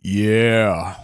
Yeah.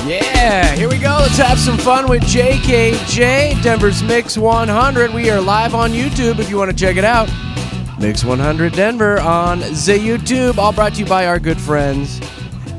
Yeah, here we go. Let's have some fun with JKJ, Denver's Mix 100. We are live on YouTube if you want to check it out. Mix 100 Denver on the YouTube. All brought to you by our good friends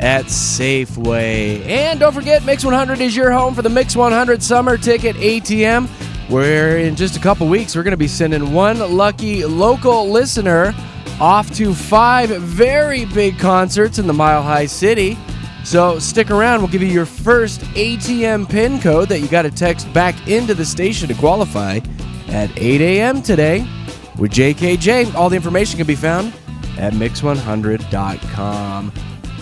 at Safeway. And don't forget, Mix 100 is your home for the Mix 100 Summer Ticket ATM, where in just a couple weeks, we're going to be sending one lucky local listener off to 5 very big concerts in the Mile High City. So stick around. We'll give you your first ATM PIN code that you got to text back into the station to qualify at 8 a.m. today with JKJ. All the information can be found at mix100.com.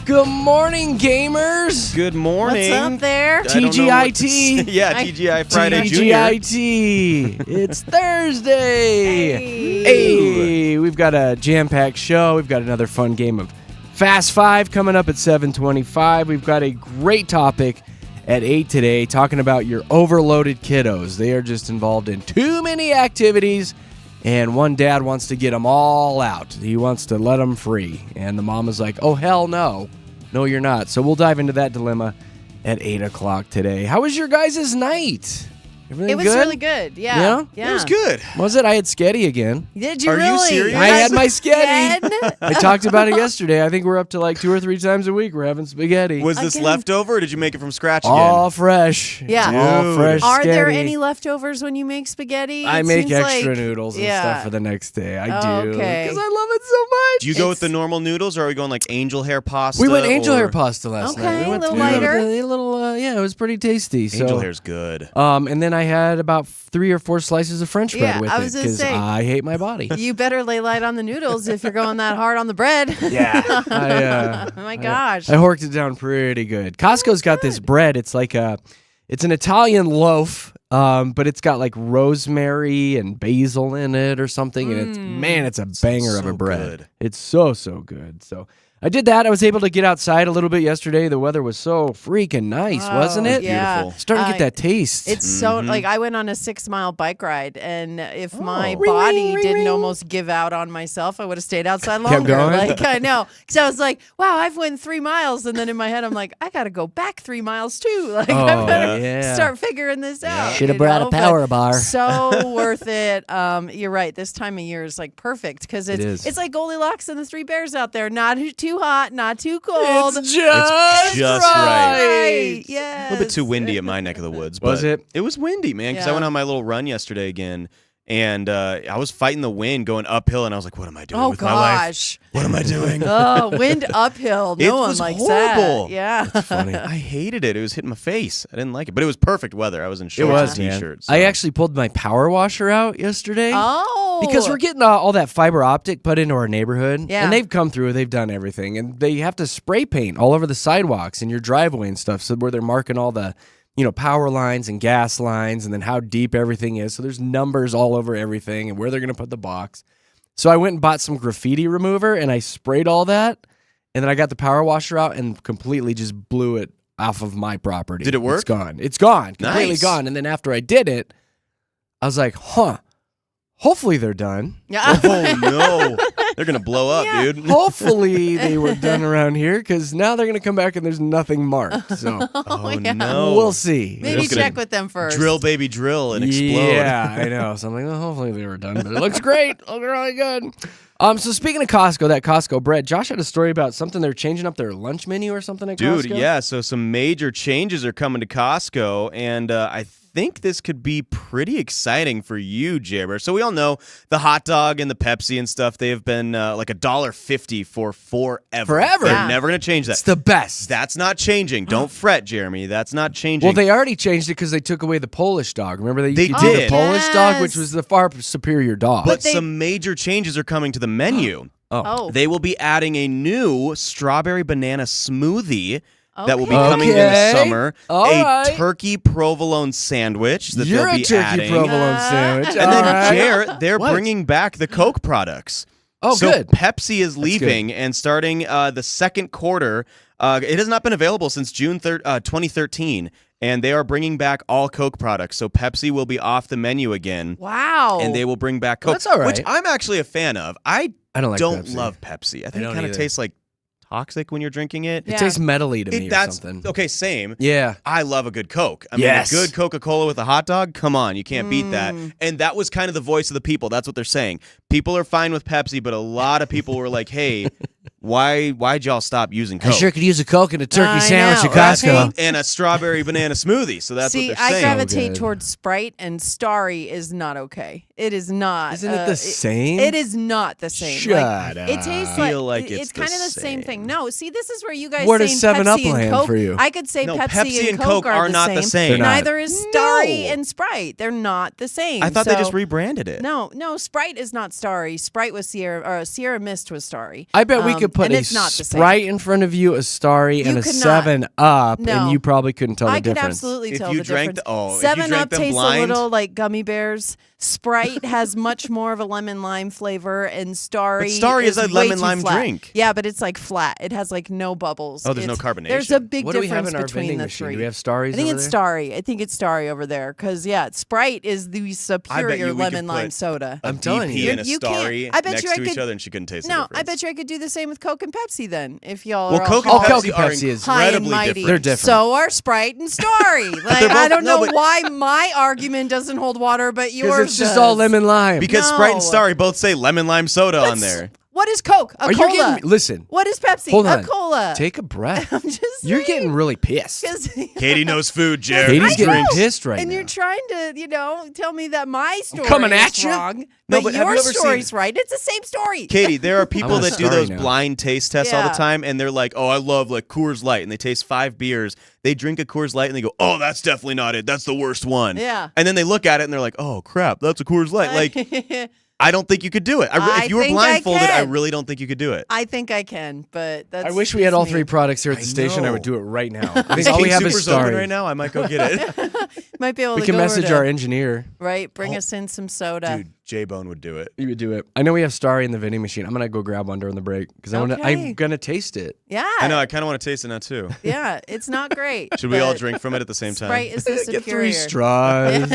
Good morning, gamers. Good morning. What's up there? TGIT. Yeah, TGI Friday TGIT. It's Thursday. Hey, we've got a jam-packed show. We've got another fun game of Fast 5 coming up at 7:25. We've got a great topic at 8 today talking about your overloaded kiddos. They are just involved in too many activities, and one dad wants to get them all out. He wants to let them free, and the mom is like, oh, hell no. No, you're not. So we'll dive into that dilemma at 8 o'clock today. How was your guys' night? Everything It was good? really good. Yeah. It was good. Was it? I had sketty again. Did you Are you really? serious? I had my sketty. Again? I talked about it yesterday. I think we're up to like 2 or 3 times a week. We're having spaghetti. Was this Again. leftover, or did you make it from scratch again? All fresh. Yeah. All Dude. fresh Are there sketty. any leftovers when you make spaghetti? I It make seems extra like- noodles and yeah. stuff for the next day. I do. Okay. Because I love it so much. Do you go with the normal noodles, or are we going like angel hair pasta? We went angel or- hair pasta last Okay, night. We a went little through lighter. A little, yeah, it was pretty tasty. Angel so, hair's good. and then I had about 3 or 4 slices of French bread Yeah, with I it was gonna because say. I hate my body. You better lay light on the noodles if you're going that hard on the bread. Yeah. Oh my gosh. I horked it down pretty good. Costco's got this bread. It's like it's an Italian loaf, but it's got like rosemary and basil in it or something. And it's a banger of a so bread. good. It's so good. So I did that. I was able to get outside a little bit yesterday. The weather was so freaking nice, wasn't it? Yeah. Beautiful. Starting to get that taste. It's so like I went on a 6-mile bike ride, and if my Ring, body ring, didn't ring. almost give out on myself, I would have stayed outside longer. going? Like I know, because I was like, "Wow, I've went 3 miles," and then in my head, I'm like, "I got to go back 3 miles too." Like I better yeah. start figuring this out. Should have you brought know? a power But bar. So worth it. You're right. This time of year is like perfect because is. it's like Goldilocks and the 3 bears out there. Not too hot, not too cold. It's just, just right. Yes. A little bit too windy at my neck of the woods. Was but it? It was windy, man, because I Yeah. went on my little run yesterday again, and I was fighting the wind going uphill, and I was like, what am I doing Oh with my life? gosh. What am I doing? Oh, wind uphill. No It one was likes horrible. that. Yeah. funny. I hated it. It was hitting my face. I didn't like it, but it was perfect weather. I was in It shorts was, and man. t-shirts. I so. actually pulled my power washer out yesterday. Oh. Because we're getting all that fiber optic put into our neighborhood. Yeah. And they've come through, they've done everything. And they have to spray paint all over the sidewalks and your driveway and stuff. So where they're marking all the, power lines and gas lines and then how deep everything is. So there's numbers all over everything and where they're going to put the box. So I went and bought some graffiti remover and I sprayed all that. And then I got the power washer out and completely just blew it off of my property. Did it work? It's gone. It's gone. Completely Nice. gone. And then after I did it, I was like, hopefully they're done. Yeah. Oh, no. They're going to blow up, Yeah. dude. Hopefully they were done around here because now they're going to come back and there's nothing marked. So Oh, yeah. no. we'll see. Maybe Just gonna check with them first. Drill, baby, drill and explode. Yeah, I know. So I'm like, well, hopefully they were done. But it looks great. Looks really good. So speaking of Costco, that Costco bread, Josh had a story about something they're changing up their lunch menu or something at Costco. Dude, yeah. So some major changes are coming to Costco, and I think this could be pretty exciting for you, Jabber. So we all know the hot dog and the Pepsi and stuff. They have been like $1.50 for forever. Forever? They're Yeah. never going to change that. It's the best. That's not changing. Don't fret, Jeremy. That's not changing. Well, they already changed it because they took away the Polish dog. Remember They you could do the did. Polish dog, which Yes. was the far superior dog. but they- some major changes are coming to the menu. Oh. They will be adding a new strawberry banana smoothie that will be Okay. coming in the summer. All a right. turkey provolone sandwich that You're they'll a be turkey adding. provolone sandwich. And All then, right. Jared, they're What? bringing back the Coke products. Oh, so good. Pepsi is leaving, and starting the second quarter, it has not been available since June 2013, and they are bringing back all Coke products. So Pepsi will be off the menu again, Wow. and they will bring back Coke, That's all right. which I'm actually a fan of. I I don't like don't Pepsi. love Pepsi. I think it don't kind of either. tastes like toxic when you're drinking it. It Yeah. tastes metally to me or That's something. okay. Same. Yeah. I love a good Coke. I mean, Yes. a good Coca-Cola with a hot dog, come on, you can't beat that. Mm. And that was kind of the voice of the people. That's what they're saying. People are fine with Pepsi, but a lot of people were like, hey, why'd y'all stop using Coke? I sure could use a Coke and a turkey I sandwich know, at right? Costco. And a strawberry banana smoothie. So that's See, what they're I saying. gravitate good. towards Sprite, and Starry is not okay. It is not. Isn't it the same? It is not the same. Shut It tastes I feel like it's it's kind the of the same thing. same. No, see, this is where you guys Where saying does 7-Up Pepsi and land Coke. for you? I could say No, Pepsi, and Coke are not the same. They're not. Neither is Starry No. and Sprite. They're not the same. I thought they So- just rebranded it. No, Sprite is not Starry. Sprite was Sierra Mist was Starry. I bet we could put and a it's not the same. Sprite in front of you, a Starry, You and a could not. 7-Up, No. and you probably couldn't tell the I could difference. absolutely If tell you the drank difference. the- oh, if you 7 drank Up them tastes blind- a little like gummy bears. Sprite has much more of a lemon lime flavor, and Starry. But Starry is a way lemon too lime flat. drink. Yeah, but it's like flat. It has like no bubbles. Oh, there's no It's- carbonation. There's a big What do we have difference in our between vending the machine? three. Do we have Starries I think over it's there? Starry. I think it's Starry over there because Sprite is the superior we could lemon lime put soda. A I'm telling DP you. and a You can't- Starry I bet next you I to each could- other, and she couldn't taste the No, difference. I bet you I could do the same with Coke and Pepsi then. If y'all Well, are Coke all and Coke Pepsi and are Pepsi is- high and incredibly mighty. different. They're different. So are Sprite and Starry. Like, they're both- I don't no, know but- why my argument doesn't hold water, but yours Because it's just does. all lemon lime. Because No. Sprite and Starry both say lemon lime soda on What's- there. What is Coke? A Are cola. you getting? Listen, What is Pepsi? hold a on. cola. Take a breath. I'm just You're saying, getting really pissed. 'cause- Katie knows food, Jared. Katie's I getting know. pissed right and now. you're trying to, tell me that my story coming is at you. wrong, No, but but have your you ever story's seen- right. It's the same story. Katie, there are people want a that do Starry those now. blind taste tests all the Yeah. time, and they're like, "Oh, I love like Coors Light," and they taste 5 beers. They drink a Coors Light, and they go, "Oh, that's definitely not it. That's the worst one." Yeah. And then they look at it, and they're like, "Oh, crap, that's a Coors Light." Like, I don't think you could do it. I If you were think I blindfolded, I can. really don't think you could do it. I think I can, but that's. I wish we had all just 3 me. products here at the I station. I know. would do it right now. I Is think all we King have is Super's open Starry. right now. I might go get it. Might be able We to can go message over to, our engineer. right. Bring us in some soda. Dude, J-Bone would do it. You would do it. I know we have Starry in the vending machine. I'm gonna go grab one during the break because Okay. I'm gonna taste it. Yeah. I know. I kind of want to taste it now too. Yeah, it's not great. Should we all but drink from it at the same time? Sprite is the Get 3 superior. straws.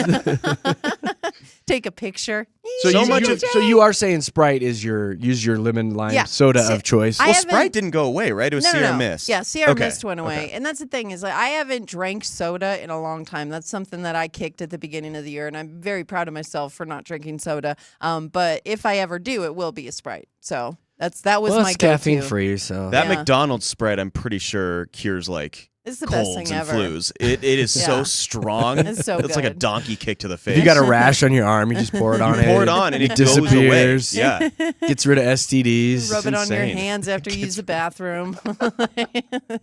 Take a picture. So, So you, much you- of- so you are saying Sprite is your lemon lime Yeah. soda See, of choice. I Well, haven't- Sprite didn't go away, right? It was No, Sierra no. Mist. Yeah, Sierra Okay, Mist went away. okay. And that's the thing is like I haven't drank soda in a long time. That's something that I kicked at the beginning of the year, and I'm very proud of myself for not drinking soda. But if I ever do, it will be a Sprite. So that was well, my it's go-to. caffeine free, so That Yeah. McDonald's spread, I'm pretty sure, cures like It's the best colds thing and ever. flus. It is so Yeah. strong. It's so It's like a good. donkey kick to the if face. you got a rash on your arm, you just pour it on You it. pour it on and it goes away. disappears. Yeah. Gets rid of STDs. Rub It's it on your insane. hands after you use the bathroom.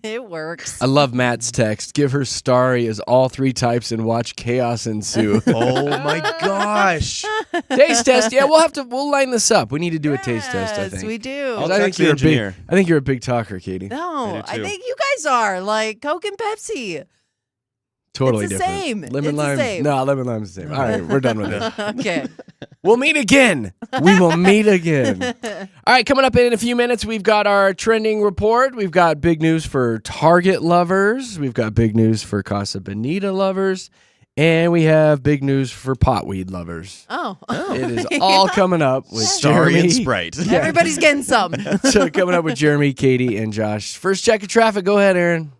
It works. I love Matt's text. Give her Starry as all 3 types and watch chaos ensue. Oh my gosh. Taste test. Yeah, we'll line this up. We need to do a taste test, I Yes, think. we do. 'Cause I'll I think text the you're engineer. I think you're a big talker, Katie. No, I I, do too. think you guys are like Coke and Pepsi. Totally It's the different. same. Lemon It's the lime. same. No, lemon lime's the same. All right, we're done with it. Okay. We'll meet again. We will meet again. All right, coming up in a few minutes, we've got our trending report. We've got big news for Target lovers. We've got big news for Casa Bonita lovers. And we have big news for potweed lovers. Oh. It is all coming up with Starry Jeremy. and Sprite. Everybody's getting some. So coming up with Jeremy, Katie, and Josh. First check of traffic. Go ahead, Aaron.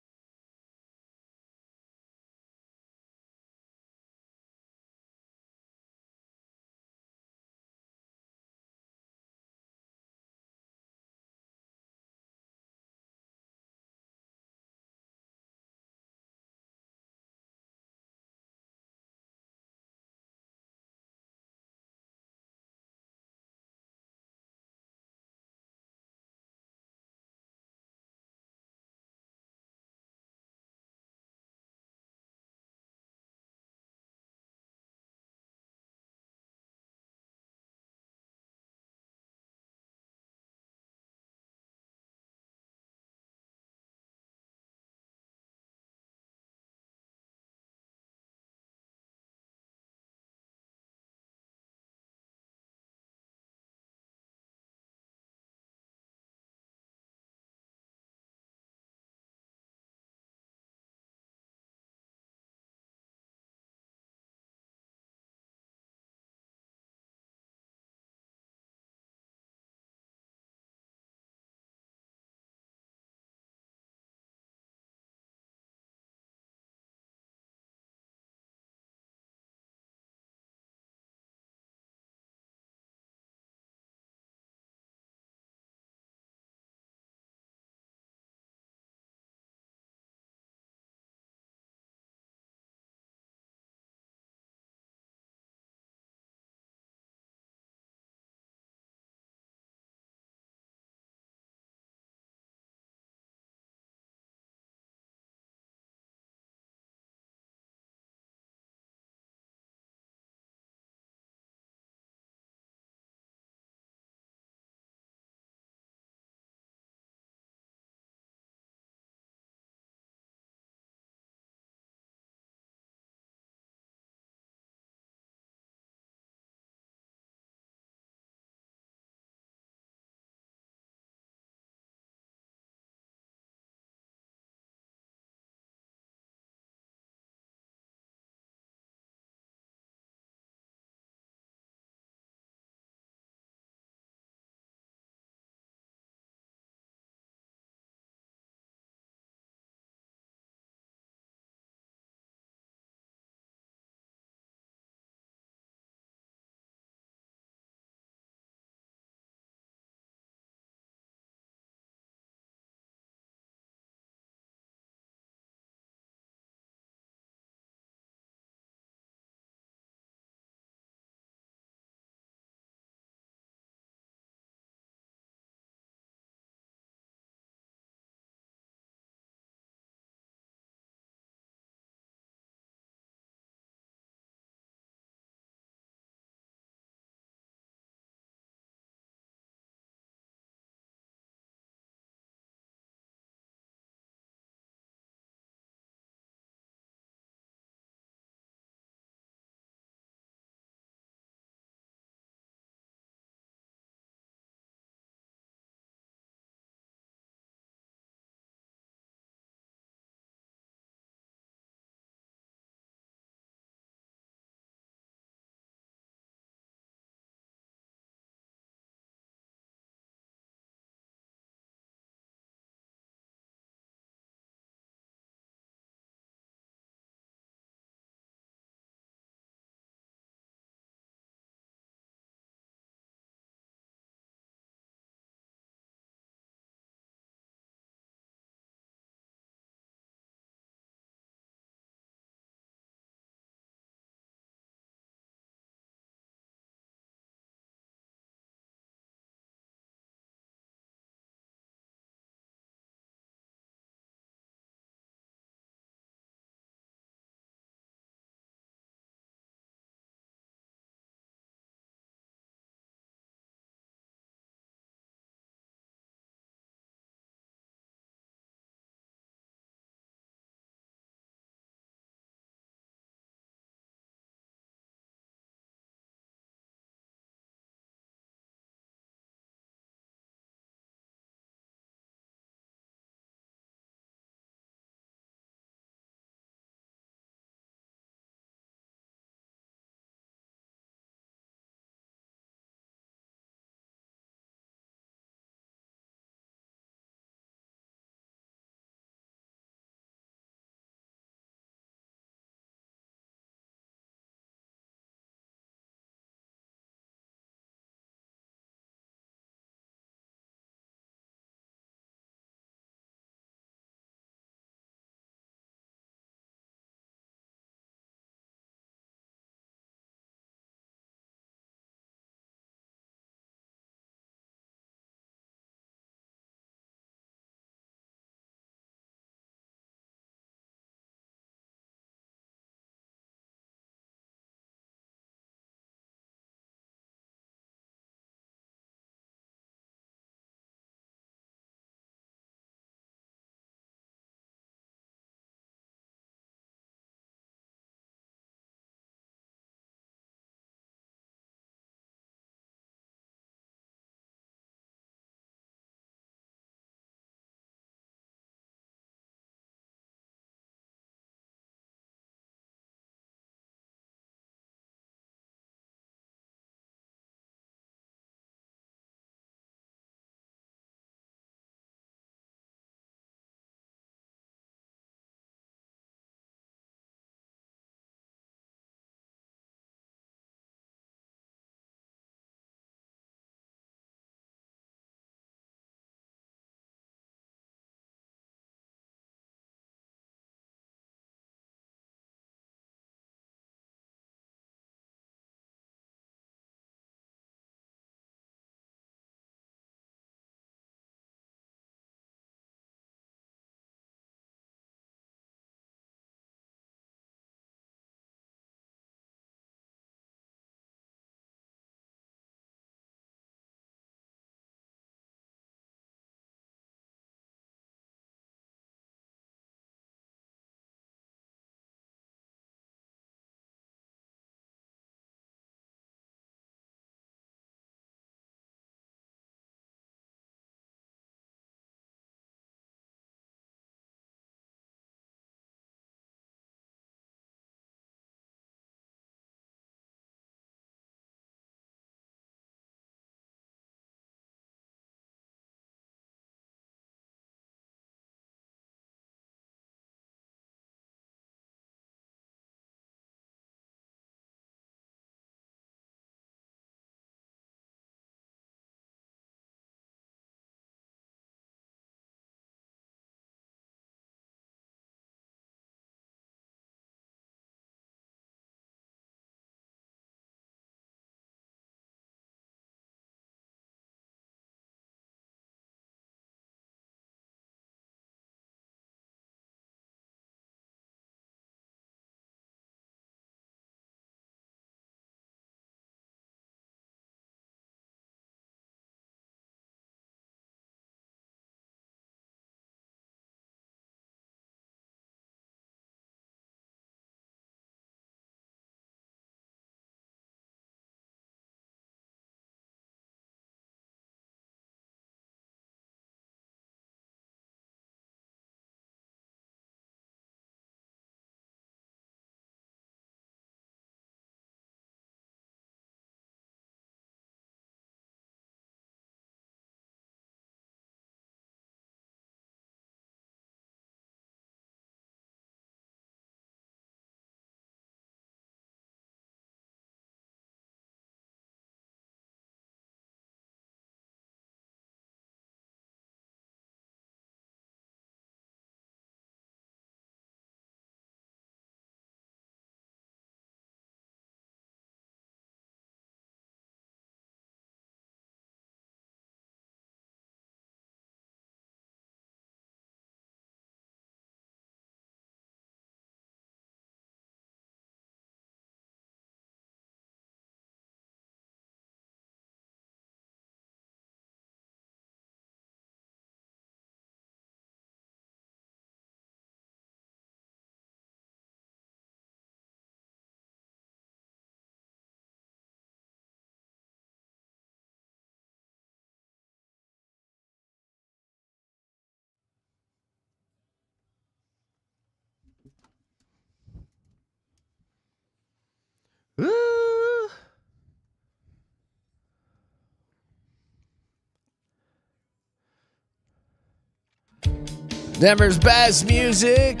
Denver's best music.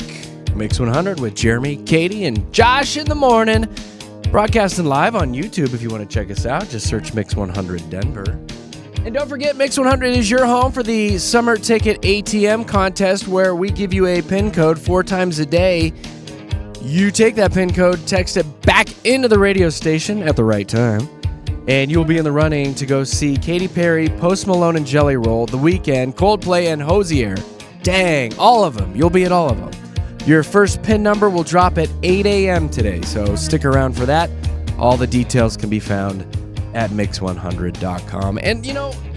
Mix 100 with Jeremy, Katy, and Josh in the morning. Broadcasting live on YouTube if you want to check us out. Just search Mix 100 Denver. And don't forget, Mix 100 is your home for the Summer Ticket ATM contest where we give you a PIN code 4 times a day. You take that PIN code, text it back into the radio station at the right time, and you'll be in the running to go see Katy Perry, Post Malone and Jelly Roll, The Weeknd, Coldplay, and Hosier. Dang, all of them. You'll be at all of them. Your first PIN number will drop at 8 a.m. today, so stick around for that. All the details can be found at mix100.com. And,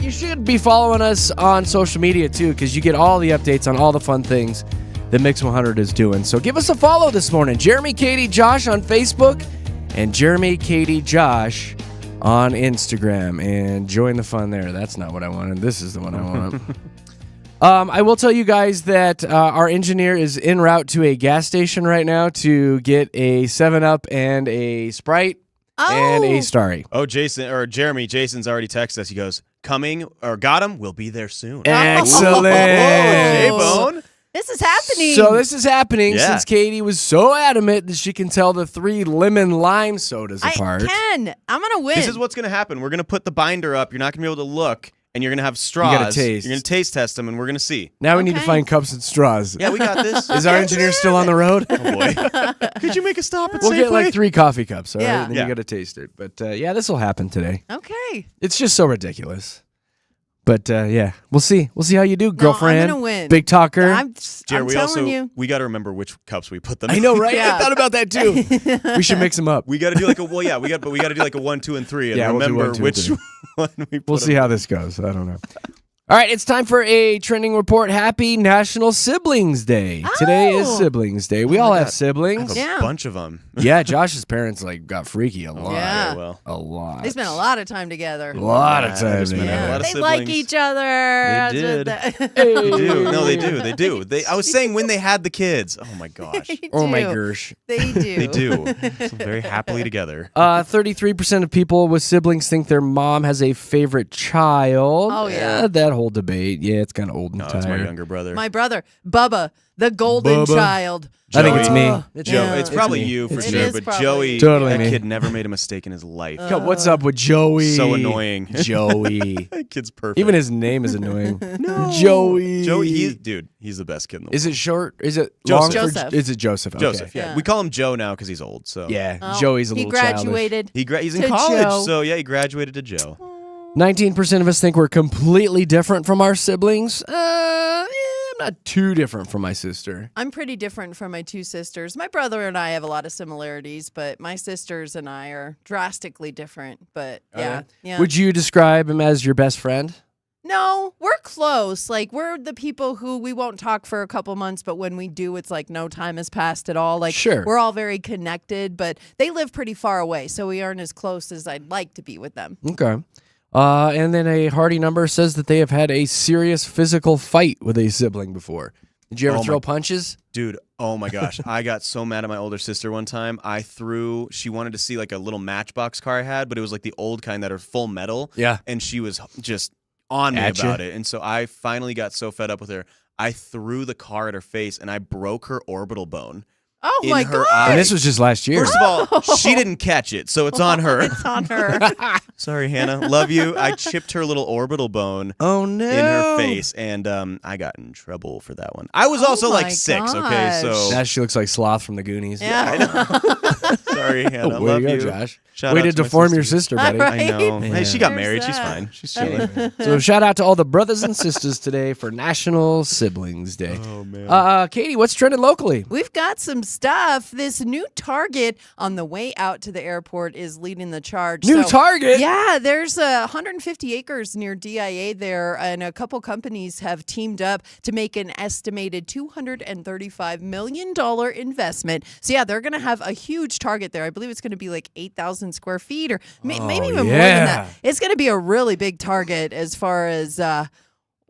you should be following us on social media, too, because you get all the updates on all the fun things that Mix 100 is doing. So give us a follow this morning. Jeremy, Katy, Josh on Facebook, and Jeremy, Katy, Josh on Instagram. And join the fun there. That's not what I wanted. This is the one I want. I will tell you guys that our engineer is en route to a gas station right now to get a 7-Up and a Sprite. And a Starry. Oh, Jason's already texted us. He goes, coming, or got him, we'll be there soon. Excellent. J-Bone. This is happening. So this is happening since Katy was so adamant that she can tell the 3 lemon lime sodas apart. I can. I'm going to win. This is what's going to happen. We're going to put the binder up. You're not going to be able to look. And you're going to have straws. You got to taste. You're going to taste test them, and we're going to see. Now we need to find cups and straws. Yeah, we got this. Is our engineer still on the road? Oh, boy. Could you make a stop at We'll Safeway? get like 3 coffee cups, all right? Yeah. And then you got to taste it. But, this will happen today. Okay. It's just so ridiculous. But, we'll see. We'll see how you do, girlfriend. I'm going to win. Big talker. I'm telling you. We got to remember which cups we put them in. I know, right? Yeah. I thought about that, too. We should mix them up. We got to do like we got to do like a 1, 2, and 3 and Yeah, we'll do remember 1, 2, and which 3. one we put We'll see how this goes. I don't know. All right, it's time for a trending report. Happy National Siblings Day. Today is Siblings Day. We all have siblings. I have a bunch of them. Yeah, Josh's parents got freaky a lot. Yeah. Okay, well. A lot. They spent a lot of time together. A lot of time There's been a together. lot of They siblings. like each other. They did. They They do. No, they do. I was saying when they had the kids. Oh my gosh. Oh my do. gosh. They do. They do. So very happily together. 33% of people with siblings think their mom has a favorite child. Oh, yeah. That whole debate. Yeah, it's kind of old and No, tired. it's my younger brother. My brother, Bubba, the golden Bubba. child. I think it's me. Joe, Yeah. it's probably me. you for It's It sure, is but probably Joey, you. Totally that me. kid never made a mistake in his life. What's up with Joey? So annoying. Joey. That kid's perfect. Even his name is annoying. No. Joey. Joey, he's the best kid in the world. Is it short? Is it Joseph. long? Joseph. Is it Joseph? Okay. Joseph? Yeah. Yeah. We call him Joe now because he's old. So Yeah. Oh, Joey's a he little childish. graduated. he's in To college. Joe. So yeah, he graduated to Joe. 19% of us think we're completely different from our siblings. I'm not too different from my sister. I'm pretty different from my 2 sisters. My brother and I have a lot of similarities, but my sisters and I are drastically different. But yeah. Would you describe him as your best friend? No, we're close. Like, we're the people who we won't talk for a couple months, but when we do, it's like no time has passed at all. Like, Sure. we're all very connected, but they live pretty far away, so we aren't as close as I'd like to be with them. Okay. And then a Hardy number says that they have had a serious physical fight with a sibling before. Did you ever throw punches? Dude, oh my gosh. I got so mad at my older sister one time. She wanted to see like a little Matchbox car I had, but it was like the old kind that are full metal. Yeah. And she was just on me At about you? it. And so I finally got so fed up with her. I threw the car at her face and I broke her orbital bone. Oh, In my her God. eye. And this was just last year. First of all, she didn't catch it, so it's on her. It's on her. Sorry, Hannah. Love you. I chipped her little orbital bone Oh, no. in her face, and I got in trouble for that one. I was Oh also my like 6, okay? gosh. So Now she looks like Sloth from the Goonies. Yeah. sorry, Hannah. Way Love to go, you. Josh. Shout Way out to to my deform your sisters. sister, buddy. Right. I know. Yeah. Hey, she got There's married. She's that. fine. She's chilling. So shout out to all the brothers and sisters today for National Siblings Day. Oh man. Katy, what's trending locally? We've got some stuff. This new Target on the way out to the airport is leading the charge. New Target? Yeah, there's 150 acres near DIA there, and a couple companies have teamed up to make an estimated $235 million investment. So yeah, they're going to have a huge Target there. I believe it's going to be like 8,000 square feet or maybe even more than yeah. that. It's going to be a really big Target as far as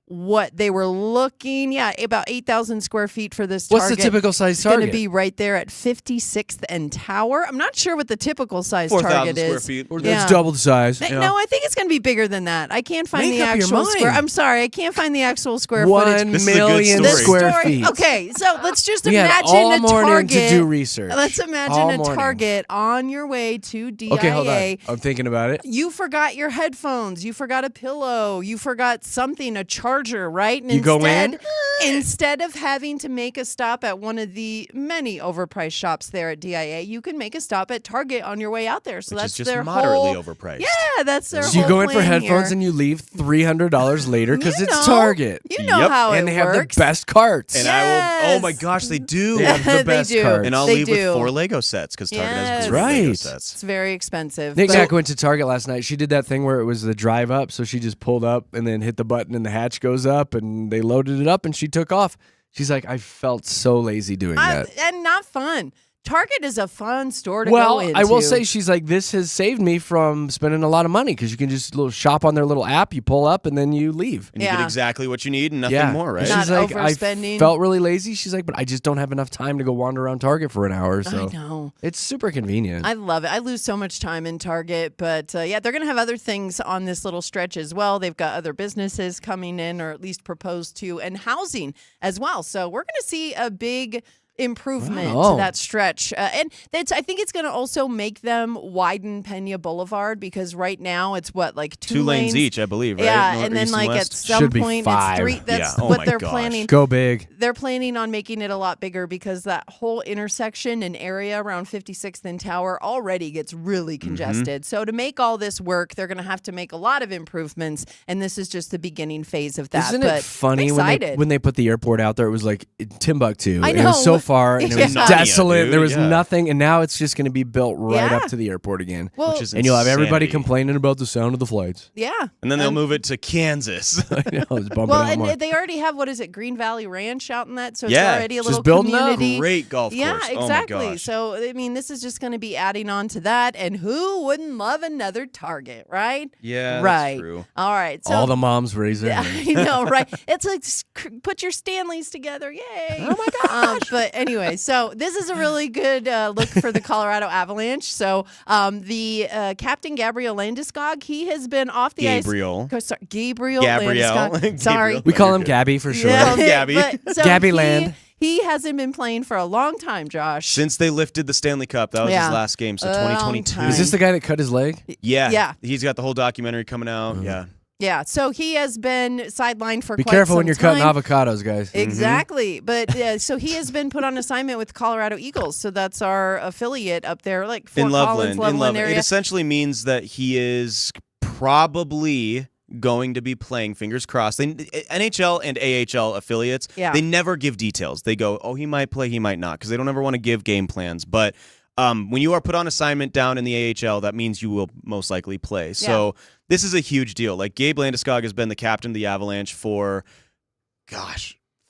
what they were looking. Yeah, about 8,000 square feet for this What's target. the typical size It's going target? to be right there at 56th and Tower. I'm not sure what the typical size 4,000 target square is. feet. That's double the size. No, Yeah. I think it's going to be bigger than that. I can't find Make the up your actual square. mind. I'm sorry, I can't find the actual square 1 footage. This is a good million story. square Story- feet. Okay, so let's just We had imagine all a morning target. to do research. Let's imagine All a morning. target on your way to DIA. Okay, hold on. I'm thinking about it. You forgot your headphones. You forgot a pillow. You forgot something, a charger, right? And You go in? Instead of having to make a stop at one of the many overpriced shops there at DIA, you can make a stop at Target on your way out there. So Which that's is just their moderately whole, overpriced. Yeah, that's their So you whole go in for plan headphones here. and you leave $300 later because You it's know. Target. You know Yep. how And it they have the works. best carts. And I will. Oh my Yes. gosh, they do. They have the They best do. carts. And I'll They leave do. with 4 Lego sets because Target Yes. has great Lego Right. sets. It's very expensive. Nick but- Zach went to Target last night. She did that thing where it was the drive up. So she just pulled up and then hit the button and the hatch goes up and they loaded it up and she took off. She's like, I felt so lazy doing that. and not fun. Target is a fun store to Well, go into. I will say she's like, this has saved me from spending a lot of money because you can just little shop on their little app. You pull up and then you leave. And you Yeah. get exactly what you need and nothing Yeah. more, right? And Not she's like, I overspending. felt really lazy. She's like, but I just don't have enough time to go wander around Target for an hour. So I know. it's super convenient. I love it. I lose so much time in Target, but yeah, they're going to have other things on this little stretch as well. They've got other businesses coming in, or at least proposed to, and housing as well. So we're going to see a big improvement Wow. to that stretch, and I think it's going to also make them widen Pena Boulevard, because right now it's what, like two lanes each, I believe, right? Yeah, North, and then east, like at west. some Should be point 5. it's 3. That's Yeah. Oh what my they're gosh. planning. Go big. They're planning on making it a lot bigger, because that whole intersection and area around 56th and Tower already gets really congested. So to make all this work, they're going to have to make a lot of improvements, and this is just the beginning phase of that. Isn't but it funny I'm when excited. they put the airport out there? It was like Timbuktu. I And it was know. so far and it was Narnia, desolate. dude, There was yeah. nothing, and now it's just going to be built right Yeah. up to the airport again. well, Which is And you'll have everybody insanity. complaining about the sound of the flights. yeah. And then they'll move it to Kansas. I know, it's bumping Well, out more. and they already have, what is it, Green Valley Ranch out in that, so it's Yeah, already a just little building up. community. Great golf course. Yeah, exactly. Oh my gosh. So, I mean, this is just going to be adding on to that. And who wouldn't love another Target, right? Yeah, right. that's true. All right. So, All the moms raise their hands. I know, right? It's like put your Stanleys together. Yay. Oh my gosh. But anyway, so this is a really good look for the Colorado Avalanche. So the Captain Gabriel Landeskog, he has been off the Gabriel. ice. Gabriel Gabrielle. Landeskog. Sorry. Gabriel. We call You're him good. Gabby for sure. Call him Gabby. But, so Gabby he, Land. He hasn't been playing for a long time, Josh. Since they lifted the Stanley Cup, that was Yeah. his last game, so A long 2022. time. Is this the guy that cut his leg? Yeah. Yeah. He's got the whole documentary coming out. Yeah. Yeah, so he has been sidelined for Be quite careful some when you're time. cutting avocados, guys. Exactly. But so he has been put on assignment with Colorado Eagles. So that's our affiliate up there, like Fort In Collins, Loveland. Loveland It area. essentially means that he is probably going to be playing, fingers crossed. NHL and AHL affiliates, Yeah. they never give details. They go, oh, he might play, he might not, because they don't ever want to give game plans. But when you are put on assignment down in the AHL, that means you will most likely play. So this is a huge deal. Like, Gabe Landeskog has been the captain of the Avalanche for,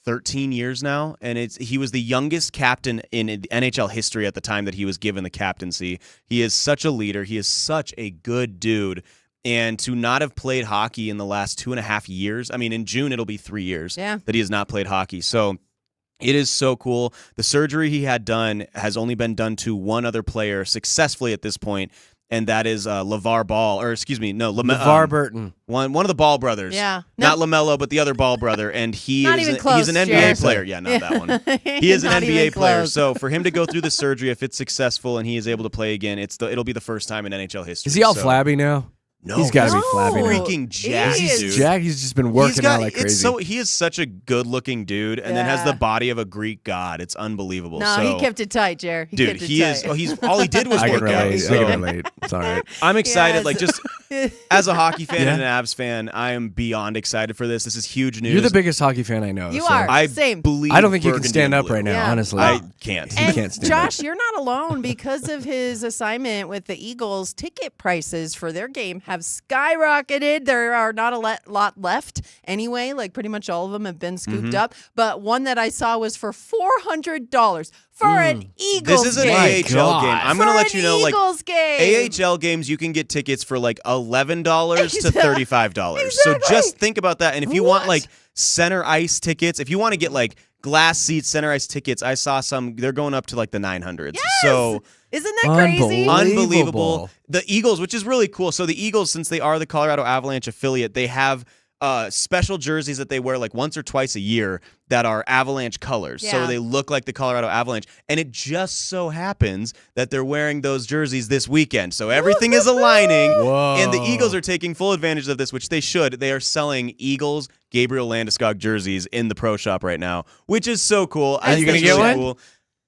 13 years now, and he was the youngest captain in NHL history at the time that he was given the captaincy. He is such a leader. He is such a good dude. And to not have played hockey in the last 2.5 years, I mean, in June it'll be 3 years that he has not played hockey. So it is so cool. The surgery he had done has only been done to one other player successfully at this point, and that is LeVar Ball, or excuse me, no, LeVar Burton. one of the Ball brothers. Yeah. Not LaMelo, but the other Ball brother, and Not even close, he's an NBA Jared. player. Yeah, not that one. He is an Not NBA even player. close. So for him to go through the surgery, if it's successful and he is able to play again, it'll be the first time in NHL history. Is he all So- flabby now? No, He's gotta be No. flabby now. freaking jacked, He is. dude. Jack, he's just been working out like crazy. He is such a good-looking dude, and then has Yeah. the body of a Greek god. It's unbelievable. No, so, he kept it tight, Jer. He dude, kept it he is. tight. Oh, he's all he did was I can work out. relate. So I can relate. It's all right. I'm excited. Yes. Like, just as a hockey fan Yeah. and an Avs fan, I am beyond excited for this. This is huge news. You're the biggest hockey fan I know. You so are. I Same. believe. I don't think you can Burgundy stand and up blue. right now, Yeah. honestly. I can't. He And can't stand Josh, you're not alone. Because of his assignment with the Eagles, ticket prices for their game have skyrocketed. There are not a lot left anyway. Like, pretty much all of them have been scooped up. But one that I saw was for $400. for an Eagles This is an game. AHL game. I'm going to let you know, like, Eagles game. AHL games, you can get tickets for like $11 to Exactly. $35. So just think about that. And if you want like center ice tickets, if you want to get like glass seats, center ice tickets, I saw some, they're going up to like the 900s. Yes! So Isn't that crazy? unbelievable. The Eagles, which is really cool. So the Eagles, since they are the Colorado Avalanche affiliate, they have special jerseys that they wear like once or twice a year that are Avalanche colors. Yeah. So they look like the Colorado Avalanche. And it just so happens that they're wearing those jerseys this weekend. So everything is aligning. Whoa. And the Eagles are taking full advantage of this, which they should. They are selling Eagles Gabriel Landeskog jerseys in the pro shop right now, which is so cool. Are you gonna get one? Cool.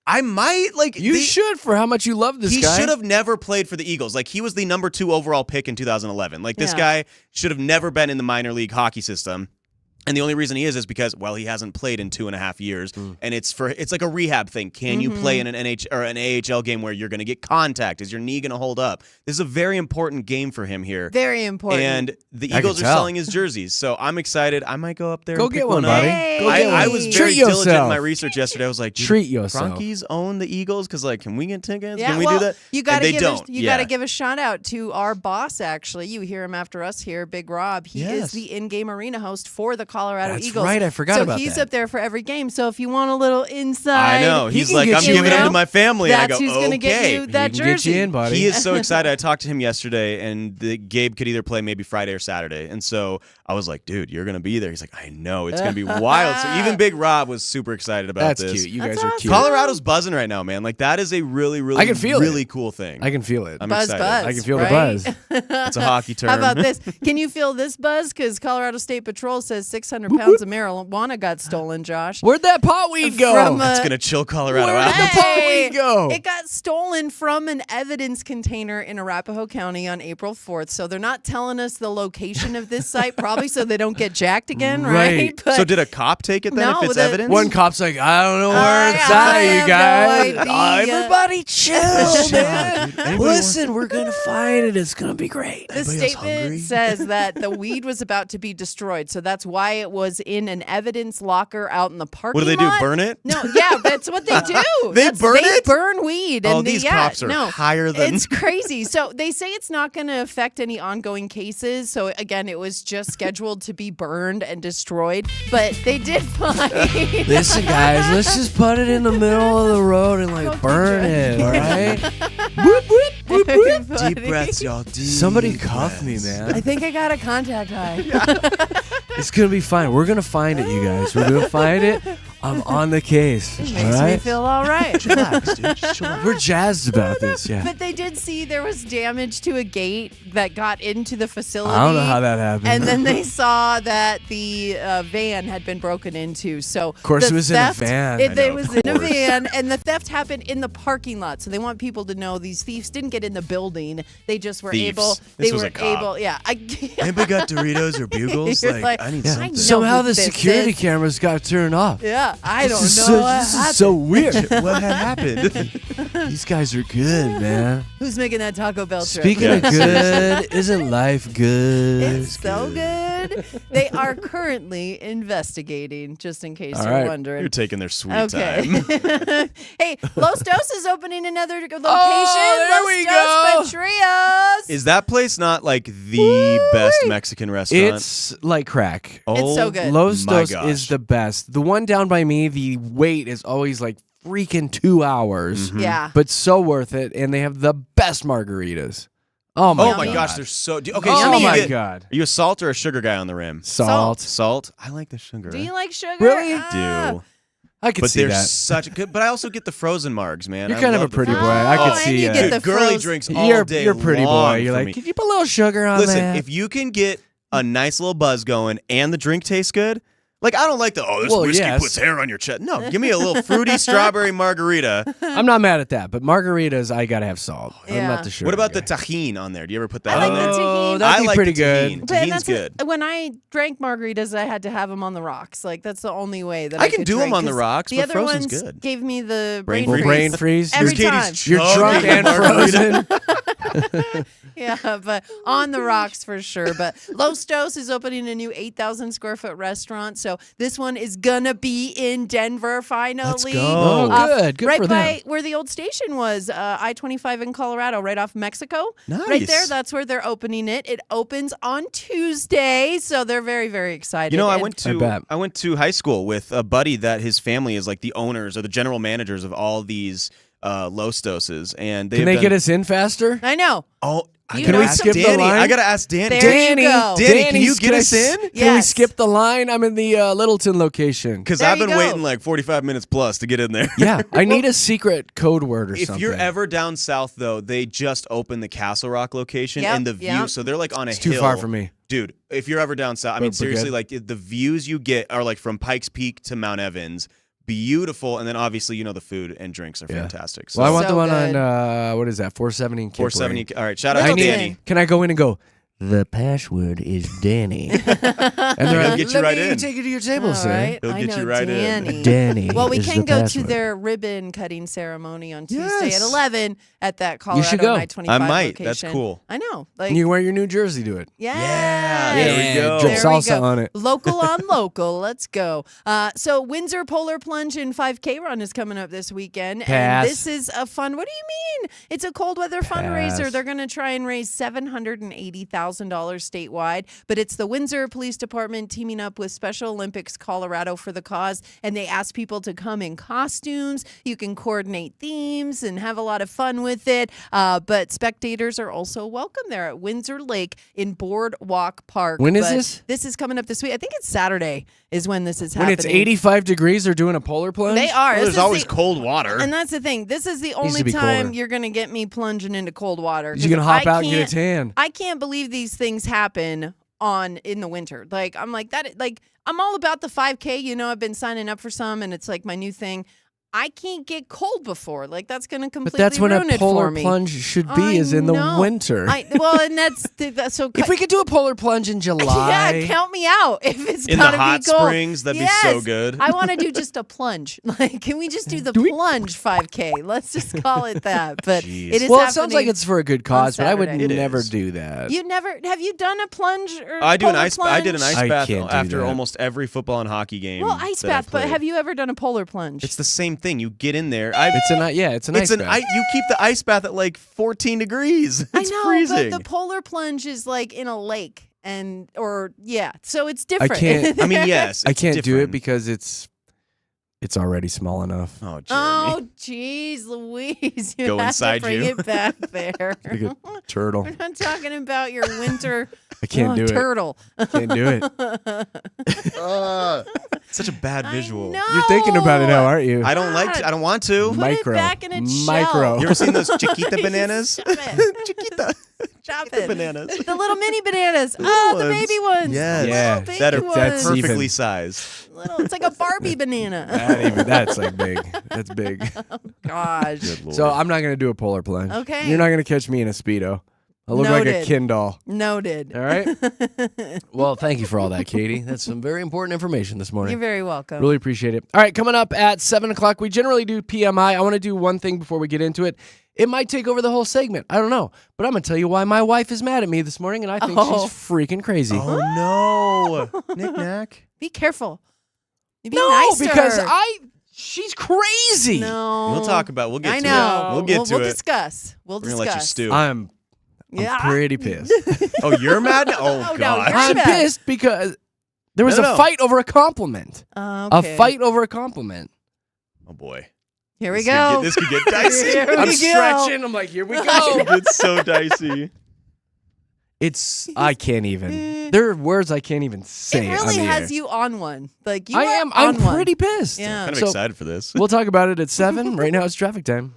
I might You should for how much you love this he guy. should have never played for the Eagles. Like, he was the number 2 overall pick in 2011. Like, this Yeah. guy should have never been in the minor league hockey system. And the only reason he is because, well, he hasn't played in 2.5 years, and it's like a rehab thing. Can you play in an AHL game where you're going to get contact? Is your knee going to hold up? This is a very important game for him here. Very important. And the I Eagles can are tell. selling his jerseys, so I'm excited. I might go up there. Go and pick get one, up. buddy. Hey. Go get one. I was very Treat diligent in yourself. my research yesterday. I was like, Treat yourself. Frankies own the Eagles? Because, like, can we get tickets? Yeah, Can we well, do that? You And got they to don't. you got to give a shout out to our boss. Actually, you hear him after us here, Big Rob. He is Yes. the in-game arena host for the Colorado That's Eagles. right, I forgot so about he's that. up there for every game. So if you want a little inside, I know. He He's can like, get I'm you giving them in. to my family. And I That's go, who's going to okay. get you that he can jersey. get you in, buddy. He is so excited. I talked to him yesterday, and Gabe could either play maybe Friday or Saturday. And so I was like, dude, you're going to be there. He's like, I know. It's going to be wild. So even Big Rob was super excited about That's this. cute. You That's guys are awesome. cute. Colorado's buzzing right now, man. Like, that is a really, really, I can feel it. really cool thing. I can feel it. I'm Buzz, excited. buzz. I can feel right? the buzz. It's a hockey term. How about this? Can you feel this buzz? Because Colorado State Patrol says 600 pounds of marijuana got stolen, Josh. Where'd that potweed go? From, That's going to chill Colorado Where'd out. the potweed go? It got stolen from an evidence container in Arapahoe County on April 4th. So they're not telling us the location of this site, probably so they don't get jacked again, right? Right. But So did a cop take it then No, if it's the- evidence? One cop's like, I don't know where I it's at, you have guys. no idea. Everybody chill, man. dude. Anybody Listen, we're going to find it. It's going to be great. the Anybody else statement hungry? says that the weed was about to be destroyed. So that's why it was in an evidence locker out in the parking What do they do, lot. burn it? No, yeah, that's what they do. They burn They it? burn weed. Oh, And these yeah, cops are no, higher than... It's crazy. So they say it's not going to affect any ongoing cases. So again, it was just scheduled to be burned and destroyed. But they did find. Listen, guys, let's just put it in the middle of the road and like burn it, all right? Whoop, whoop, whoop, whoop. Deep breaths, y'all. Deep Somebody cuff me, I man. think I got a contact high. It's gonna be fine. We're gonna find it, you guys. We're gonna find it. I'm on the case. Makes all me right? feel all right. Relax, dude. Just chill out. We're jazzed about this. Yeah. But they did see there was damage to a gate that got into the facility. I don't know how that happened. And then they saw that the van had been broken into. So of course it was in a van. I know, It of was in a course. van, and the theft happened in the parking lot. So they want people to know these thieves didn't get in the building. They just were Thieves. able. This They was were a cop. able. Yeah. Anybody got Doritos or Bugles? You're Like, like, I need I something. know Somehow who the this security is. cameras got turned off. Yeah, I don't This is know. so, what this is happened. so weird. What had happened? These guys are good, man. Who's making that Taco Bell trip? Speaking of Yeah, good, isn't life good? It's so good. They are currently investigating, just in case All you're right. wondering. You're taking their sweet Okay. time. Hey, Los Dos is opening another location. there Los we Dos go. Patrios. Is that place not like the best Mexican restaurant? It's like crack. It's so good. Los my Dos gosh. is the best. The one down by me, the wait is always like freaking 2 hours, Yeah. but so worth it. And they have the best margaritas. Oh my, Oh my Yummy. gosh, they're so. Okay, Oh so you my get- god. Are you a salt or a sugar guy on the rim? Salt. Salt. I like the sugar. Do you like sugar? Really? Ah. do. I could But see they're that. such a good. But I also get the frozen margs, man. You're I kind of a love the pretty boy. frozen- I could and see you it. get the girly frozen- drinks all You're day a pretty long boy. You're for like, me. can you put a little sugar on Listen, that? if you can get a nice little buzz going and the drink tastes good, like I don't like the this Well, whiskey yes. puts hair on your chest. No, give me a little fruity strawberry margarita. I'm not mad at that, but margaritas, I gotta have salt. I'm Yeah. not the sugar What about the guy. tahine on there? Do you ever put that I like on the there? tahini. Oh, that'd I be like pretty the good. tahine. But Tahine's that's good. when I drank margaritas, I had to have them on the rocks. Like that's the only way that I I can could do 'em drink, on the 'cause rocks, The but other frozen's ones good. gave me the Brain brain freeze. Brain freeze. Every Here's time. Katie's You're drunk chugging and margarita. frozen. Yeah, but on the rocks for sure. But Los Dos is opening a new 8,000 square foot restaurant. So this one is gonna be in Denver finally. Let's go. Oh, good. Good right for by them. where the old station was, I-25 in Colorado, right off Mexico. Nice. Right there, that's where they're opening it. It opens on Tuesday, so they're very, very excited. You know, I And- went to high school with a buddy that his family is like the owners or the general managers of all these Los Doses, and Can they get us in faster? I know. Oh, I You gotta know ask some- skip the Danny. line? I gotta ask Danny. There you go. Danny, can you get I us in? Can we Yes. skip the line? I'm in the Littleton location. Because There I've you been go. waiting like 45 minutes plus to get in there. Yeah, I need a secret code word or If something. you're ever down south, though, they just opened the Castle Rock location Yep, and the view. yep. So they're like on a It's hill. too far for me. Dude, if you're ever down south, I mean, We're seriously, good. like the views you get are like from Pikes Peak to Mount Evans. Beautiful. And then obviously, you know, the food and drinks are Yeah. fantastic. So Well, I want So the one good. on what is that? 470 and 470. All right. Shout out I to need- Danny. Can I go in and go? The password is Danny. And they're He'll like, get you "Let right me in." take you to your table, All sir. right. He'll I get you know right in. Danny. Danny. Well, we is can the go to password. their ribbon cutting ceremony on Tuesday Yes. at 11 at that You should Colorado go. 925 I might. location. That's cool. I know. Like, And you wear your New Jersey to it. yeah. there we go. Drip There we salsa go. on it. Local on local. Let's go. So Windsor Polar Plunge and 5K Run is coming up this weekend. Pass. And this is a fun. What do you mean? It's a cold weather fundraiser. Pass. They're going to try and raise $780,000 statewide. But it's the Windsor Police Department teaming up with Special Olympics Colorado for the cause. And they ask people to come in costumes. You can coordinate themes and have a lot of fun with it. But spectators are also welcome there at Windsor Lake in Boardwalk Park. When is But this? This is coming up this week. I think it's Saturday is when this is When happening. it's 85 degrees, they're doing a polar plunge? They are. Well, This there's is always the- cold water. And that's the thing. This is the Needs only to be time colder. you're going to get me plunging into cold water. You can 'cause hop I out and get a can't- tan. I can't believe these things happen in the winter. Like, I'm like that. Like, I'm all about the 5K. You know, I've been signing up for some, and it's like my new thing. I can't get cold before. Like, that's going to But completely that's when ruin a it for polar me. plunge should be, I is in the know. winter. Well, and that's so. If we could do a polar plunge in July. Yeah, count me out if it's In the gotta hot be cold. springs, that'd be so Yes. good. I want to do just a plunge. Like, can we just do the we- plunge 5K? Let's just call it that. But Jeez. it is. Well, it sounds like happening it's for a good cause, but I would Saturday. It never is. do that. You never have you done a plunge or I do an polar ice. I did an plunge? ice I bath can't do after that. almost every football and hockey game. Well, ice that I bath, but played. have you ever done a polar plunge? It's the same thing. You get in there. It's an ice bath. You keep the ice bath at like 14 degrees. It's I know, freezing. but the polar plunge is like in a lake, so it's I different. can't. I mean, yes. I it's can't do it different. because it's already small enough. Oh, Jeremy. Oh, jeez, Louise, you Go have inside to bring you. it back there. Like a turtle. We're not talking about your winter I can't do it. turtle. Can't do it. Such a bad visual. I know. You're thinking about it now, aren't you? I don't like. I don't want to. Put Micro. it back in its Micro. shell. You ever seen those Chiquita bananas? Stop it. Chiquita. Stop The it. bananas. The little mini bananas. Oh, the ones. baby ones. Yes. The Yeah. little baby That are ones. that's perfectly even- sized. It's like a Barbie banana. That's like big. That's big. Gosh. Good Lord. So I'm not gonna do a polar plunge. Okay. You're not gonna catch me in a Speedo. I look like a Noted. Ken doll. Noted. All right. Well, thank you for all that, Katie. That's some very important information this morning. You're very welcome. Really appreciate it. All right, coming up at 7 o'clock, we generally do PMI. I want to do one thing before we get into it. It might take over the whole segment. I don't know. But I'm going to tell you why my wife is mad at me this morning, and I think Oh. she's freaking crazy. Oh no, Knick Knack. Be careful. You be No, nice to because her. she's crazy. No. We'll talk about. We'll get I to know. it. We'll get to We'll it. discuss. We'll We're gonna discuss. let you stew. I'm Yeah. pretty pissed. Oh, you're mad? Oh, no, God. you're I'm mad. pissed because there was No. a fight over a compliment. Okay. A fight over a compliment. Oh boy. Here we This go. could get- This could get dicey. Here we I'm go. stretching. I'm like, here we go. It's so dicey. I can't even. There are words I can't even say. It really on the has air. you on one. Like you I are am. on I'm one. pretty pissed. Yeah. Kind of So- excited for this. We'll talk about it at 7. Right now it's traffic time.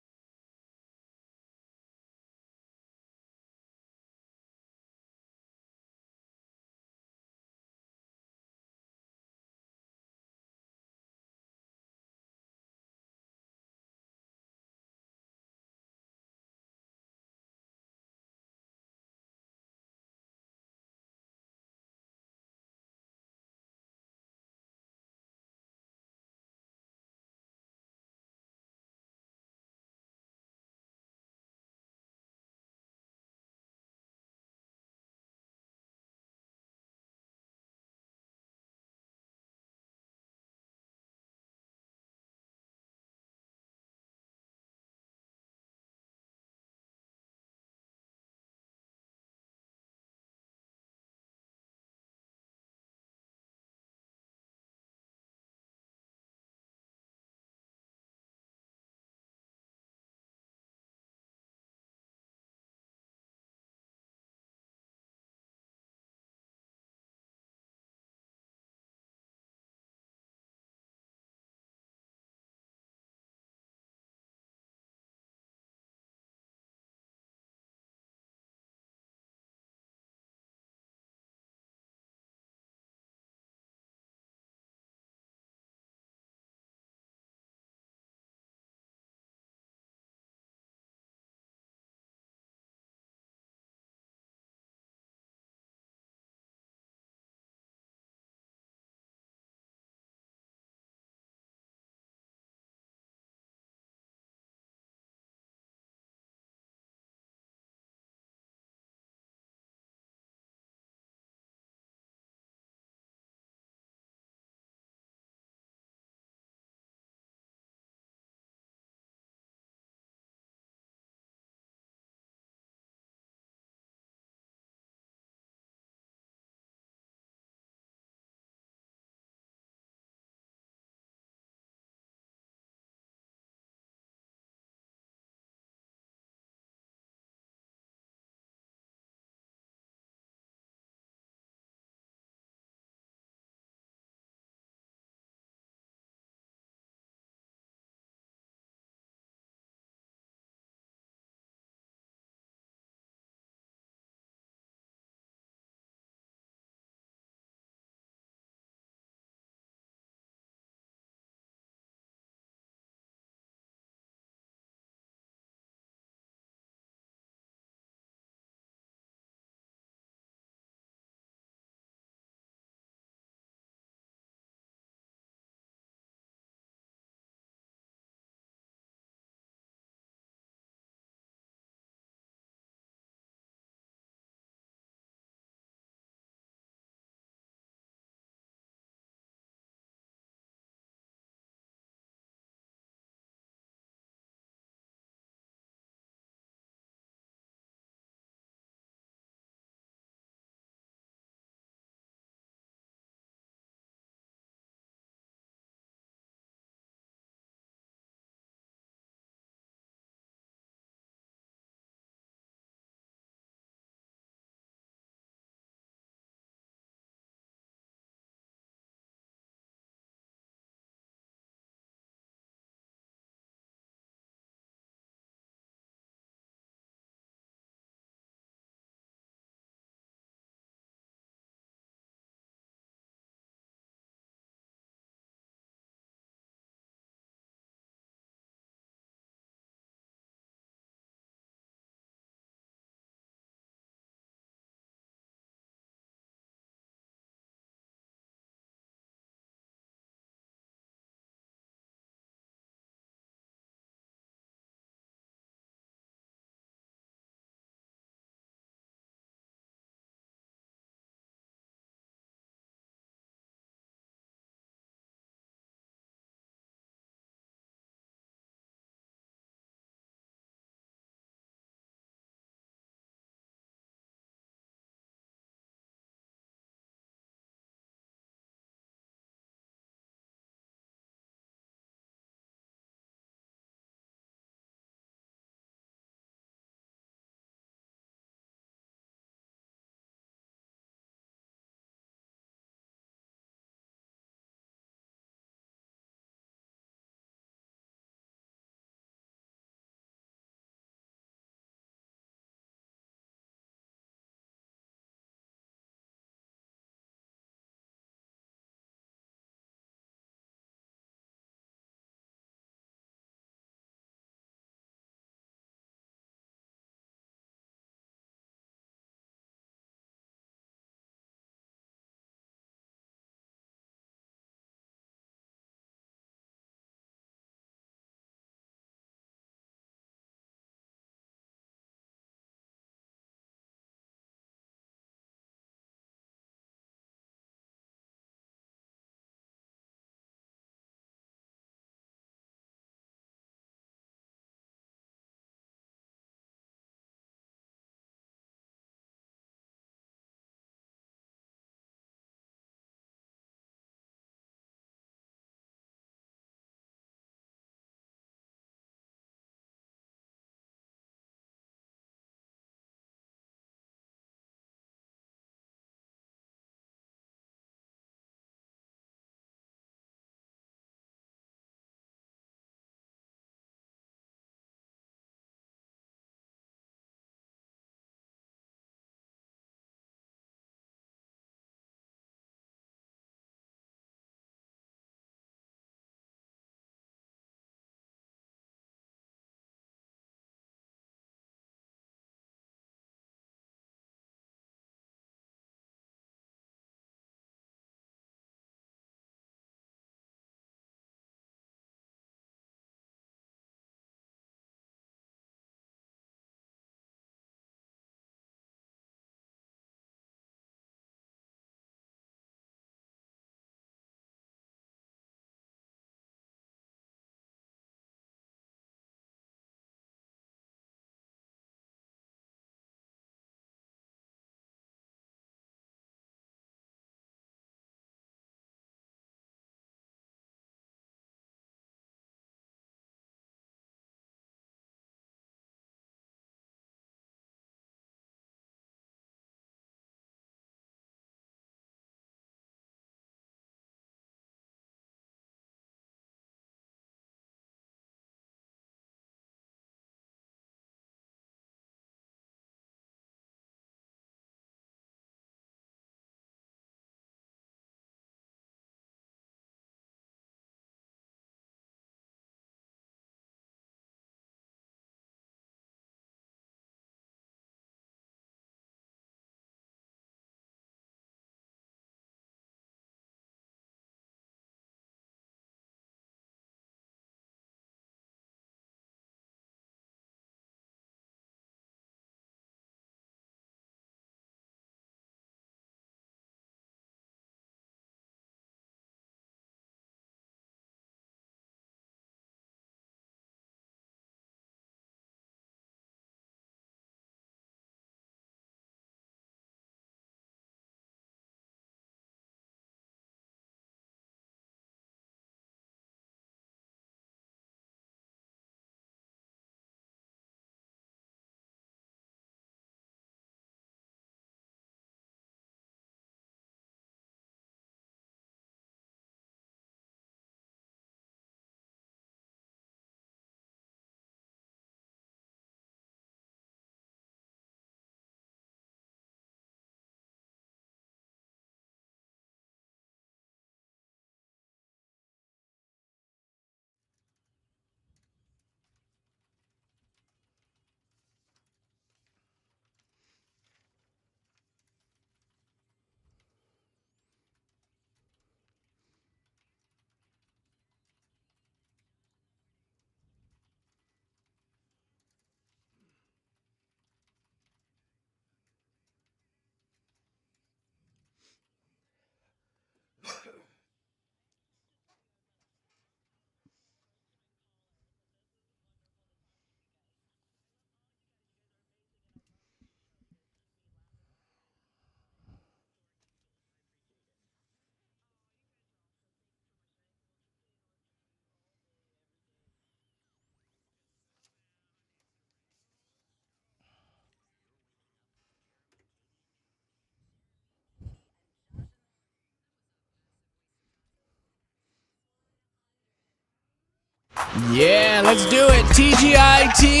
Yeah, let's do it. TGIT.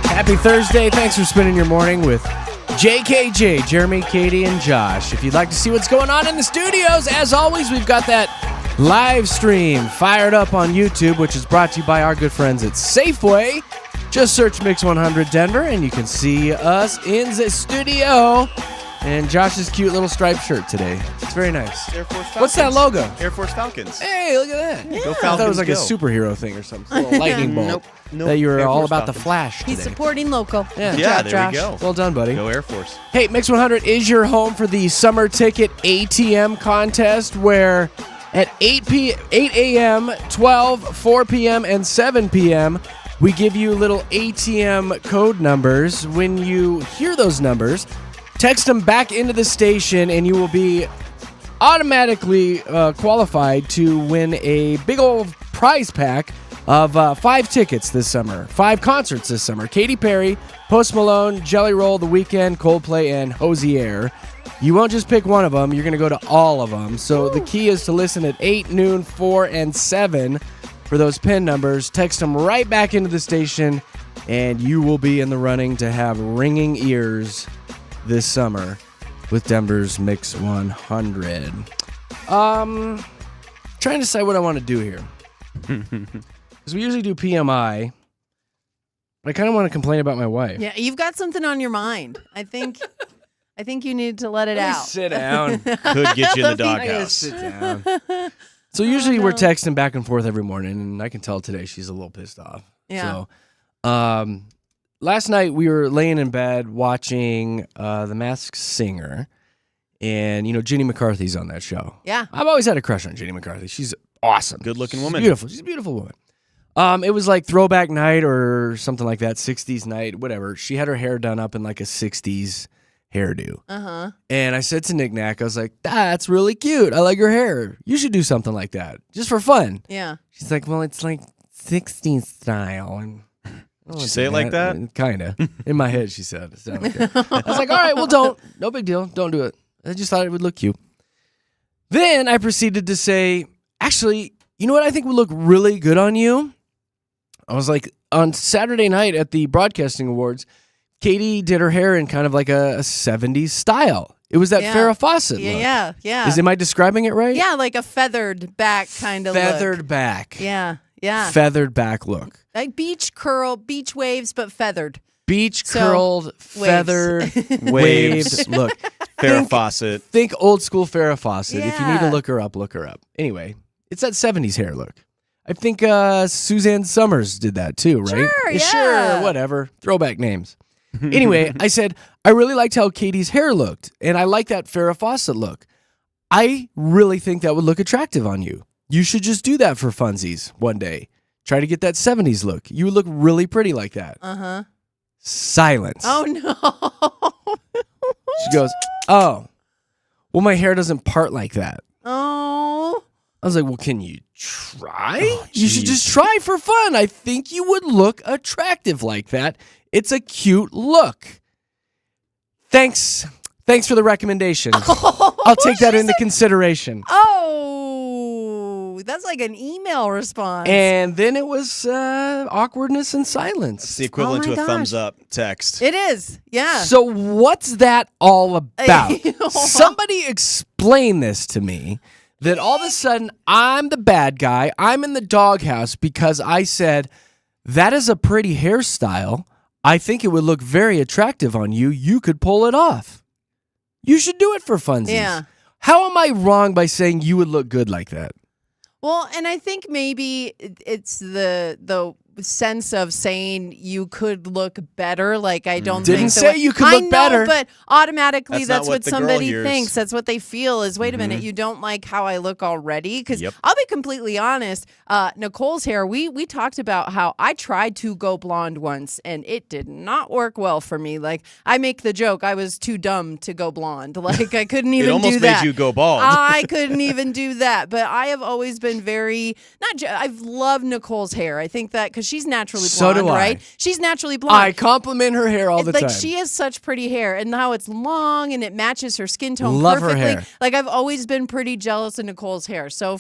Happy Thursday. Thanks for spending your morning with JKJ, Jeremy, Katy, and Josh. If you'd like to see what's going on in the studios, as always, we've got that live stream fired up on YouTube, which is brought to you by our good friends at Safeway. Just search Mix 100 Denver, and you can see us in the studio. And Josh's cute little striped shirt today. It's very nice. Air Force Falcons. What's that logo? Air Force Falcons. Hey, look at that. Yeah. Go I Falcons, thought it was like go. a superhero thing or something. A little lightning bolt. Nope. That you were Air all Force about the Falcons. Flash today. He's supporting local. Yeah. Good Yeah, job, there Josh. we go. Well done, buddy. Go Air Force. Hey, Mix 100 is your home for the summer ticket ATM contest, where at 8 a.m., 12, 4 p.m., and 7 p.m., we give you little ATM code numbers. When you hear those numbers, text them back into the station, and you will be automatically qualified to win a big old prize pack of 5 tickets this summer, 5 concerts this summer. Katy Perry, Post Malone, Jelly Roll, The Weeknd, Coldplay, and Hozier. You won't just pick one of them. You're going to go to all of them. So the key is to listen at 8, noon, 4, and 7 for those PIN numbers. Text them right back into the station, and you will be in the running to have ringing ears this summer with Denver's Mix 100. Trying to decide what I want to do here. Because we usually do PMI. But I kind of want to complain about my wife. Yeah, you've got something on your mind. I think you need to let it out. Sit down. Could get you in the I gotta doghouse. sit down. So usually we're texting back and forth every morning, and I can tell today she's a little pissed off. Yeah. So, last night we were laying in bed watching The Masked Singer, and Jenny McCarthy's on that show. Yeah. I've always had a crush on Jenny McCarthy. She's awesome. Good-looking She's woman. Beautiful. She's a beautiful woman. It was like throwback night or something like that, 60s night, whatever. She had her hair done up in like a 60s hairdo. Uh-huh. And I said to Nick Nack, I was like, that's really cute. I like your hair. You should do something like that, just for fun. Yeah. She's like, well, it's like 60s style. And Did she say it like that? Kind of. In my head, she said. It sounded good. I was like, all right, well, don't. No big deal. Don't do it. I just thought it would look cute. Then I proceeded to say, actually, you know what I think would look really good on you? I was like, on Saturday night at the Broadcasting Awards, Katy did her hair in kind of like a 70s style. It was that Yeah. Farrah Fawcett look. Yeah. Am I describing it right? Yeah, like a feathered back kind of Feathered look. back. Yeah. Feathered back look. Like beach curl, beach waves, but feathered. Beach So, curled, feathered, waved look. Farrah Fawcett. Think old school Farrah Fawcett. If you need to Yeah. look her up, look her up. Anyway, it's that 70s hair look. I think Suzanne Summers did that too, right? Sure, yeah. Sure, whatever. Throwback names. Anyway, I said, I really liked how Katy's hair looked, and I like that Farrah Fawcett look. I really think that would look attractive on you. You should just do that for funsies one day. Try to get that 70s look. You would look really pretty like that. Uh-huh. Silence. Oh, no. She goes, oh, well, my hair doesn't part like that. Oh. I was like, well, can you try? Oh, You should geez. just try for fun. I think you would look attractive like that. It's a cute look. Thanks for the recommendation. I'll take that into consideration. Oh, that's like an email response. And then it was awkwardness and silence. It's the equivalent Oh my to a thumbs gosh. up text. It is. Yeah. So what's that all about? Ew. Somebody explain this to me, that all of a sudden I'm the bad guy. I'm in the doghouse because I said, that is a pretty hairstyle. I think it would look very attractive on you. You could pull it off. You should do it for funsies. Yeah. How am I wrong by saying you would look good like that? Well, and I think maybe it's the sense of saying you could look better. Like, I don't Didn't think say you could I look know, better. but automatically That's not that's what what the girl somebody hears. thinks. That's what they feel is, wait a minute, you don't like how I look already? Because Yep. I'll be completely honest, Nicole's hair, we talked about how I tried to go blonde once and it did not work well for me. Like, I make the joke, I was too dumb to go blonde. Like, I couldn't even It almost do made that. you go bald. I couldn't even do that. But I have always been very I've loved Nicole's hair. I think that because she's naturally So blonde, do I. right? She's naturally blonde. I compliment her hair all the Like time. she has such pretty hair, and how it's long and it matches her skin tone Love her perfectly. hair. Like I've always been pretty jealous of Nicole's hair. So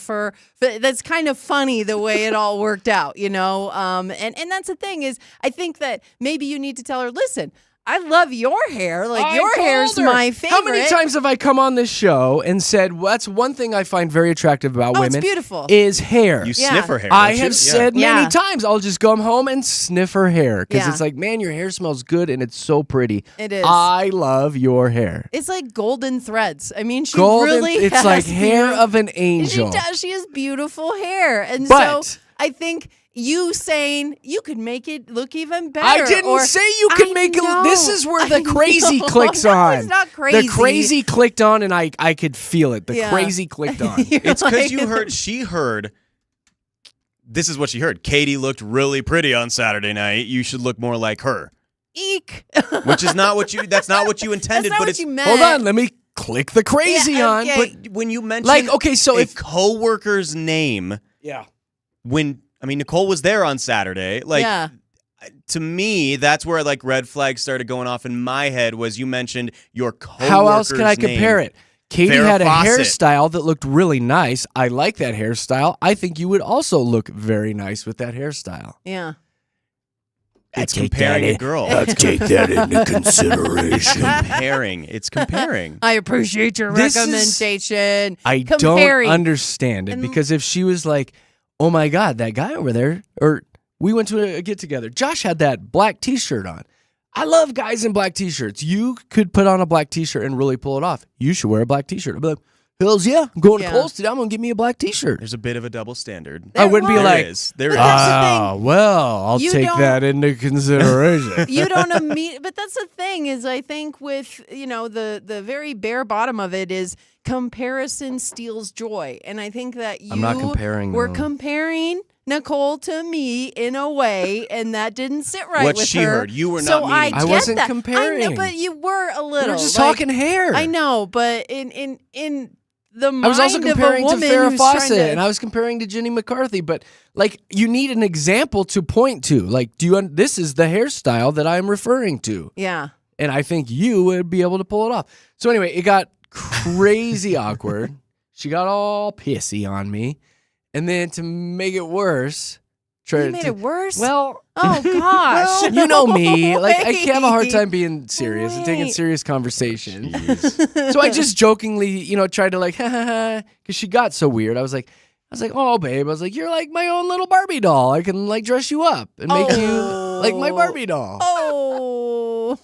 that's kind of funny the way it all worked out, you know. And that's the thing is, I think that maybe you need to tell her, listen, I love your hair. Like I your told hair's her. my favorite. How many times have I come on this show and said, well, that's one thing I find very attractive about Oh, women it's beautiful. is hair. You Yeah. sniff her hair. I don't you? have Yeah. said many Yeah. times, I'll just come home and sniff her hair because Yeah. it's like, man, your hair smells good and it's so pretty. It is. I love your hair. It's like golden threads. I mean, she Golden, really it's has like hair beautiful- of an angel. She does. She has beautiful hair. And But- so I think you saying you could make it look even better. I didn't or, say you could I make it. know, This is where I the crazy know. clicks No, on. it's not crazy. The crazy clicked on, and I could feel it. The Yeah. crazy clicked on. You're It's because like- she heard. This is what she heard. Katie looked really pretty on Saturday night. You should look more like her. Eek. Which is not what you. That's not what you intended. That's not but what it's you meant. Hold on, let me click the crazy Yeah, on. okay. but when you mention Like, okay, so a if coworker's name, yeah, Nicole was there on Saturday. Like yeah. to me, that's where like red flags started going off in my head. Was you mentioned your coworker's how else can I name. compare it? Katie Farrah had a Fawcett. hairstyle that looked really nice. I like that hairstyle. I think you would also look very nice with that hairstyle. Yeah. It's comparing a girl. take that into consideration. Comparing. It's comparing. I appreciate your This is- recommendation. I Comparing. don't understand it And- because if she was like, oh my God, that guy over there, or we went to a get together, Josh had that black t-shirt on. I love guys in black t-shirts. You could put on a black t-shirt and really pull it off. You should wear a black t-shirt. I'd be like, hells yeah, I'm going Yeah. to Kohl's today. I'm going to give me a black t-shirt. There's a bit of a double standard. I wouldn't be was. like, There But is. that's the thing. ah, well, I'll You take don't- that into consideration. You don't but that's the thing is I think with the very bare bottom of it is comparison steals joy, and I think that you I'm not comparing, We're though. comparing Nicole to me in a way, and that didn't sit right What with she her. heard. You were so not meaning I to. I get wasn't that. I comparing. know, but you were a little. We're just like, talking hair. I know, but in the mind I was also of comparing a to woman Farrah who's trying Fawcett, to, and I was comparing to Jenny McCarthy. But like, you need an example to point to. Like, this is the hairstyle that I'm referring to, yeah. and I think you would be able to pull it off. So anyway, it got crazy awkward. She got all pissy on me, and then to make it worse, You made it worse. Well, oh gosh, you know me. Like, I can have a hard Wait. time being serious and taking Wait. serious conversation. So I just jokingly, tried to like, ha ha ha, because she got so weird. I was like, oh babe, I was like, you're like my own little Barbie doll. I can like dress you up and make you like my Barbie doll. Oh.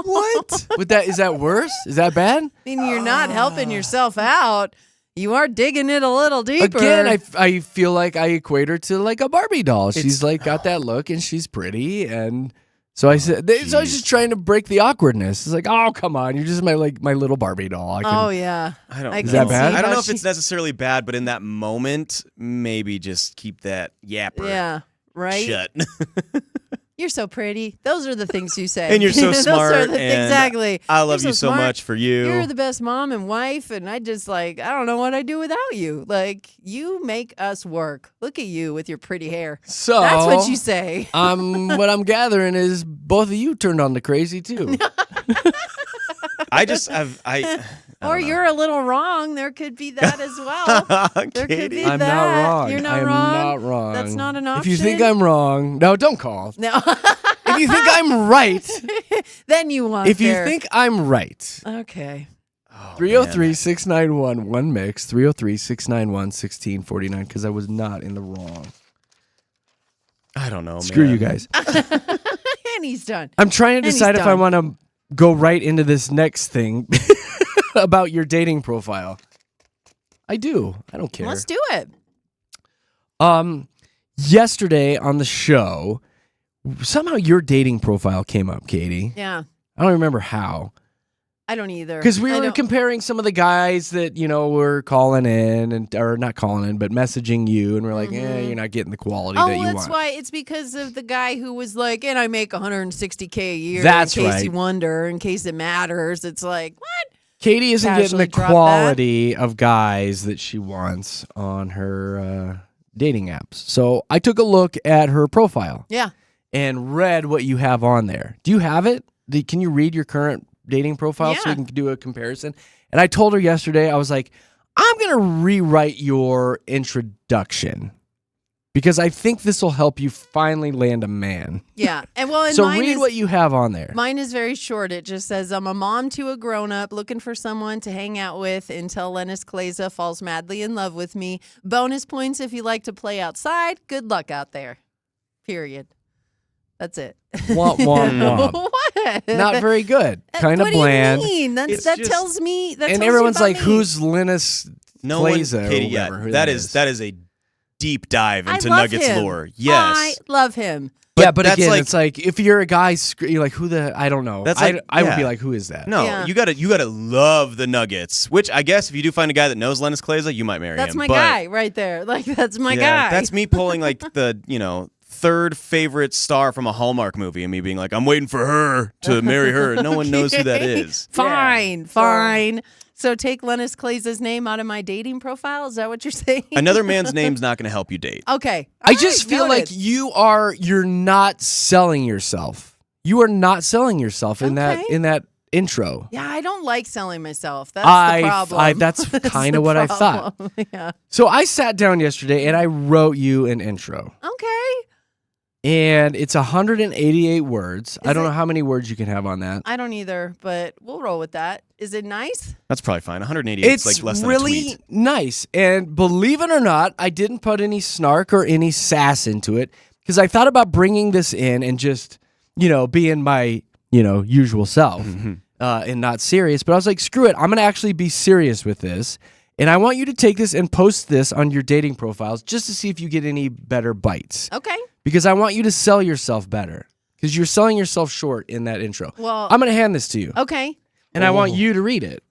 What? Is that worse? Is that bad? I mean, you're not helping yourself out. You are digging it a little deeper. Again, I feel like I equate her to like a Barbie doll. She's like got that look and she's pretty, and so I said, so I was just trying to break the awkwardness. It's like, oh come on, you're just my little Barbie doll. I can, Oh yeah. I don't I know. Is that bad? see I don't how know if she- it's necessarily bad, but in that moment, maybe just keep that yapper Yeah. Right. shut. You're so pretty. Those are the things you say. And you're so Those smart, Are the, and exactly. I love You're you so smart. much for you. You're the best mom and wife, and I just I don't know what I'd do without you. Like, you make us work. Look at you with your pretty hair. So That's what you say. what I'm gathering is both of you turned on the crazy too. I just have Or you're a little wrong. There could be that as well. There could Katie. be I'm that. not wrong. You're not I'm wrong. not wrong. That's not an If you think option? I'm wrong, no, don't call. No. If you think I'm right, Then you want if you there. think I'm right, Okay. 303-691 one mix, 303-691-1649, because I was not in the wrong. I don't know, Screw man. you guys. And he's done. I'm trying to And he's decide if I done. want to go right into this next thing about your dating profile. I do. I don't care. Let's do it. Yesterday on the show, somehow your dating profile came up, Katie. Yeah. I don't remember how. I don't either. Because we I were don't- comparing some of the guys that, were calling in, or not calling in, but messaging you, and we're like, you're not getting the quality Oh, that you that's want. why. It's because of the guy who was like, and I make $160K a year. That's in case right. you wonder, in case it matters. It's like, what? Katie isn't getting Casually the drop quality of guys that she wants on her dating apps. So I took a look at her profile Yeah. and read what you have on there. Do you have it? Can you read your current dating profile so Yeah. we can do a comparison? And I told her yesterday, I was like, I'm going to rewrite your introduction because I think this will help you finally land a man. Yeah. And well, and So mine read is, what you have on there. mine is very short. It just says, I'm a mom to a grown-up looking for someone to hang out with until Lennis Kleza falls madly in love with me. Bonus points if you like to play outside. Good luck out there. Period. That's it. Womp, womp, womp. What? Not very good. Kind of what bland. do you mean? It's That just- tells me. That And tells everyone's you about like, me. who's Linus No one, Kleza or Katie, whatever? yeah, who that is a deep dive I into love Nuggets him. lore. Yes. I love him. Yeah, but that's again, like, it's like if you're a guy, you're like, who the? I don't know. That's like- I would yeah. be like, who is that? no, Yeah. you gotta love the Nuggets. Which I guess if you do find a guy that knows Lennis Kleza, you might marry That's him. my but, guy right there. Like, that's my yeah, guy. That's me pulling like the third favorite star from a Hallmark movie, and me being like, I'm waiting for her to marry her. No one knows who that is. Fine, fine. So take Lennis Kleza's name out of my dating profile? Is that what you're saying? Another man's name's not going to help you date. Okay. I All just right, feel like noted. you're not selling yourself. You are not selling yourself in Okay. that intro. Yeah, I don't like selling myself. That's the problem. That's kind of what I thought. Yeah. So I sat down yesterday and I wrote you an intro. Okay. And it's 188 words. I don't it- know how many words you can have on that. I don't either, but we'll roll with that. Is it nice? That's probably fine. 188 It's is like less than a really tweet. nice. And believe it or not, I didn't put any snark or any sass into it because I thought about bringing this in and just, being my, usual self and not serious. But I was like, screw it. I'm going to actually be serious with this. And I want you to take this and post this on your dating profiles just to see if you get any better bites. Okay. Because I want you to sell yourself better. Because you're selling yourself short in that intro. Well, I'm going to hand this to you. okay. And I want you to read it.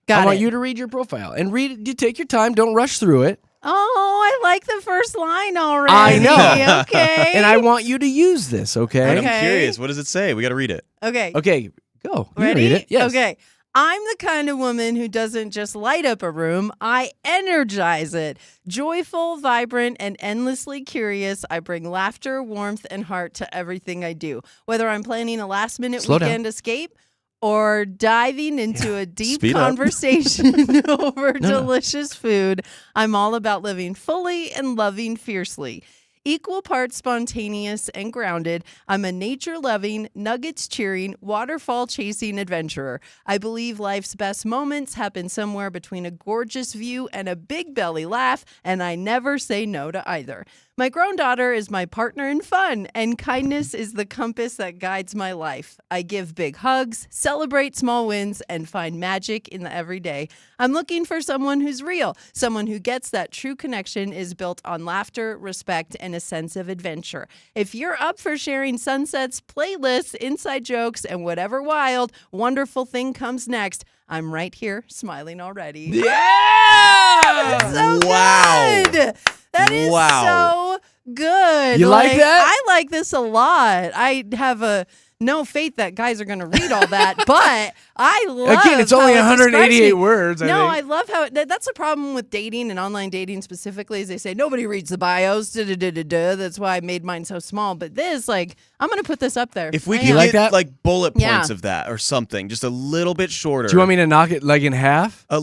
Got I want it. you to read your profile. And read it. You take your time. Don't rush through it. Oh, I like the first line already. I know. Okay. And I want you to use this, okay? Okay. I'm curious. What does it say? We got to read it. Okay. Okay, go. You Ready? read it. Yes. Okay. I'm the kind of woman who doesn't just light up a room, I energize it. Joyful, vibrant, and endlessly curious, I bring laughter, warmth, and heart to everything I do. Whether I'm planning a last-minute Slow down. weekend escape or diving into a deep Speed up. conversation over delicious food, I'm all about living fully and loving fiercely. Equal parts spontaneous and grounded, I'm a nature-loving, nuggets-cheering, waterfall-chasing adventurer. I believe life's best moments happen somewhere between a gorgeous view and a big belly laugh, and I never say no to either. My grown daughter is my partner in fun, and kindness is the compass that guides my life. I give big hugs, celebrate small wins, and find magic in the everyday. I'm looking for someone who's real, someone who gets that true connection is built on laughter, respect, and a sense of adventure. If you're up for sharing sunsets, playlists, inside jokes, and whatever wild, wonderful thing comes next, I'm right here smiling already. Yeah! So Wow. good. That is Wow. so good. You like that? I like this a lot. I have no faith that guys are going to read all that, but I love Again, it's only how it 188 describes me. words, I No, think. I love how that's the problem with dating and online dating specifically is they say nobody reads the bios. That's why I made mine so small. But this, like, I'm going to put this up there. If we I could am. like get that? like bullet Yeah. points of that or something, just a little bit shorter. Do you want me to knock it like in half? I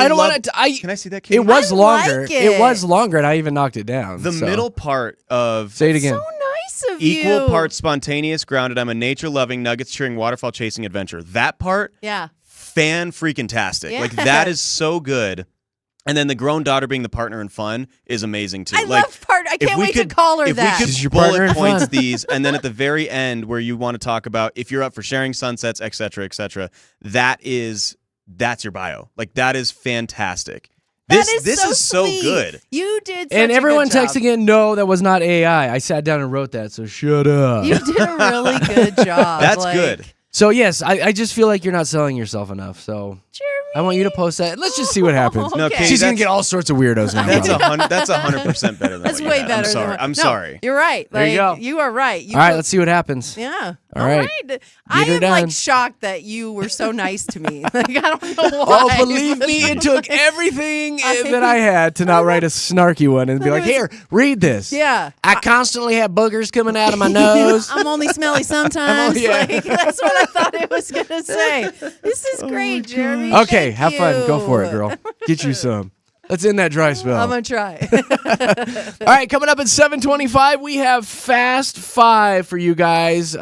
don't love- want to. Can I see that? It Katie? was I longer. like It was it. longer, and I even knocked it down. the so. middle part of Say it again. So nice of you. equal parts spontaneous, grounded. I'm a nature-loving, nuggets-cheering, waterfall-chasing adventure. That part, Yeah. fan-freaking-tastic. Yeah. Like, that is so good. And then the grown daughter being the partner in fun is amazing, too. I like, love part. I if can't we wait could- to call her if that. we She's could your partner bullet in points fun. these, and then at the very end where you want to talk about if you're up for sharing sunsets, et cetera, that's your bio. Like, that is fantastic. This is so sweet. good. You did such And a everyone good job. texting in, no, that was not AI. I sat down and wrote that, so shut up. You did a really good job. That's like, good. So, yes, I just feel like you're not selling yourself enough. So, Jeremy, I want you to post that. Let's just see what happens. No, Okay. Katie, She's gonna that's- get all sorts of weirdos now. That's probably. 100% better than That's what you way had. better. I'm sorry. Than I'm no, sorry. You're right. There you go. You are right. All right, let's see what happens. Yeah. All right. I her am done. like shocked that you were so nice to me. Like I don't know Oh, why. believe me, it took everything that I had to not write a snarky one and be like, "Here, read this." Yeah. I constantly have boogers coming out of my nose. I'm only smelly sometimes. yeah. Like, that's what I thought it was gonna say. This is great, Jeremy. Okay, Thank have fun. Go for it, you. girl. Get you some. Let's end that dry spell. I'm gonna try. All right, coming up at 7:25, we have Fast Five for you guys.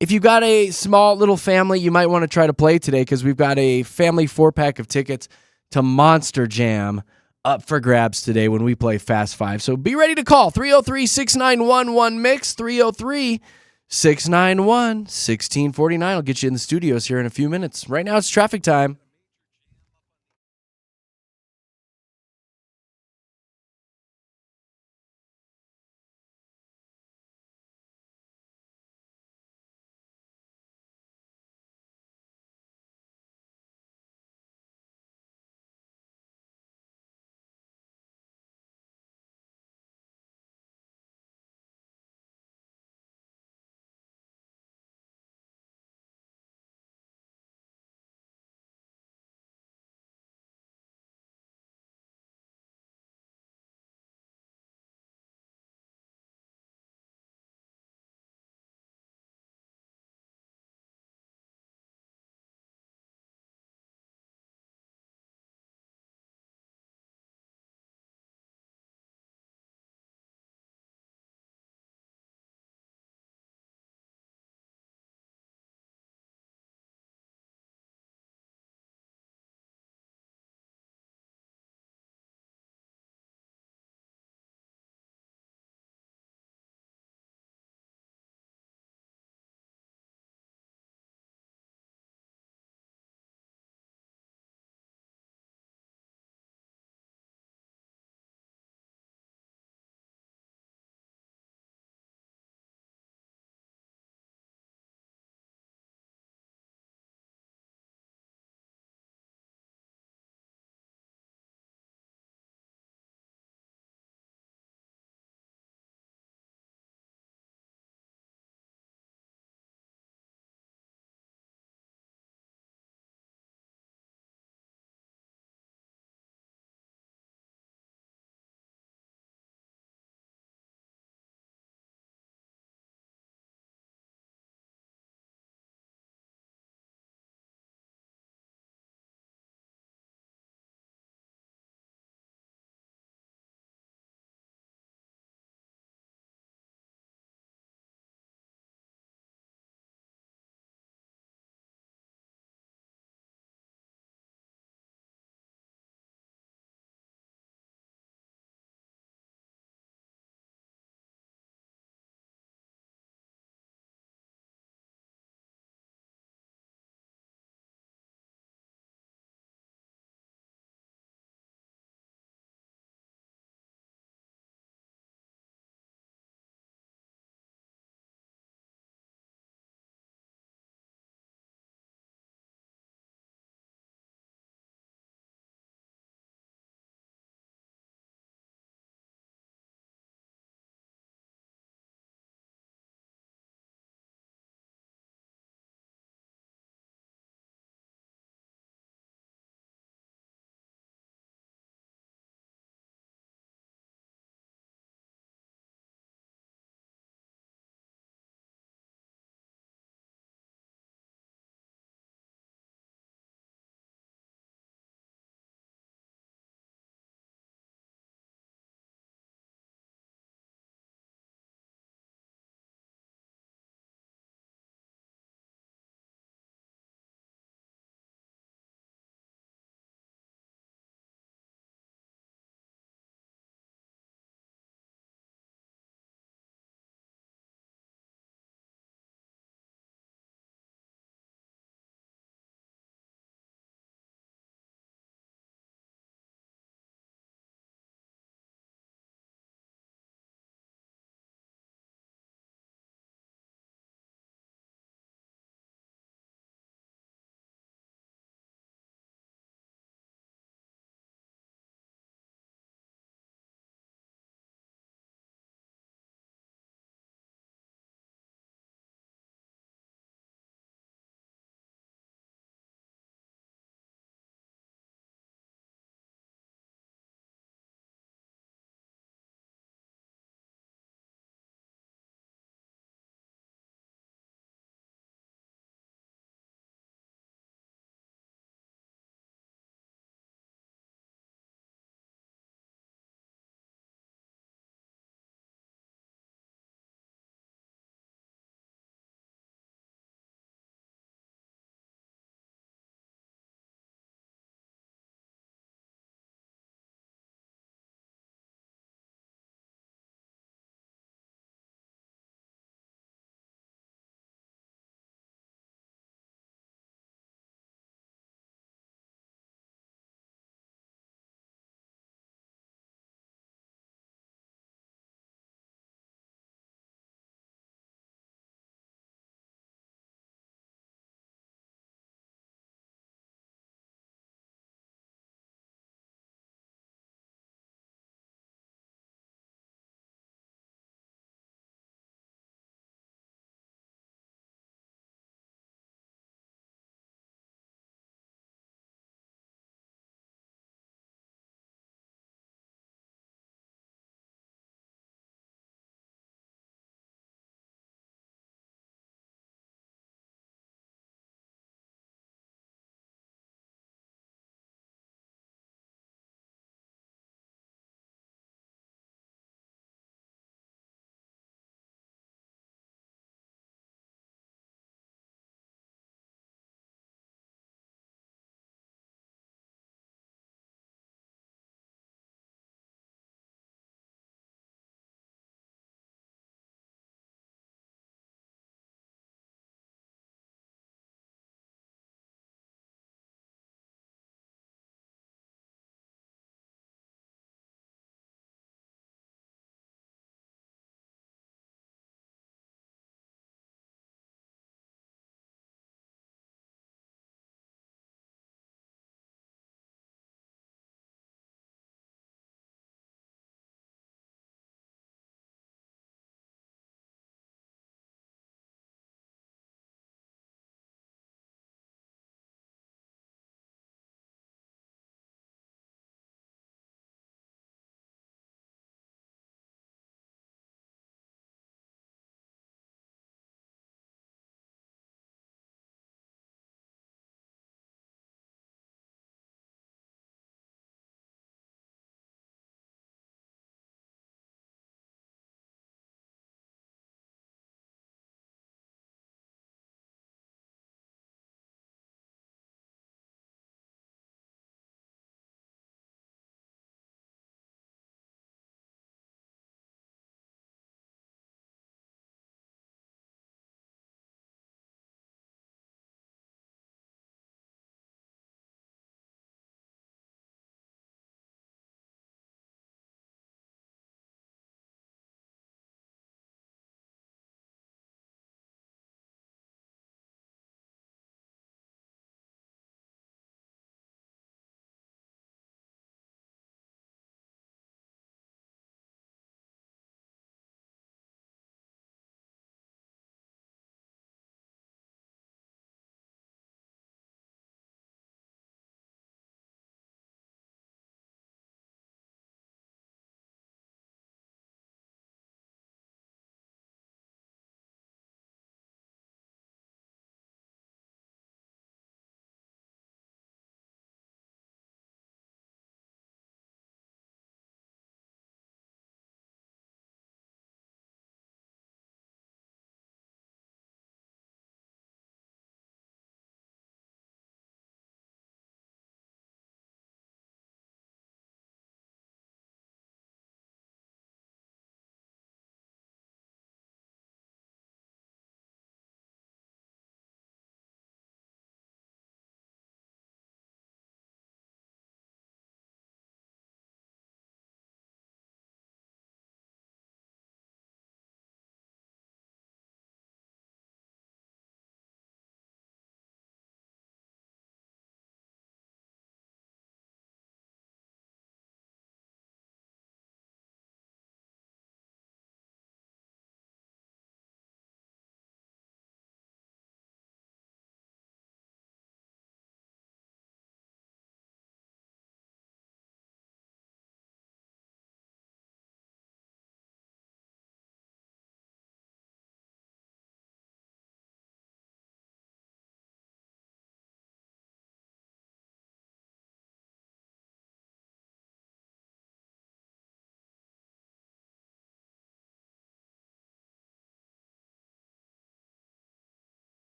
If you got a small little family, you might want to try to play today because we've got a family 4-pack of tickets to Monster Jam up for grabs today when we play Fast Five. So be ready to call 303-691-1MIX, 303-691-1649. I'll get you in the studios here in a few minutes. Right now it's traffic time.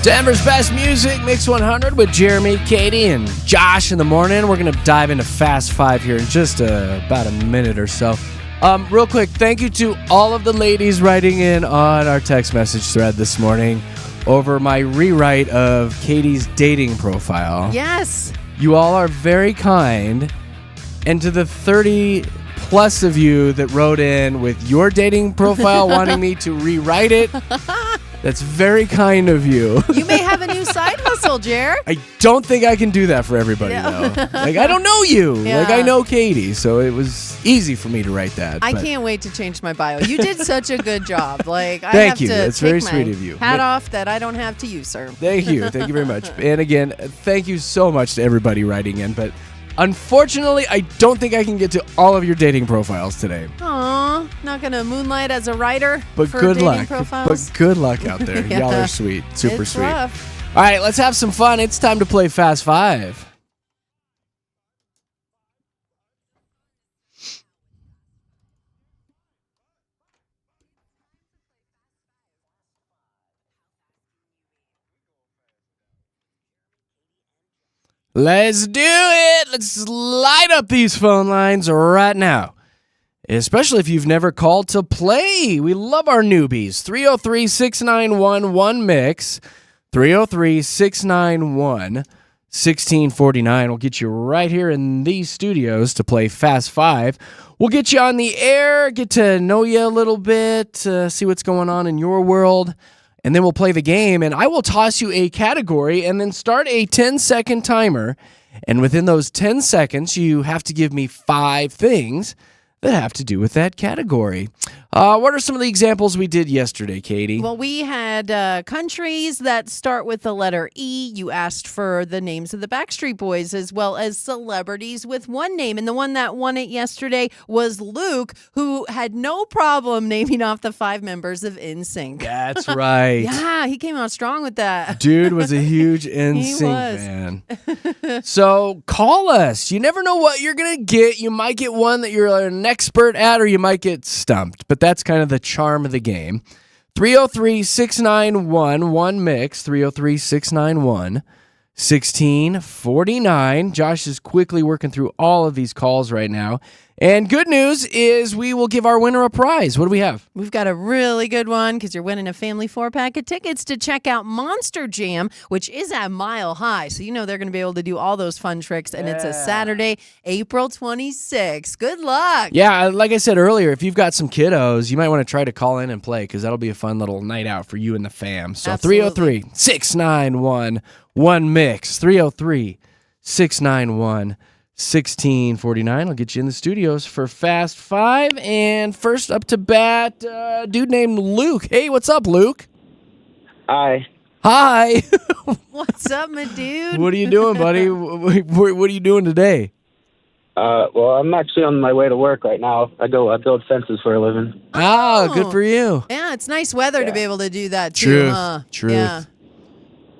Denver's best music, Mix 100 with Jeremy, Katy, and Josh in the morning. We're going to dive into Fast 5 here in just about a minute or so. Real quick, thank you to all of the ladies writing in on our text message thread this morning over my rewrite of Katy's dating profile. Yes. You all are very kind. And to the 30 plus of you that wrote in with your dating profile wanting me to rewrite it, that's very kind of you. You may have a new side hustle, Jer. I don't think I can do that for everybody, though. Like, I don't know you. Yeah. Like, I know Katy, so it was easy for me to write that. I but can't wait to change my bio. You did such a good job. Like, I Thank have you. to That's take very my sweet of you. hat off that I don't have to you, sir. Thank you. Thank you very much. And again, thank you so much to everybody writing in. But unfortunately, I don't think I can get to all of your dating profiles today. Aw, not gonna moonlight as a writer But for good dating luck. profiles. But good luck out there. Yeah. Y'all are sweet. Super It's sweet. rough. All right, let's have some fun. It's time to play Fast 5. Let's do it. Let's light up these phone lines right now. Especially if you've never called to play. We love our newbies. 303-691-1MIX. 303-691-1649 will get you right here in these studios to play Fast 5. We'll get you on the air, get to know you a little bit, see what's going on in your world, and then we'll play the game, and I will toss you a category and then start a 10-second timer, and within those 10 seconds, you have to give me 5 things that have to do with that category. What are some of the examples we did yesterday, Katy? Well, we had countries that start with the letter E. You asked for the names of the Backstreet Boys as well as celebrities with one name. And the one that won it yesterday was Luke, who had no problem naming off the 5 members of NSYNC. That's right. Yeah, he came out strong with that. Dude was a huge NSYNC fan. So call us. You never know what you're going to get. You might get one that you're an expert at, or you might get stumped. But that's kind of the charm of the game. 303-691-1MIX. 303-691-1649. Josh is quickly working through all of these calls right now. And good news is we will give our winner a prize. What do we have? We've got a really good one because you're winning a family 4-pack of tickets to check out Monster Jam, which is at Mile High. So you know they're going to be able to do all those fun tricks. And it's a Saturday, April 26th. Good luck. Yeah, like I said earlier, if you've got some kiddos, you might want to try to call in and play because that'll be a fun little night out for you and the fam. So Absolutely. 303-691-1MIX. 303-691-1649. I'll get you in the studios for Fast 5. And first up to bat, dude named Luke. Hey, what's up, Luke? Hi. Hi. What's up, my dude? What are you doing, buddy? What are you doing today? Well, I'm actually on my way to work right now. I build fences for a living. Oh, good for you. Yeah, it's nice weather to be able to do that, too. Truth. Huh? Truth. Yeah.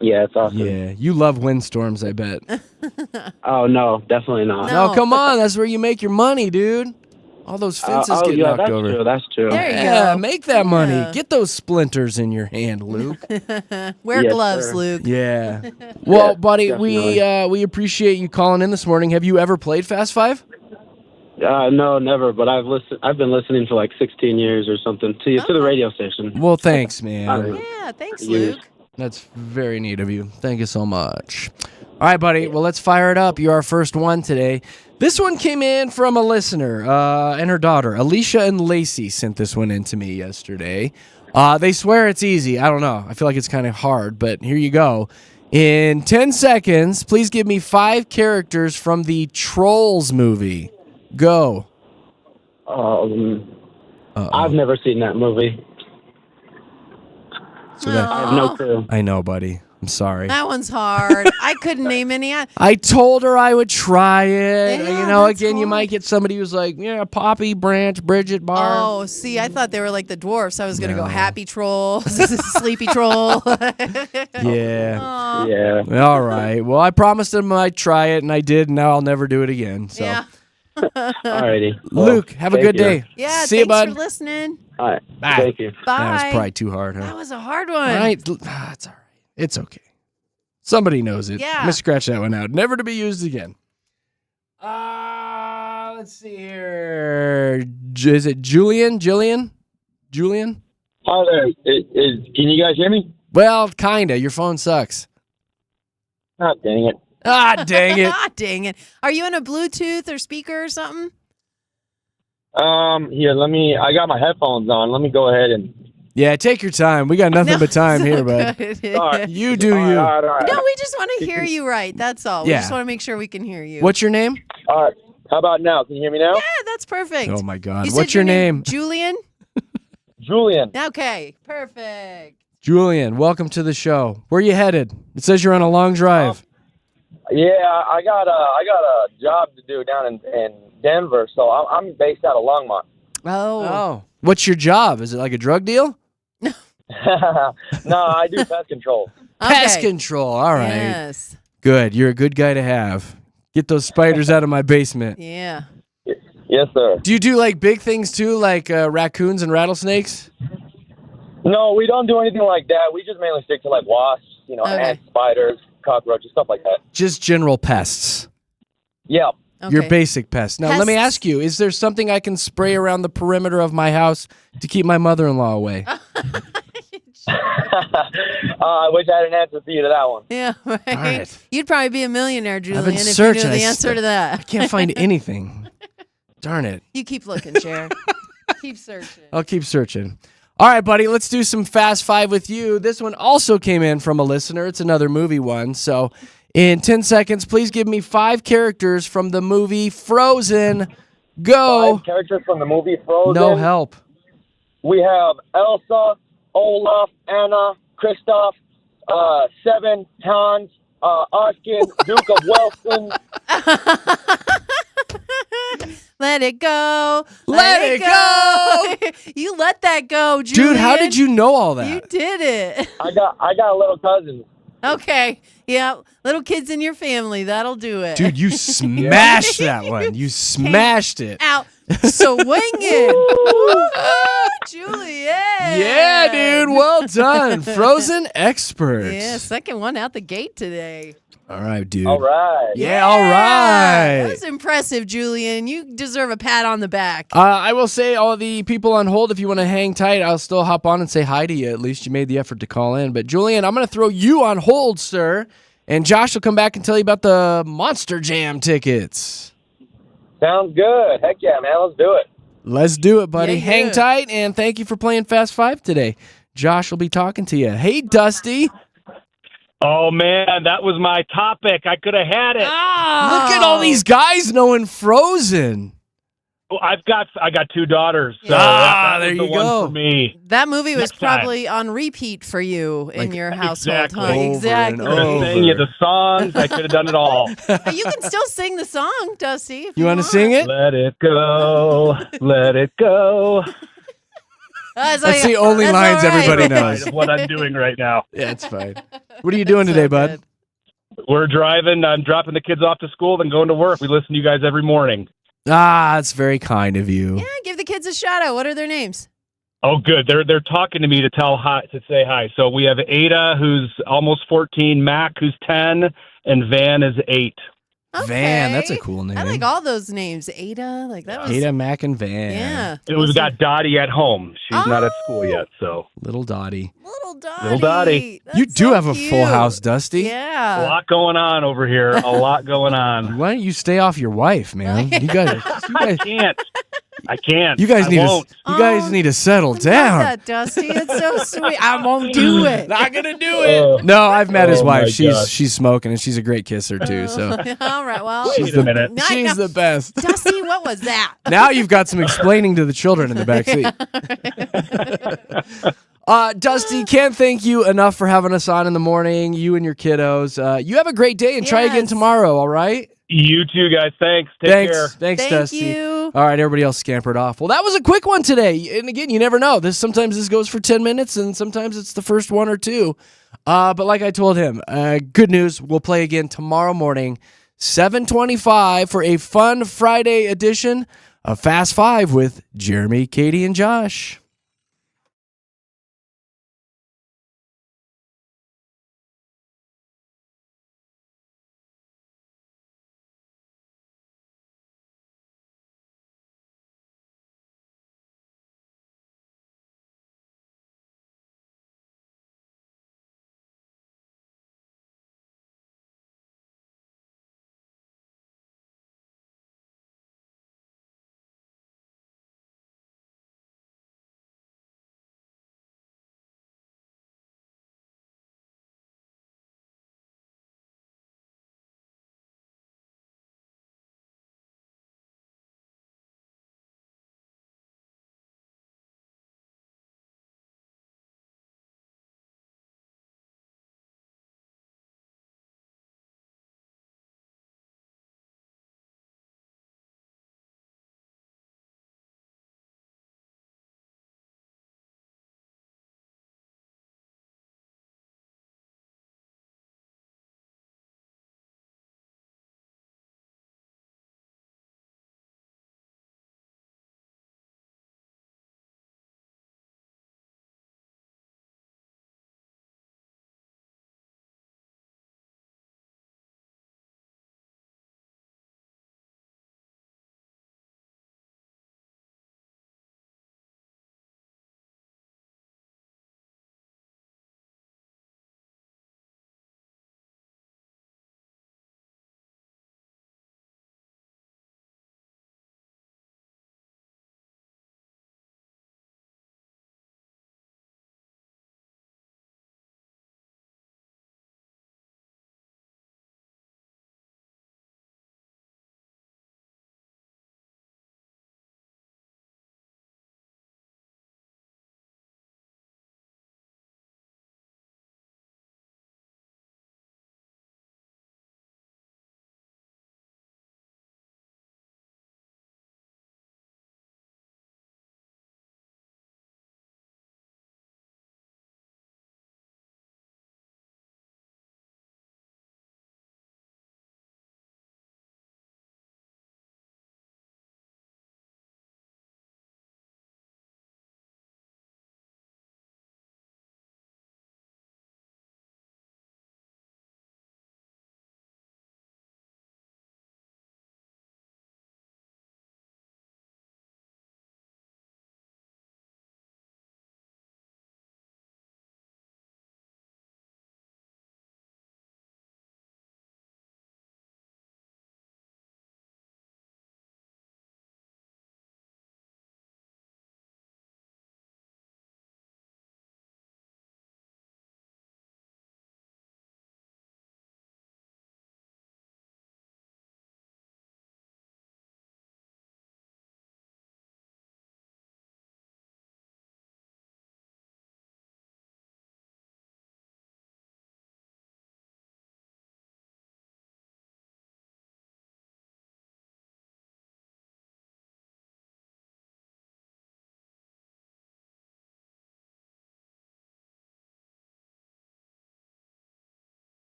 Yeah, it's awesome. Yeah, you love windstorms, I bet. Oh, no, definitely not. No. Oh, come on. That's where you make your money, dude. All those fences get knocked that's over. True, that's true. There you Yeah, go. make that money. Yeah. Get those splinters in your hand, Luke. Wear Yes, gloves, sir. Luke. Yeah. Well, Yeah, buddy, definitely. we appreciate you calling in this morning. Have you ever played Fast 5? No, never, but I've been listening for like 16 years or something to the radio station. Well, thanks, man. Yeah, thanks, Yes. Luke. That's very neat of you. Thank you so much. All right, buddy. Well, let's fire it up. You're our first one today. This one came in from a listener and her daughter. Alicia and Lacey sent this one in to me yesterday. They swear it's easy. I don't know. I feel like it's kind of hard, but here you go. In 10 seconds, please give me 5 characters from the Trolls movie. Go. I've never seen that movie. So that, I have no clue. I know, buddy. I'm sorry. That one's hard. I couldn't name any. I told her I would try it. Yeah, you know, that's again, you hard. might get somebody who's like, yeah, Poppy, Branch, Bridget, Barb. Oh, see, I thought they were like the dwarfs. I was going to No. go Happy Troll, Sleepy Troll. Yeah. Aw. Yeah. All right. Well, I promised them I'd try it, and I did, and now I'll never do it again. So, Yeah. Alrighty. Well, Luke, have a thank good you. day. Yeah, See you, thanks bud. for listening. All right. Bye. Thank you. Bye. That was probably too hard, huh? That was a hard one. All right. It's all right. It's okay. Somebody knows it. Yeah. I'm going to scratch that one out. Never to be used again. Let's see here. Is it Julian? Julian? Hi there. Can you guys hear me? Well, kinda. Your phone sucks. Oh, dang it. Ah, dang it. Ah, dang it. Are you in a Bluetooth or speaker or something? Here, I got my headphones on. Let me go ahead and. Yeah, take your time. We got nothing but time so here, bud. good. All right. You do All you. right. No, we just want to hear you right. That's all. We Yeah. just want to make sure we can hear you. What's your name? All right. How about now? Can you hear me now? Yeah, that's perfect. Oh, my God. You said What's your name? Julian? Julian. Okay, perfect. Julian, welcome to the show. Where are you headed? It says you're on a long drive. Yeah, I got a job to do down in Denver, so I'm based out of Longmont. Oh. What's your job? Is it like a drug deal? No, I do pest control. Pest Okay. control. All right. Yes. Good. You're a good guy to have. Get those spiders out of my basement. Yeah. Yes, sir. Do you do like big things too, like raccoons and rattlesnakes? No, we don't do anything like that. We just mainly stick to like wasps, Okay. ants, spiders, cockroaches, stuff like that. Just general pests. Yeah. Okay. Your basic pests. Now, let me Pests. ask you, is there something I can spray around the perimeter of my house to keep my mother-in-law away? I wish I had an answer for you to that one. Yeah, right. All right. You'd probably be a millionaire, Julian, been if searching. you knew the I answer to I that. can't find anything. Darn it. You keep looking, Cher. Keep searching. I'll keep searching. All right, buddy, let's do some Fast Five with you. This one also came in from a listener. It's another movie one. So in 10 seconds, please give me 5 characters from the movie Frozen. Go. 5 characters from the movie Frozen. No help. We have Elsa, Olaf, Anna, Kristoff, Seven, Hans, Oskin, Duke of Wellston. Let it go. Let it go. You let that go, Julian. Dude, how did you know all that? You did it. I got a little cousin. Okay. Yeah. Little kids in your family. That'll do it. Dude, you smashed that one. You smashed it. Out. Swinging. Julian. Yeah, dude. Well done. Frozen expert. Yeah, second one out the gate today. All right, dude. All right. Yeah, all That right. was impressive, Julian. You deserve a pat on the back. I will say, all the people on hold, if you want to hang tight, I'll still hop on and say hi to you. At least you made the effort to call in. But, Julian, I'm going to throw you on hold, sir. And Josh will come back and tell you about the Monster Jam tickets. Sounds good. Heck yeah, man. Let's do it. Let's do it, buddy. Yeah, Hang yeah. tight, and thank you for playing Fast Five today. Josh will be talking to you. Hey, Dusty. Oh, man, that was my topic. I could have had it. Look at all these guys knowing Frozen. Oh, I got 2 daughters. So Ah, that there was the you one go. for me. That movie was Next time. probably on repeat for you in Like, your household, exactly. huh? Over and Exactly. over. I sang you the songs. I could have done it all. You can still sing the song, Dusty. If You want to sing it? Let it go. Let it go. That's the only lines everybody knows. Of what I'm doing right now. Yeah, it's fine. What are you doing today, bud? We're driving. I'm dropping the kids off to school, then going to work. We listen to you guys every morning. Ah, that's very kind of you. Yeah, give the kids a shout out. What are their names? Oh, good. They're talking to me to say hi. So we have Ada, who's almost 14, Mac, who's 10, and Van is 8. Van, that's a Okay. cool name. I like all those names. Ada, like that was. Ada, Mac, and Van. Yeah. And we've got Dottie at home. She's not at school yet, so Little Dottie. Little Dottie. Little Dottie. That's You do so have a cute. full house, Dusty. a Yeah. lot going on over here. A lot going on. Why don't you stay off your wife, man? You guys, I can't. you guys I need won't. to. You guys Oh, need to settle Love down. that, Dusty. It's so sweet. I won't do it. Not gonna do it. No, I've met his Oh, wife. my She's gosh. smoking, and she's a great kisser too. So All right. Well, Wait a minute. she's the best. Dusty, what was that? Now you've got some explaining to the children in the back seat. Dusty, can't thank you enough for having us on in the morning, you and your kiddos. You have a great day and try again Yes. tomorrow, all right? You too, guys. Thanks. Take care. Thanks, Thank Dusty. you. All right, everybody else scampered off. Well, that was a quick one today. And again, you never know. Sometimes this goes for 10 minutes, and sometimes it's the first one or two. But like I told him, good news, we'll play again tomorrow morning, 7:25 for a fun Friday edition of Fast Five with Jeremy, Katy, and Josh.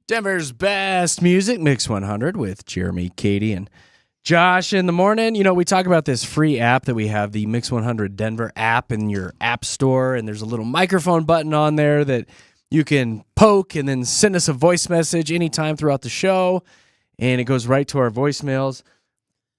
Denver's best music, Mix 100 with Jeremy, Katy, and Josh in the morning. You know, we talk about this free app that we have, the Mix 100 Denver app in your app store, and there's a little microphone button on there that you can poke and then send us a voice message anytime throughout the show, and it goes right to our voicemails.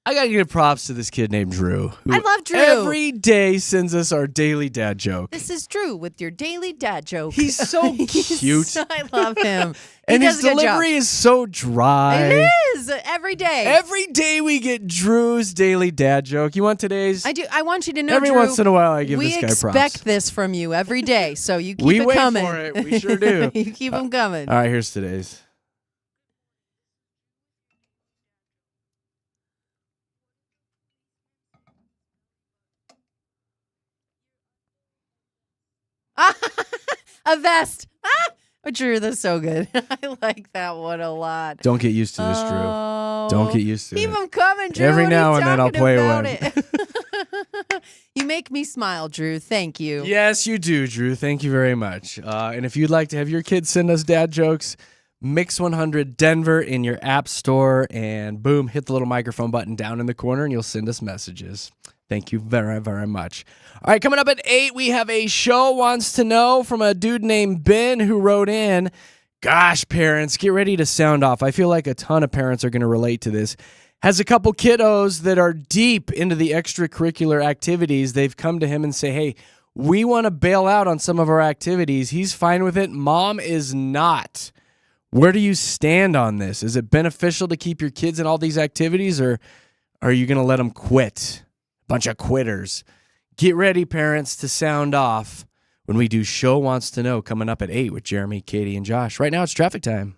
I got to give props to this kid named Drew. Who I love Drew. Every day sends us our daily dad joke. This is Drew with your daily dad joke. He's so cute. I love him. And he his does a good delivery job. is so dry. It is every day. Every day we get Drew's daily dad joke. You want today's? I do. I want you to know, Every Drew, once in a while I give we this guy props. expect this from you every day, so you keep We it wait coming. for it. We sure do. You keep them coming. All right, here's today's. A vest. Oh, Drew, that's so good. I like that one a lot. Don't get used to this, Drew. Oh, Don't get used to keep it. them coming, Drew. Every What are now you and then I'll talking play about one. it? You make me smile, Drew. Thank you. Yes, you do, Drew. Thank you very much. And if you'd like to have your kids send us dad jokes, Mix 100 Denver in your app store, and boom, hit the little microphone button down in the corner, and you'll send us messages. Thank you very, very much. All right, coming up at 8, we have a show wants to know from a dude named Ben who wrote in. Gosh, parents, get ready to sound off. I feel like a ton of parents are going to relate to this. Has a couple kiddos that are deep into the extracurricular activities. They've come to him and say, hey, we want to bail out on some of our activities. He's fine with it. Mom is not. Where do you stand on this? Is it beneficial to keep your kids in all these activities, or are you going to let them quit? Bunch of quitters. Get ready, parents, to sound off when we do Show Wants to Know coming up at 8 with Jeremy, Katy, and Josh. Right now it's traffic time.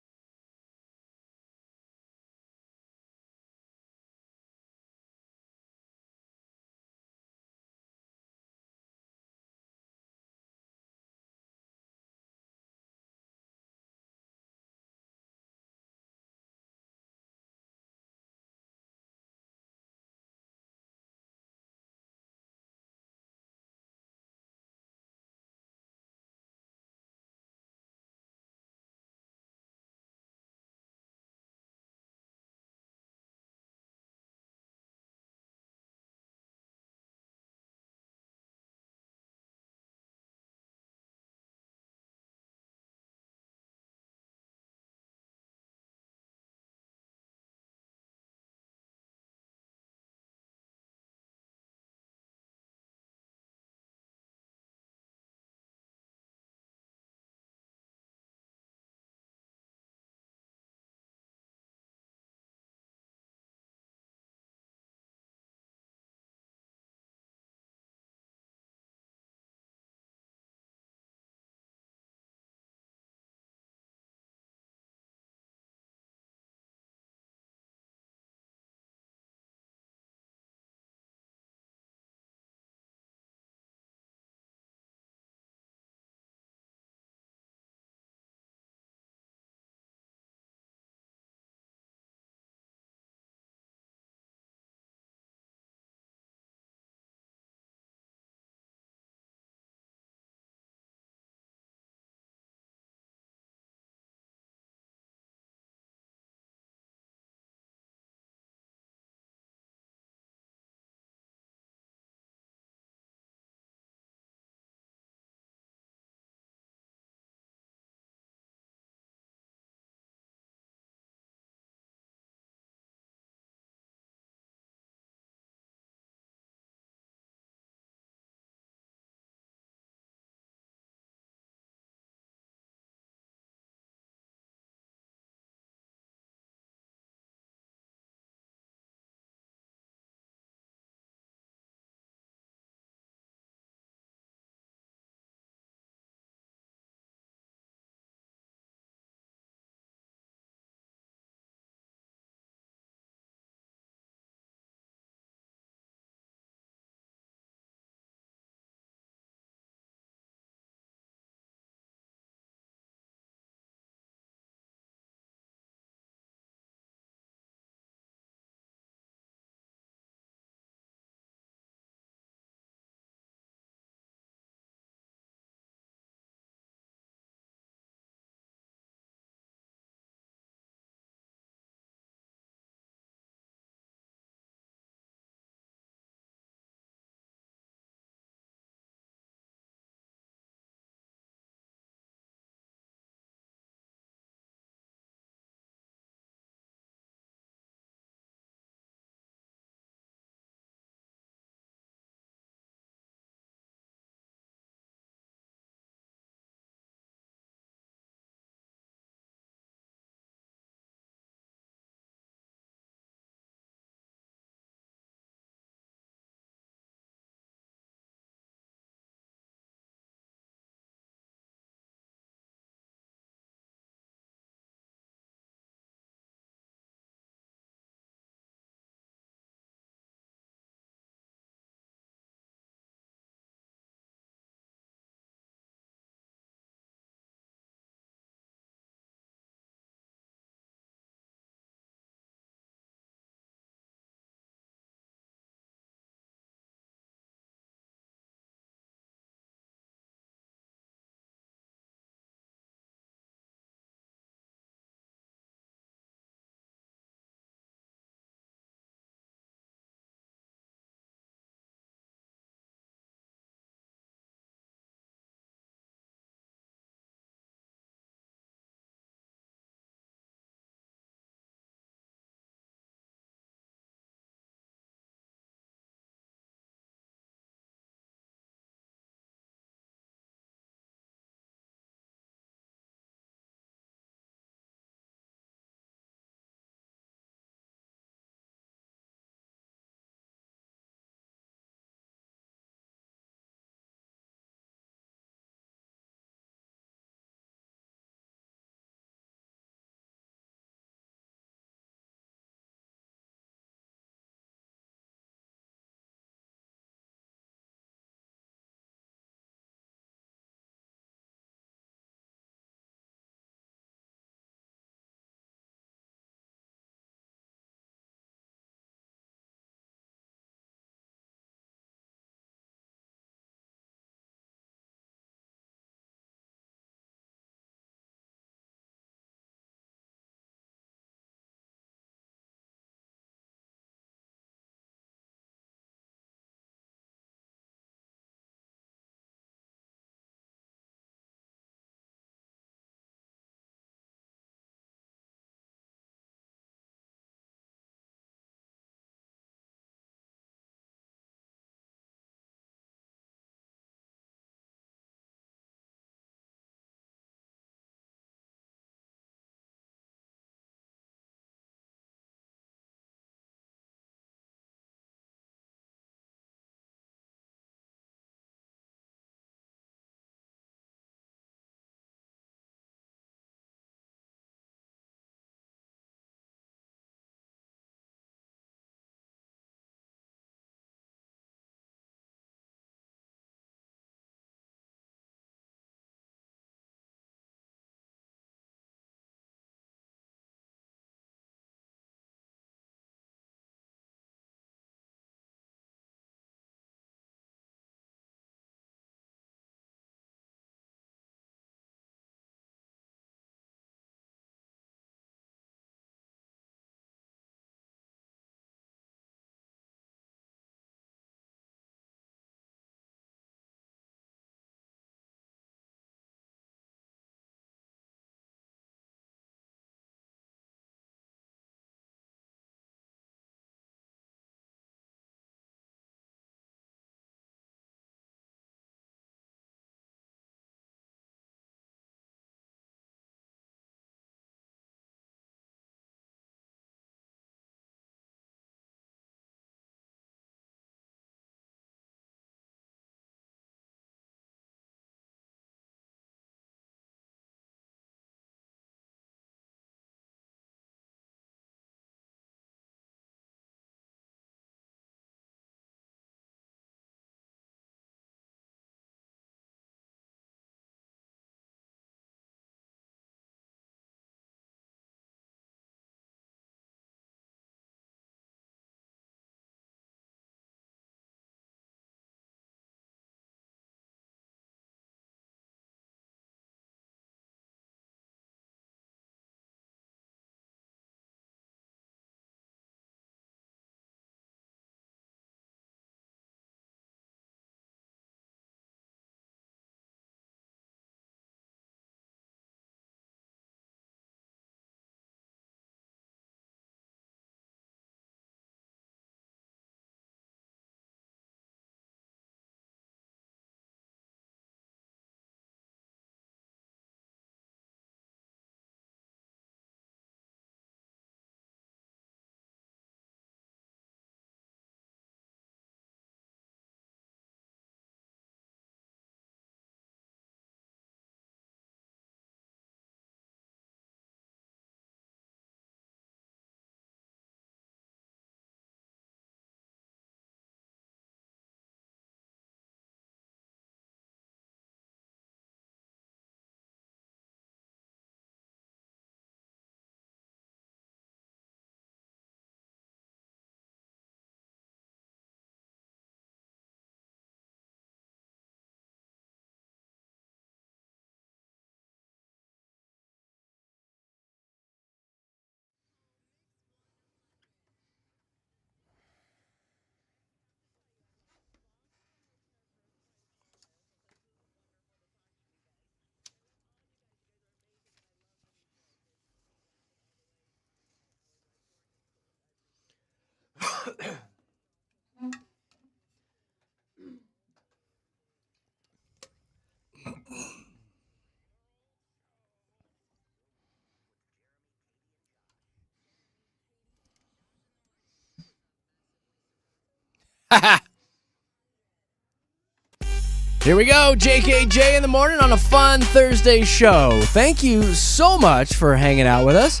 Here we go, JKJ in the morning on a fun Thursday show. Thank you so much for hanging out with us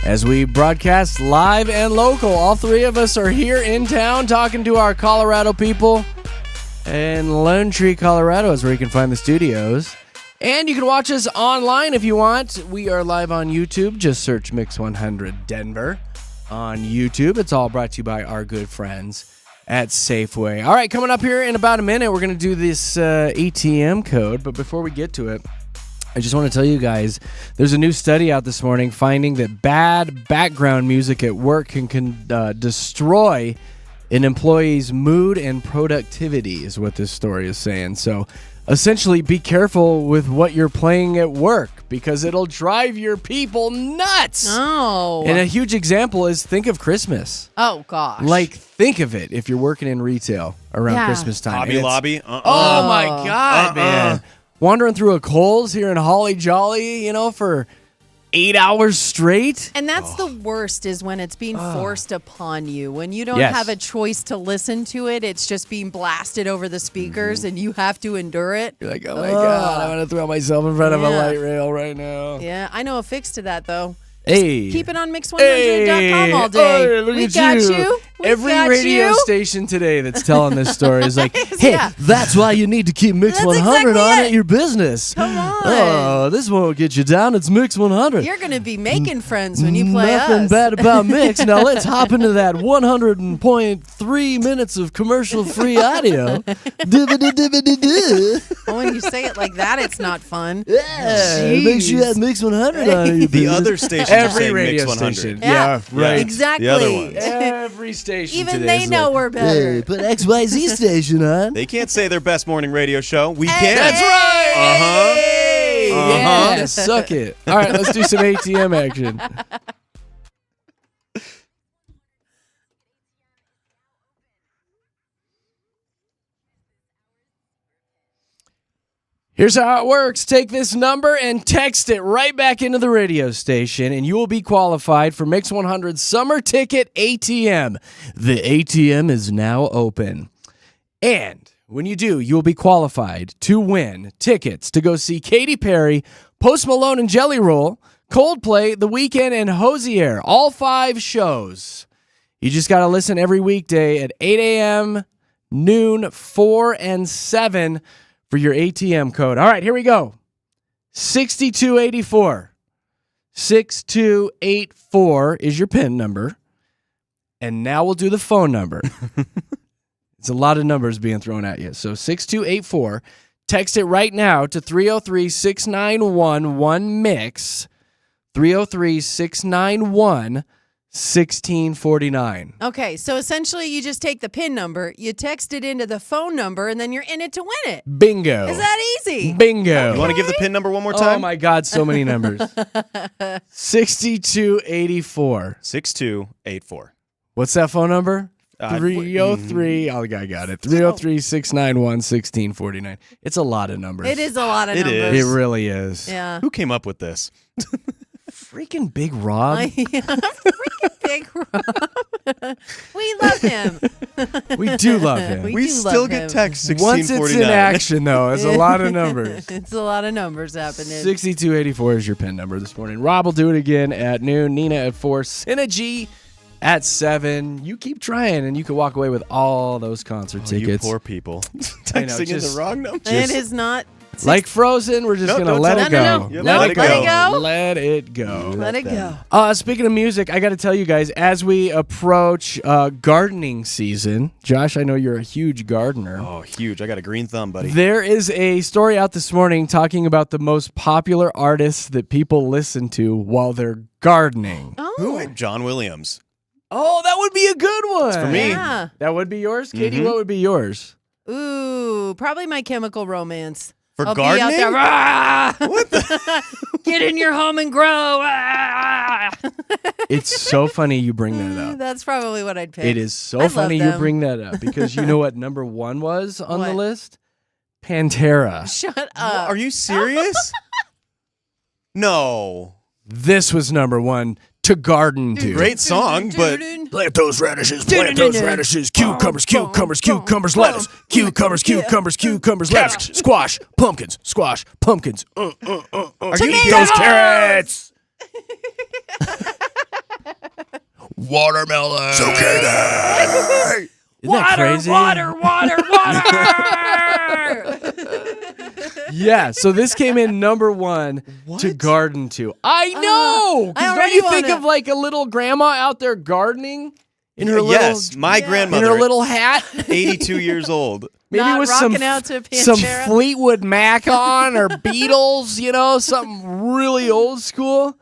as we broadcast live and local. All three of us are here in town talking to our Colorado people. And Lone Tree, Colorado is where you can find the studios. And you can watch us online if you want. We are live on YouTube. Just search Mix 100 Denver on YouTube. It's all brought to you by our good friends at Safeway. All right, coming up here in about a minute, we're going to do this ATM code. But before we get to it, I just want to tell you guys, there's a new study out this morning finding that bad background music at work can destroy an employee's mood and productivity, is what this story is saying. So essentially, be careful with what you're playing at work because it'll drive your people nuts. Oh. And a huge example is think of Christmas. Oh, gosh. Like, think of it if you're working in retail around Christmas time. Hobby Lobby. Oh, my God, man. Wandering through a Kohl's here in Holly Jolly, for 8 hours straight. And that's the worst is when it's being forced upon you. When you don't Yes. have a choice to listen to it, it's just being blasted over the speakers and you have to endure it. You're like, oh, my God, I want to throw myself in front of a Yeah. light rail right now. Yeah, I know a fix to that, though. Hey. Keep it on Mix100.com all day. Hey, look we at got you. you. We Every got radio you. station today that's telling this story is like, hey, Yeah. that's why you need to keep Mix That's 100 exactly on it. at your business. Come on. Oh, this won't get you down. It's Mix 100. You're going to be making friends when you play Nothing us. bad about Mix. Now let's hop into that 100.3 minutes of commercial-free audio. Dibba-di-dibba-di-doo. Well, when you say it like that, it's not fun. Yeah, make sure you have Mix 100 on your The business. other stations are Every saying radio Mix 100. station. Yeah. right. Exactly. The other ones. Every station Even today they is know like, we're better. Hey, put XYZ station on. They can't say their best morning radio show. We Hey, can. That's right. Uh-huh. Hey, Uh-huh. Yeah, suck it. All right, let's do some ATM action. Here's how it works. Take this number and text it right back into the radio station, and you will be qualified for Mix 100 Summer Ticket ATM. The ATM is now open. And when you do, you will be qualified to win tickets to go see Katy Perry, Post Malone and Jelly Roll, Coldplay, The Weeknd, and Hosier. All 5 shows. You just got to listen every weekday at 8 a.m., noon, 4, and 7 for your ATM code. All right, here we go. 6284. 6284 is your PIN number. And now we'll do the phone number. It's a lot of numbers being thrown at you. So 6284. Text it right now to 303-691-1MIX. 303-691-1649. Okay, so essentially you just take the PIN number, you text it into the phone number, and then you're in it to win it. Bingo. Is that easy? Bingo. You want to give the PIN number one more time? Oh my God, so many numbers. 6284. 6284. What's that phone number? Uh, 303. Oh, I got it. 303-691-1649. It's a lot of numbers. It is a lot of It numbers. is. It really is. Yeah. Who came up with this? Freaking Big Rob. Freaking Big Rob. We love him. We do love him. We We do still love get him. text Once it's 1649. in action, though, it's a lot of numbers. It's a lot of numbers happening. 6284 is your PIN number this morning. Rob will do it again at noon. Nina at 4. Synergy at 7. You keep trying, and you can walk away with all those concert You tickets. poor people. I know, Texting in just- the wrong number. It is not. Like Frozen, we're just No, going to don't let tell it me. go. No, no, no. Let it Let it go. go. Let it go. Let it go. Speaking of music, I got to tell you guys, as we approach gardening season, Josh, I know you're a huge gardener. Oh, huge. I got a green thumb, buddy. There is a story out this morning talking about the most popular artists that people listen to while they're gardening. Oh. John Williams. Oh, that would be a good one. for me. Yeah. That would be yours? Katie, Mhm. what would be yours? Ooh, probably My Chemical Romance. For I'll gardening? be out there. "Ah!" Get in your home and grow. Ah! It's so funny you bring that up. That's probably what I'd pick. It is so I love funny you them. bring that up because you know what number 1 was on the What? list? Pantera. Shut up. Are you serious? No. This was number 1 to garden to. Great song, but Plant those radishes, cucumbers, lettuce, cucumbers, lettuce, squash, pumpkins. are you Eat those carrots. Watermelon. Zucchini. Isn't that crazy? Water. Yeah, so this came in number 1 to garden to. I know! 'Cause I don't already you think wanna- of like a little grandma out there gardening in her yes, my in grandmother, her little hat? 82 years old. Maybe Not with some rocking out to some Pantera? Fleetwood Mac on or Beatles, something really old school.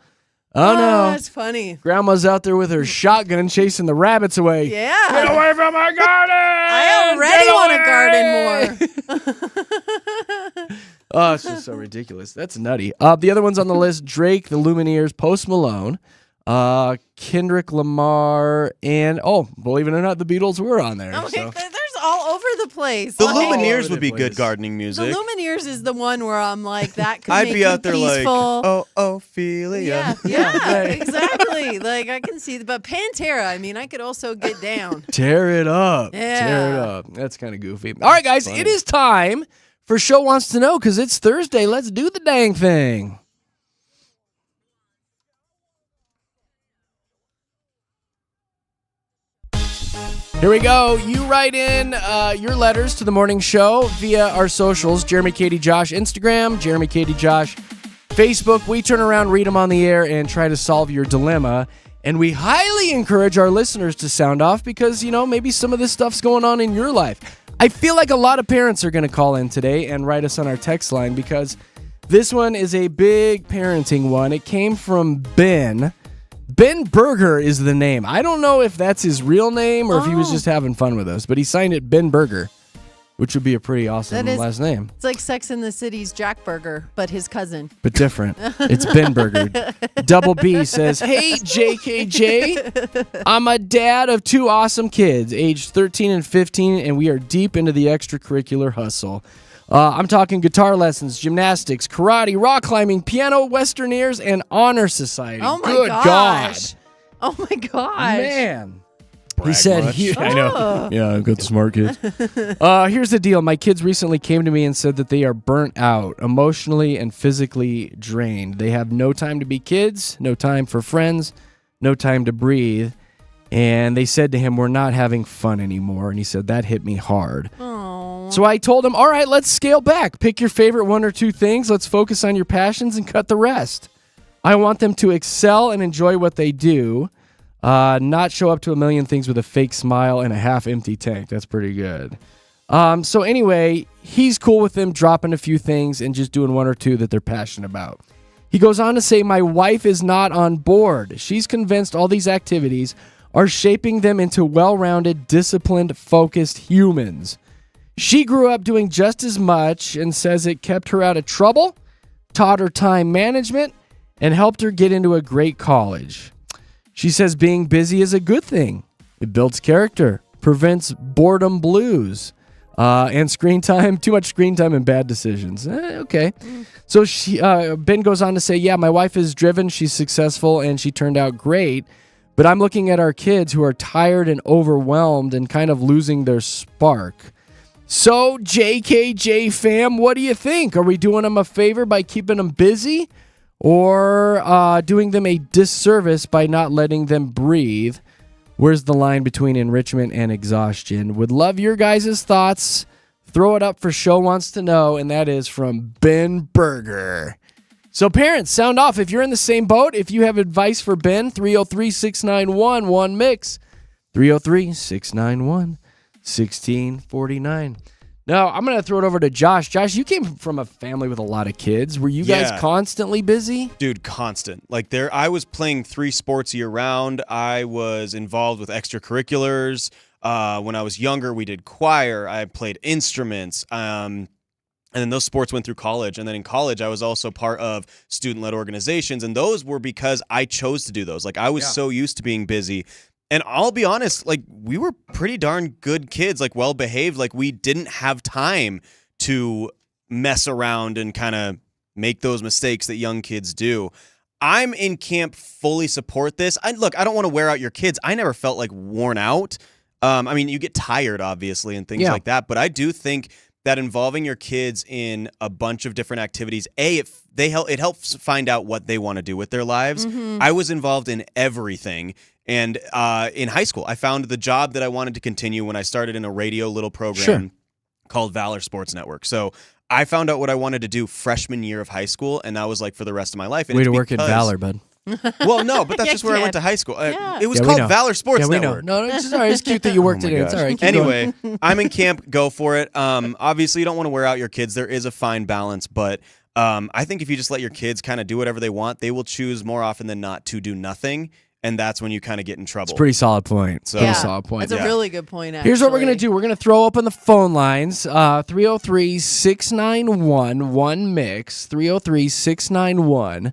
Oh no. That's funny. Grandma's out there with her shotgun chasing the rabbits away. Yeah. Get away from my garden! I already want to garden more. Oh, it's just so ridiculous. That's nutty. The other ones on the list: Drake, the Lumineers, Post Malone, Kendrick Lamar, and believe it or not, the Beatles were on there. Oh, so. there's all over the place. The all over Lumineers the would be place. good gardening The music. Lumineers is the one where I'm like, that could I'd make be me out there peaceful. like, Ophelia. Yeah, exactly. Like I can see, but Pantera. I mean, I could also get down. Tear it up. Yeah. Tear it up. That's kind of goofy. All right, guys, it is time for Show Wants to Know because it's Thursday. Let's do the dang thing. Here we go. You write in your letters to the morning show via our socials, Jeremy, Katy, Josh, Instagram, Jeremy, Katy, Josh, Facebook. We turn around, read them on the air, and try to solve your dilemma. And we highly encourage our listeners to sound off because, maybe some of this stuff's going on in your life. I feel like a lot of parents are going to call in today and write us on our text line because this one is a big parenting one. It came from Ben. Ben Berger is the name. I don't know if that's his real name or if he was just having fun with us, but he signed it Ben Berger, which would be a pretty awesome last name. It's like Sex in the City's Jack Berger, but his cousin. But different. It's Ben Berger. Double B says, "Hey, JKJ, I'm a dad of 2 awesome kids, aged 13 and 15, and we are deep into the extracurricular hustle. I'm talking guitar lessons, gymnastics, karate, rock climbing, piano, Western ears, and honor society." Oh my Good gosh. Oh my gosh. Man. He Brag said, much. I know. Yeah, I've got the smart kids. Here's the deal. My kids recently came to me and said that they are burnt out, emotionally and physically drained. They have no time to be kids, no time for friends, no time to breathe. And they said to him, "We're not having fun anymore." And he said, that hit me hard. So I told him, all right, let's scale back. Pick your favorite 1 or 2 things. Let's focus on your passions and cut the rest. I want them to excel and enjoy what they do, not show up to a million things with a fake smile and a half-empty tank. That's pretty good. So anyway, he's cool with them dropping a few things and just doing 1 or 2 that they're passionate about. He goes on to say, my wife is not on board. She's convinced all these activities are shaping them into well-rounded, disciplined, focused humans. She grew up doing just as much and says it kept her out of trouble, taught her time management, and helped her get into a great college. She says being busy is a good thing. It builds character, prevents boredom blues, and screen time, too much screen time and bad decisions. Okay. So Ben goes on to say, yeah, my wife is driven, she's successful, and she turned out great. But I'm looking at our kids who are tired and overwhelmed and kind of losing their spark. So, JKJ fam, what do you think? Are we doing them a favor by keeping them busy or doing them a disservice by not letting them breathe? Where's the line between enrichment and exhaustion? Would love your guys' thoughts. Throw it up for Show Wants to Know, and that is from Ben Berger. So parents, sound off. If you're in the same boat, if you have advice for Ben, 303-691-1MIX, 303-691-1649. Now, I'm going to throw it over to Josh. Josh, you came from a family with a lot of kids. Were you guys constantly busy? Dude, constant. I was playing 3 sports year round. I was involved with extracurriculars. When I was younger, we did choir. I played instruments. And then those sports went through college. And then in college, I was also part of student-led organizations. And those were because I chose to do those. Like, I was so used to being busy. And I'll be honest, like, we were pretty darn good kids, like, well-behaved. Like, we didn't have time to mess around and kind of make those mistakes that young kids do. I'm in camp, fully support this. Look, I don't want to wear out your kids. I never felt like worn out. I mean, you get tired, obviously, and things like that. But I do think that involving your kids in a bunch of different activities, it helps find out what they want to do with their lives. I was involved in everything. And in high school, I found the job that I wanted to continue when I started in a radio little program called Valor Sports Network. So I found out what I wanted to do freshman year of high school, and that was like for the rest of my life. And Way to work at Valor, bud. Well, no, but that's just where I went to high school. It was called Valor Sports Network. No, it's all right. It's cute that you worked it in. It's all right. Keep Anyway, I'm in camp. Go for it. Obviously, you don't want to wear out your kids. There is a fine balance, but I think if you just let your kids kind of do whatever they want, they will choose more often than not to do nothing, and that's when you kind of get in trouble. It's a pretty solid point. Yeah, solid point. That's a really good point, actually. Here's what we're going to do. We're going to throw open the phone lines. 303-691-1MIX.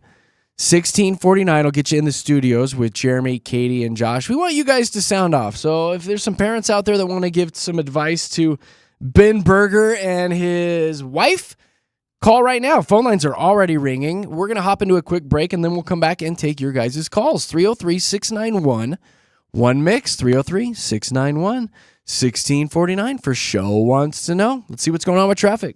303-691-1649 will get you in the studios with Jeremy, Katy, and Josh. We want you guys to sound off. So if there's some parents out there that want to give some advice to Ben Berger and his wife, call right now. Phone lines are already ringing. We're going to hop into a quick break, and then we'll come back and take your guys' calls. 303-691-1MIX. 303-691-1649 for Show Wants to Know. Let's see what's going on with traffic.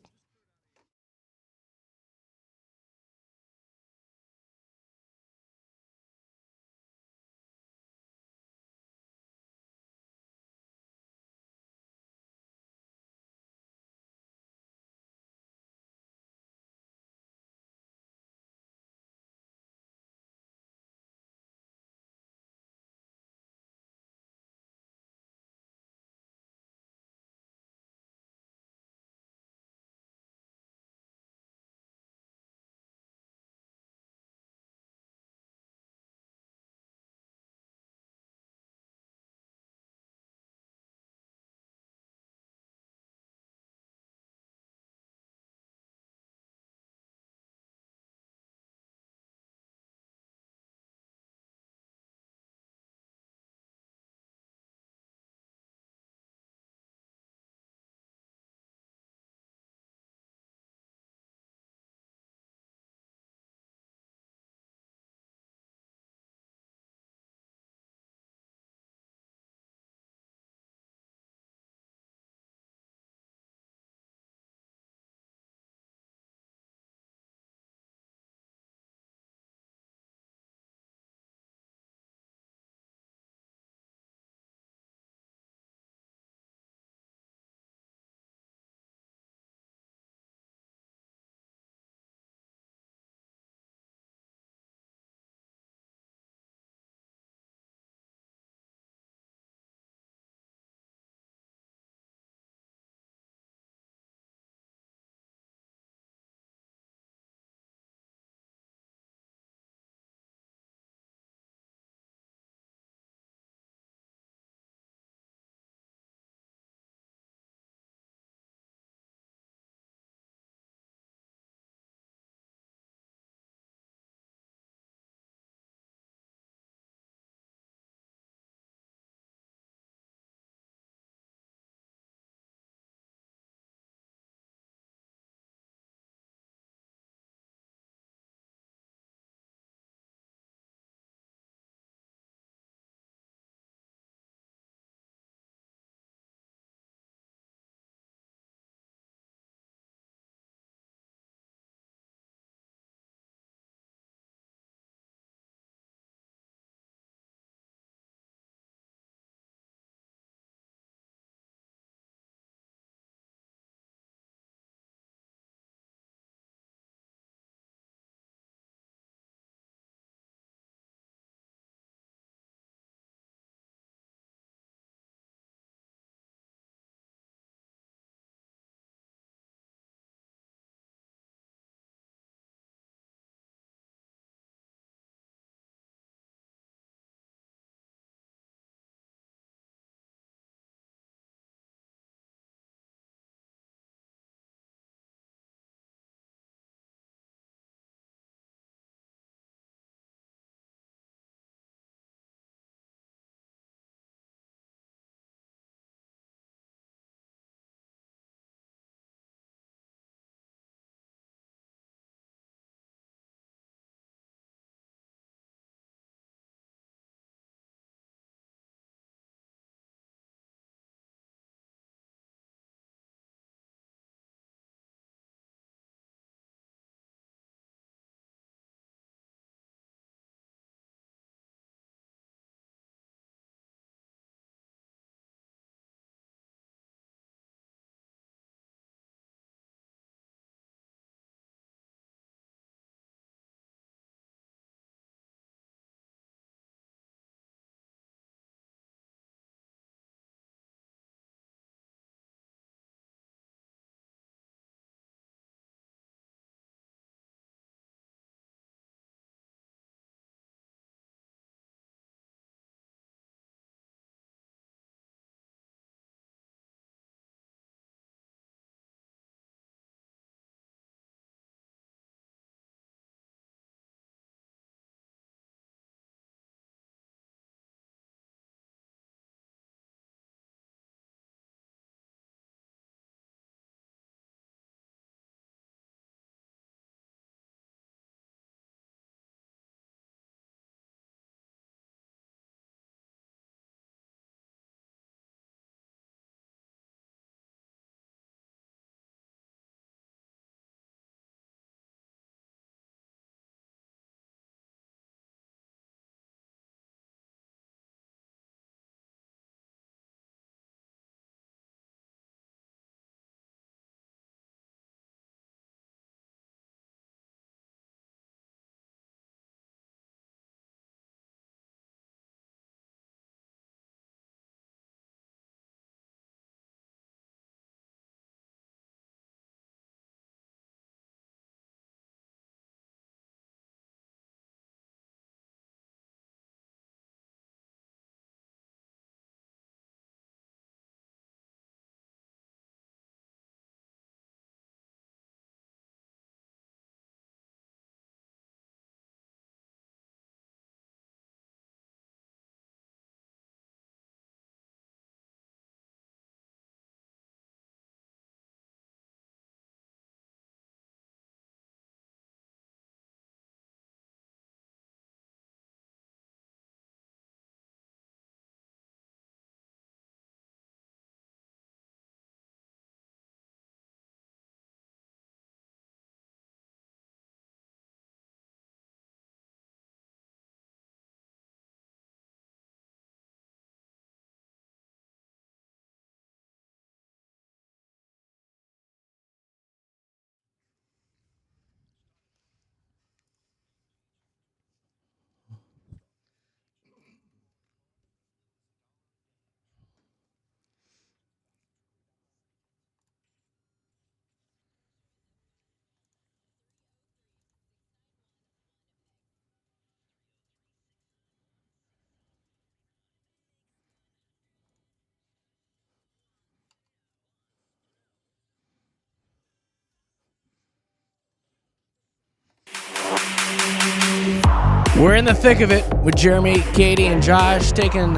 We're in the thick of it with Jeremy, Katy, and Josh, taking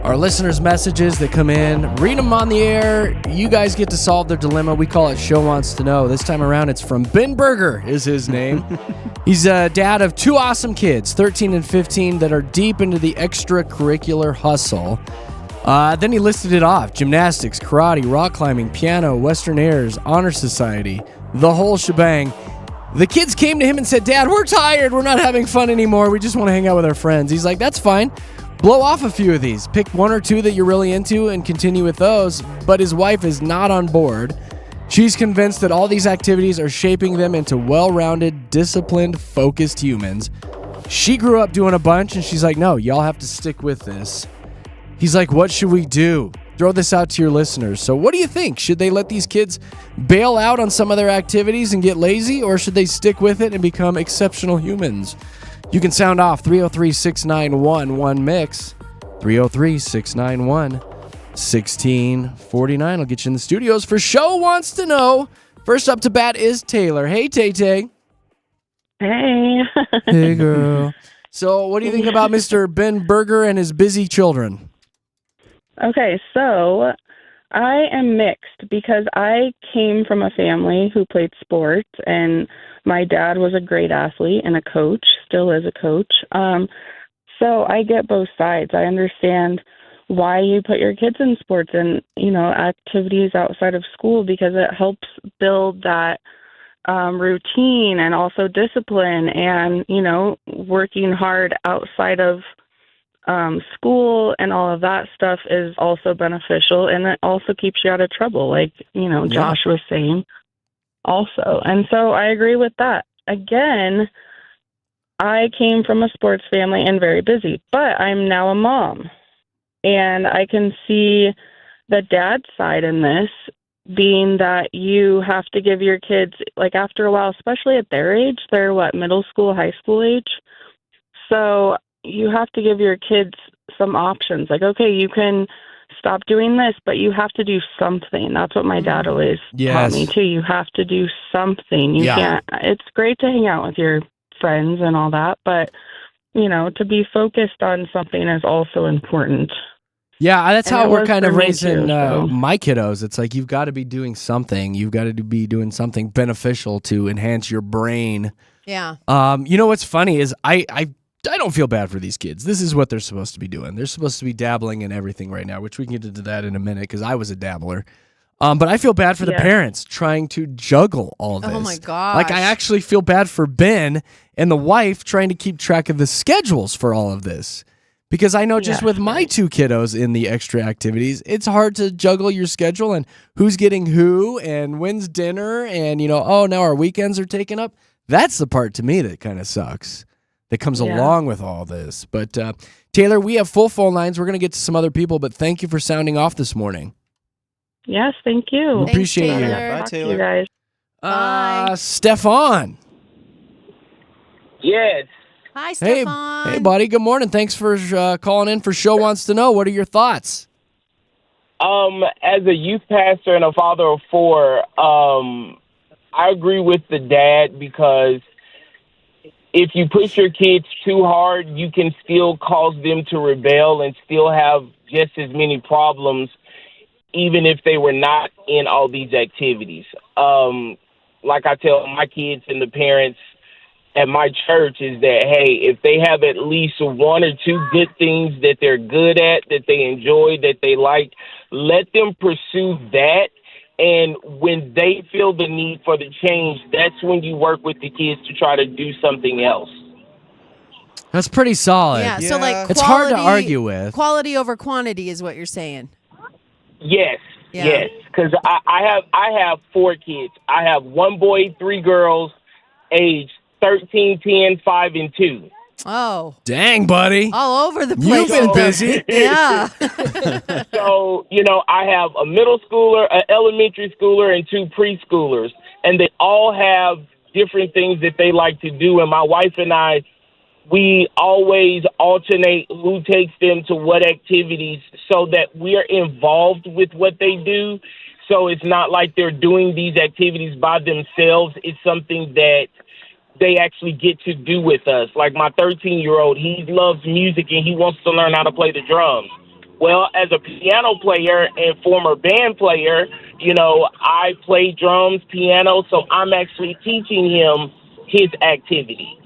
our listeners' messages that come in, read them on the air. You guys get to solve their dilemma. We call it Show Wants to Know. This time around, it's from Ben Berger is his name. He's a dad of two awesome kids, 13 and 15, that are deep into the extracurricular hustle. Then he listed it off: gymnastics, karate, rock climbing, piano, Western airs, honor society, the whole shebang. The kids came to him and said, "Dad, we're tired. We're not having fun anymore. We just want to hang out with our friends." He's like, "That's fine. Blow off a few of these. Pick one or two that you're really into and continue with those." But his wife is not on board. She's convinced that all these activities are shaping them into well-rounded, disciplined, focused humans. She grew up doing a bunch, and she's like, "No, y'all have to stick with this." He's like, "What should we do?" Throw this out to your listeners. So what do you think? Should they let these kids bail out on some of their activities and get lazy, or should they stick with it and become exceptional humans? You can sound off 303-691-1MIX, 303-691-1649. I'll get you in the studios for Show Wants to Know. First up to bat is Taylor. Hey, Tay-Tay. Hey. Hey, girl. So what do you think about Mr. Ben Berger and his busy children? Okay, so I am mixed because I came from a family who played sports, and my dad was a great athlete and a coach, still is a coach. So I get both sides. I understand why you put your kids in sports and, activities outside of school, because it helps build that routine and also discipline and, working hard outside of school and all of that stuff is also beneficial, and it also keeps you out of trouble, like, Josh was saying also. And so I agree with that. Again, I came from a sports family and very busy, but I'm now a mom, and I can see the dad side in this being that you have to give your kids, like, after a while, especially at their age, they're middle school, high school age. So you have to give your kids some options. Like, okay, you can stop doing this, but you have to do something. That's what my dad always taught me too. You have to do something. You can't. It's great to hang out with your friends and all that, but to be focused on something is also important. Yeah, that's how we're kind of raising too, my kiddos. It's like, you've got to be doing something. You've got to be doing something beneficial to enhance your brain. Yeah. What's funny is I don't feel bad for these kids. This is what they're supposed to be doing. They're supposed to be dabbling in everything right now, which we can get into that in a minute because I was a dabbler. But I feel bad for the parents trying to juggle all of this. Oh, my gosh. Like, I actually feel bad for Ben and the wife trying to keep track of the schedules for all of this. Because I know just with my two kiddos in the extra activities, it's hard to juggle your schedule and who's getting who and when's dinner and, now our weekends are taken up. That's the part to me that kind of sucks, that comes along with all this. But Taylor, we have full phone lines. We're going to get to some other people, but thank you for sounding off this morning. Yes, thank you. We appreciate you. Bye, Taylor. You guys. Bye. Stefan. Yes. Hi, Stefan. Hey, buddy. Good morning. Thanks for calling in for Show Wants to Know. What are your thoughts? As a youth pastor and a father of four, I agree with the dad, because if you push your kids too hard, you can still cause them to rebel and still have just as many problems, even if they were not in all these activities. Like I tell my kids and the parents at my church is that, hey, if they have at least one or two good things that they're good at, that they enjoy, that they like, let them pursue that. And when they feel the need for the change, that's when you work with the kids to try to do something else. That's pretty solid. Yeah, so it's hard to argue with. Quality over quantity is what you're saying. Yes, yes, because I have four kids. I have one boy, three girls, age 13, 10, 5, and 2. Oh. Dang, buddy. All over the place. You've been busy. Yeah. So, I have a middle schooler, an elementary schooler, and 2 preschoolers. And they all have different things that they like to do. And my wife and I, we always alternate who takes them to what activities so that we're involved with what they do. So it's not like they're doing these activities by themselves. It's something that they actually get to do with us. Like my 13-year-old, he loves music and he wants to learn how to play the drums. Well, as a piano player and former band player, I play drums, piano, so I'm actually teaching him his activity.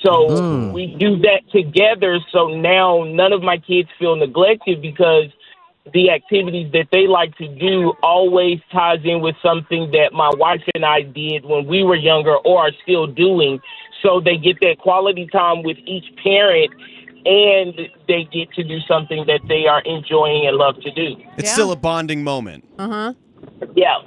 So we do that together, so now none of my kids feel neglected because the activities that they like to do always ties in with something that my wife and I did when we were younger or are still doing. So they get that quality time with each parent, and they get to do something that they are enjoying and love to do. It's still a bonding moment. Yeah,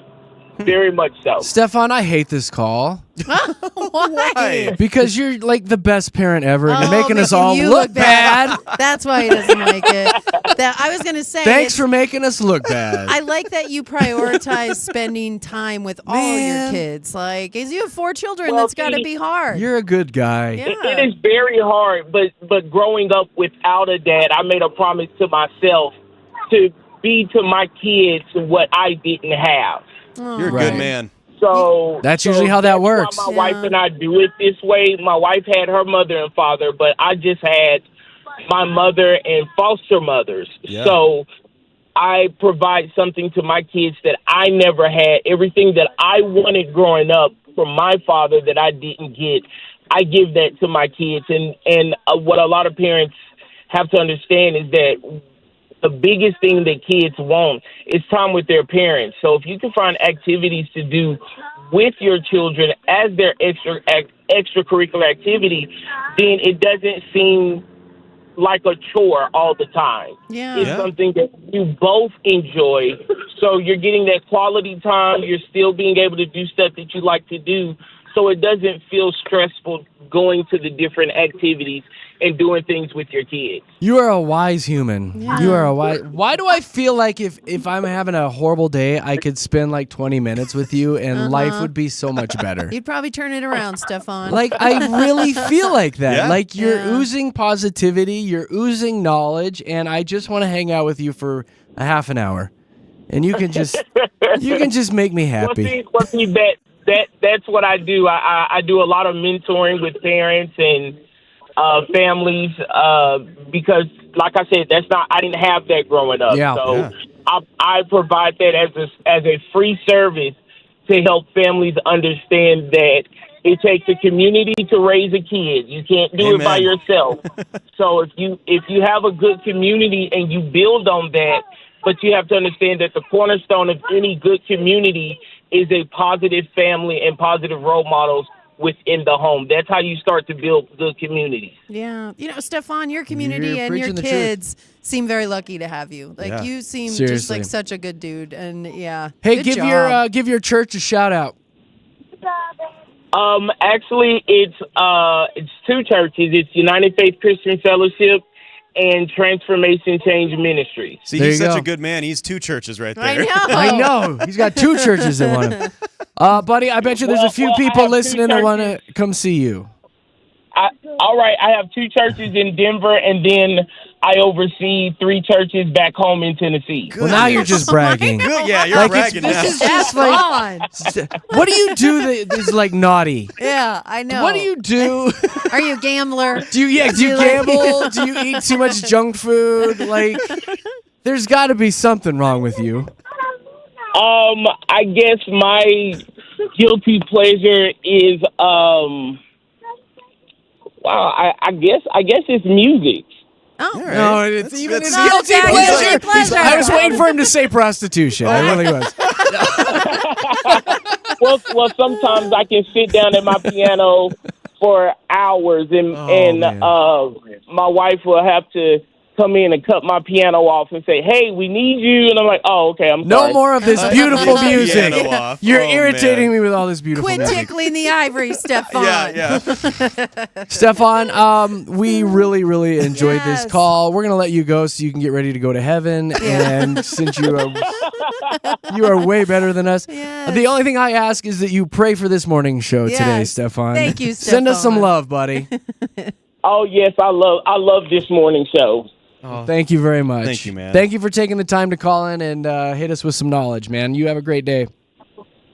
very much so. Stefan, I hate this call. Why? Because you're like the best parent ever, and Oh, you're making us all you look bad. That's why he doesn't like it. I was going to say. Thanks for making us look bad. I like that you prioritize spending time with all your kids. Like, as you have 4 children, Well, that's got to be hard. You're a good guy. Yeah. It is very hard, but growing up without a dad, I made a promise to myself to be to my kids what I didn't have. You're a Right. good man. So That's usually how that works. Why my wife and I do it this way. My wife had her mother and father, but I just had my mother and foster mothers. Yeah. So I provide something to my kids that I never had. Everything that I wanted growing up from my father that I didn't get, I give that to my kids. And what a lot of parents have to understand is that the biggest thing that kids want is time with their parents. So if you can find activities to do with your children as their extracurricular activity, then it doesn't seem like a chore all the time. Yeah. It's something that you both enjoy. So you're getting that quality time. You're still being able to do stuff that you like to do. So it doesn't feel stressful going to the different activities and doing things with your kids. You are a wise human. Yeah. You are a wise. Why do I feel like if I'm having a horrible day, I could spend like 20 minutes with you and life would be so much better? You'd probably turn it around, Stefan. Like, I really feel like that. Yeah. Like, you're Yeah. oozing positivity, you're oozing knowledge, and I just want to hang out with you for a half an hour. And you can just make me happy. Well, see, that's what I do. I do a lot of mentoring with parents and families because, like I said, I didn't have that growing up. Yeah. So Yeah. I provide that as a free service to help families understand that it takes a community to raise a kid. You can't do it by Amen. yourself. So if you have a good community and you build on that, but you have to understand that the cornerstone of any good community is a positive family and positive role models within the home. That's how you start to build good communities. Yeah. Stefan, your community You're and your preaching the truth. kids seem very lucky to have you. Like, Yeah. you seem just Seriously. like such a good dude. And yeah. Hey, good give job. your church a shout out. Actually, it's 2 churches. It's United Faith Christian Fellowship and Transformation Change Ministries. See, There he's you such go. a good man. He's 2 churches right I there. know. I know. He's got 2 churches that want him. Buddy, I bet you there's a few Well, I people have 2 listening that want to come see you. All right, I have 2 churches in Denver, and then I oversee 3 churches back home in Tennessee. Well, now you're just bragging. Good, yeah, you're Like, bragging this now. is That's just like, fun. what do you do that is like naughty? Yeah, I know. What do you do? Are you a gambler? Do you gamble? Do you eat too much junk food? Like, there's got to be something wrong with you. I guess my guilty pleasure is I guess it's music. Oh. All right. No, it's That's- even that's- his guilty Not a pleasure. pleasure. I was waiting for him to say prostitution. I really was. Well, sometimes I can sit down at my piano for hours, and man. my wife will have to come in and cut my piano off and say, "Hey, we need you," and I'm like, "Oh, okay, I'm No sorry." more of this beautiful Piano music. off. You're Oh, irritating man. me with all this beautiful Quit music. tickling the ivory, Stefan. Yeah. Stefan, we really, really enjoyed this Yes. call. We're gonna let you go so you can get ready to go to heaven. Yeah. And since you are way better than us, Yes. the only thing I ask is that you pray for this morning show today, Yes. Stefan. Thank you, Send us some Stefan. love, buddy. Oh yes, I love this morning show. Thank you very much. Thank you, man. Thank you for taking the time to call in and hit us with some knowledge, man. You have a great day.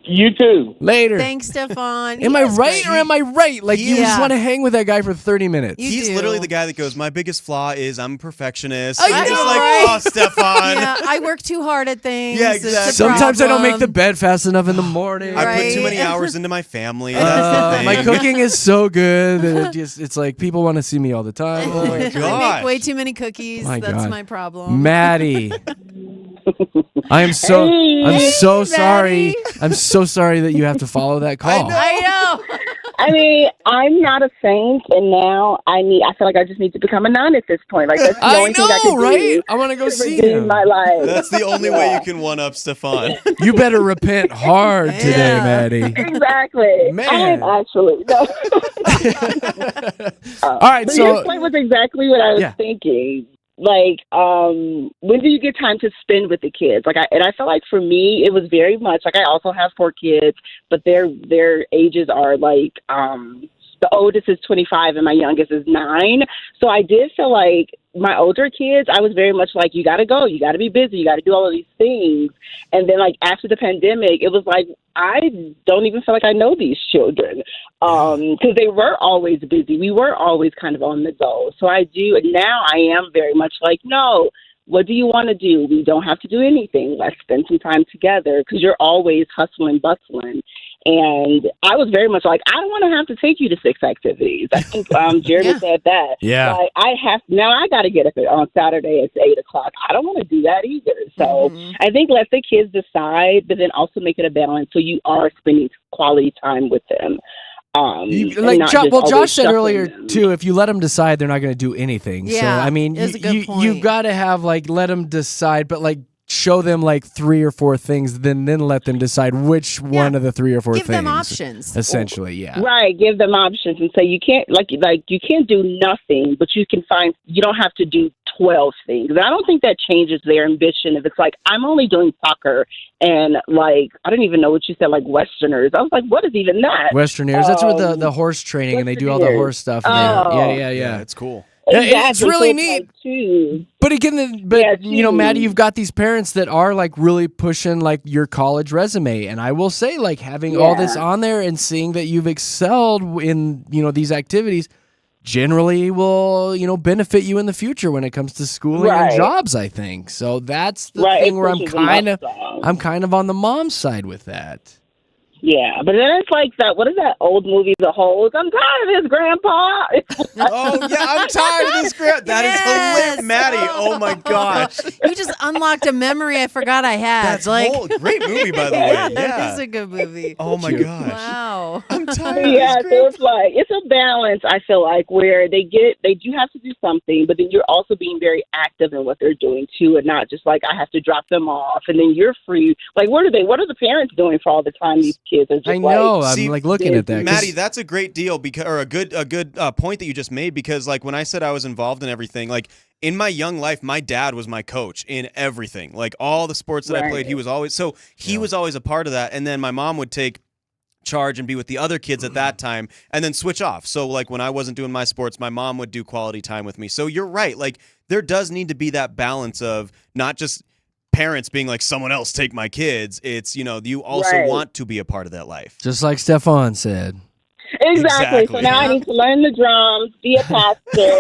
You too. Later. Thanks, Stefan. Am He I is right great. or am I right? Like, you just Yeah. want to hang with that guy for 30 minutes. You He's do. literally the guy that goes, my biggest flaw is I'm a perfectionist. I And you're just know, like, right? oh, Stefan. Yeah, I work too hard at things. Yeah, It's a exactly. Sometimes I don't make the problem. bed fast enough in the morning. I put too Right. many hours into my family. That's the thing. My cooking is so good that it's like people want to see me all the time. Oh my I gosh. make way too many cookies. My That's God. my problem. Maddie. I'm so sorry. Maddie. I'm so sorry that you have to follow that call. I know. I mean, I'm not a saint, and now I feel like I just need to become a nun at this point. Like that's the I only thing I know, can right? do I want to go to see redeem him. my life. That's the only way you can one-up Stefan. You better repent hard today, Yeah. Maddie. Exactly. Man. I'm actually no. All right, But so your point was exactly what I was Yeah. thinking. Like, when do you get time to spend with the kids? Like, I felt like for me, it was very much like I also have 4 kids, but their ages are like, the oldest is 25 and my youngest is 9. So I did feel like my older kids, I was very much like, you got to go, you got to be busy, you got to do all of these things. And then like after the pandemic, it was like, I don't even feel like I know these children because they were always busy. We were always kind of on the go. So I do. And now I am very much like, no, what do you want to do? We don't have to do anything. Let's spend some time together because you're always hustling, bustling. And I was very much like, I don't want to have to take you to 6 activities. I think Jeremy Yeah. said that. Yeah. Like, I got to get up on Saturday at 8 o'clock. I don't want to do that either. So I think let the kids decide, but then also make it a balance so you are spending quality time with them. And like not just Josh always said shuffling earlier them. too, if you let them decide, they're not going to do anything. So Yeah, I mean, that's a good you point. got to have like let them decide, but like show them like 3 or 4 things, then let them decide which one of the 3 or 4 Give things. them options. Essentially, yeah. Right, give them options and say you can't like you can't do nothing, but you can find you don't have to do 12 things. And I don't think that changes their ambition if it's like I'm only doing soccer and like I don't even know what you said like Westerners. I was like, what is even that? Westerners. That's where the horse training and they do all the Westerners. horse stuff. Oh. Yeah. It's cool. Yeah, it's Exactly. really So neat. like, choose. But again, you know, Maddie, choose. you've got these parents that are like really pushing like your college resume, and I will say, like having all this on there and seeing that you've excelled in these activities, generally will benefit you in the future when it comes to schooling and Right. jobs. I think so. That's the Right, thing it where I'm pushes them up some. kind of on the mom's side with that. Yeah, but then it's like that. What is that old movie, The Holes? I'm tired of this, Grandpa. Oh, yeah, I'm tired of this crap. That is Yes. hilarious. Maddie, oh my gosh. You just unlocked a memory I forgot I had. That's like, great movie, by the way. yeah, Yeah. that is a good movie. Oh my gosh. Wow. I'm tired of Yeah, this so crap. it's like it's a balance. I feel like where they do have to do something, but then you're also being very active in what they're doing too, and not just like I have to drop them off and then you're free. Like what are the parents doing for all the time these kids are just I know. I'm See, like looking at that. 'cause- Maddie, that's a great deal because, or a good point that you just made because, like, when I said I was involved in everything, like in my young life, my dad was my coach in everything, like all the sports that I played. He was always was always a part of that, and then my mom would take charge and be with the other kids at that time and then switch off. So like when I wasn't doing my sports, my mom would do quality time with me. So you're right, like there does need to be that balance of not just parents being like someone else take my kids. It's you also Right. want to be a part of that life. just like Stefan said. Exactly. So Exactly. now I need to learn the drums, be a pastor.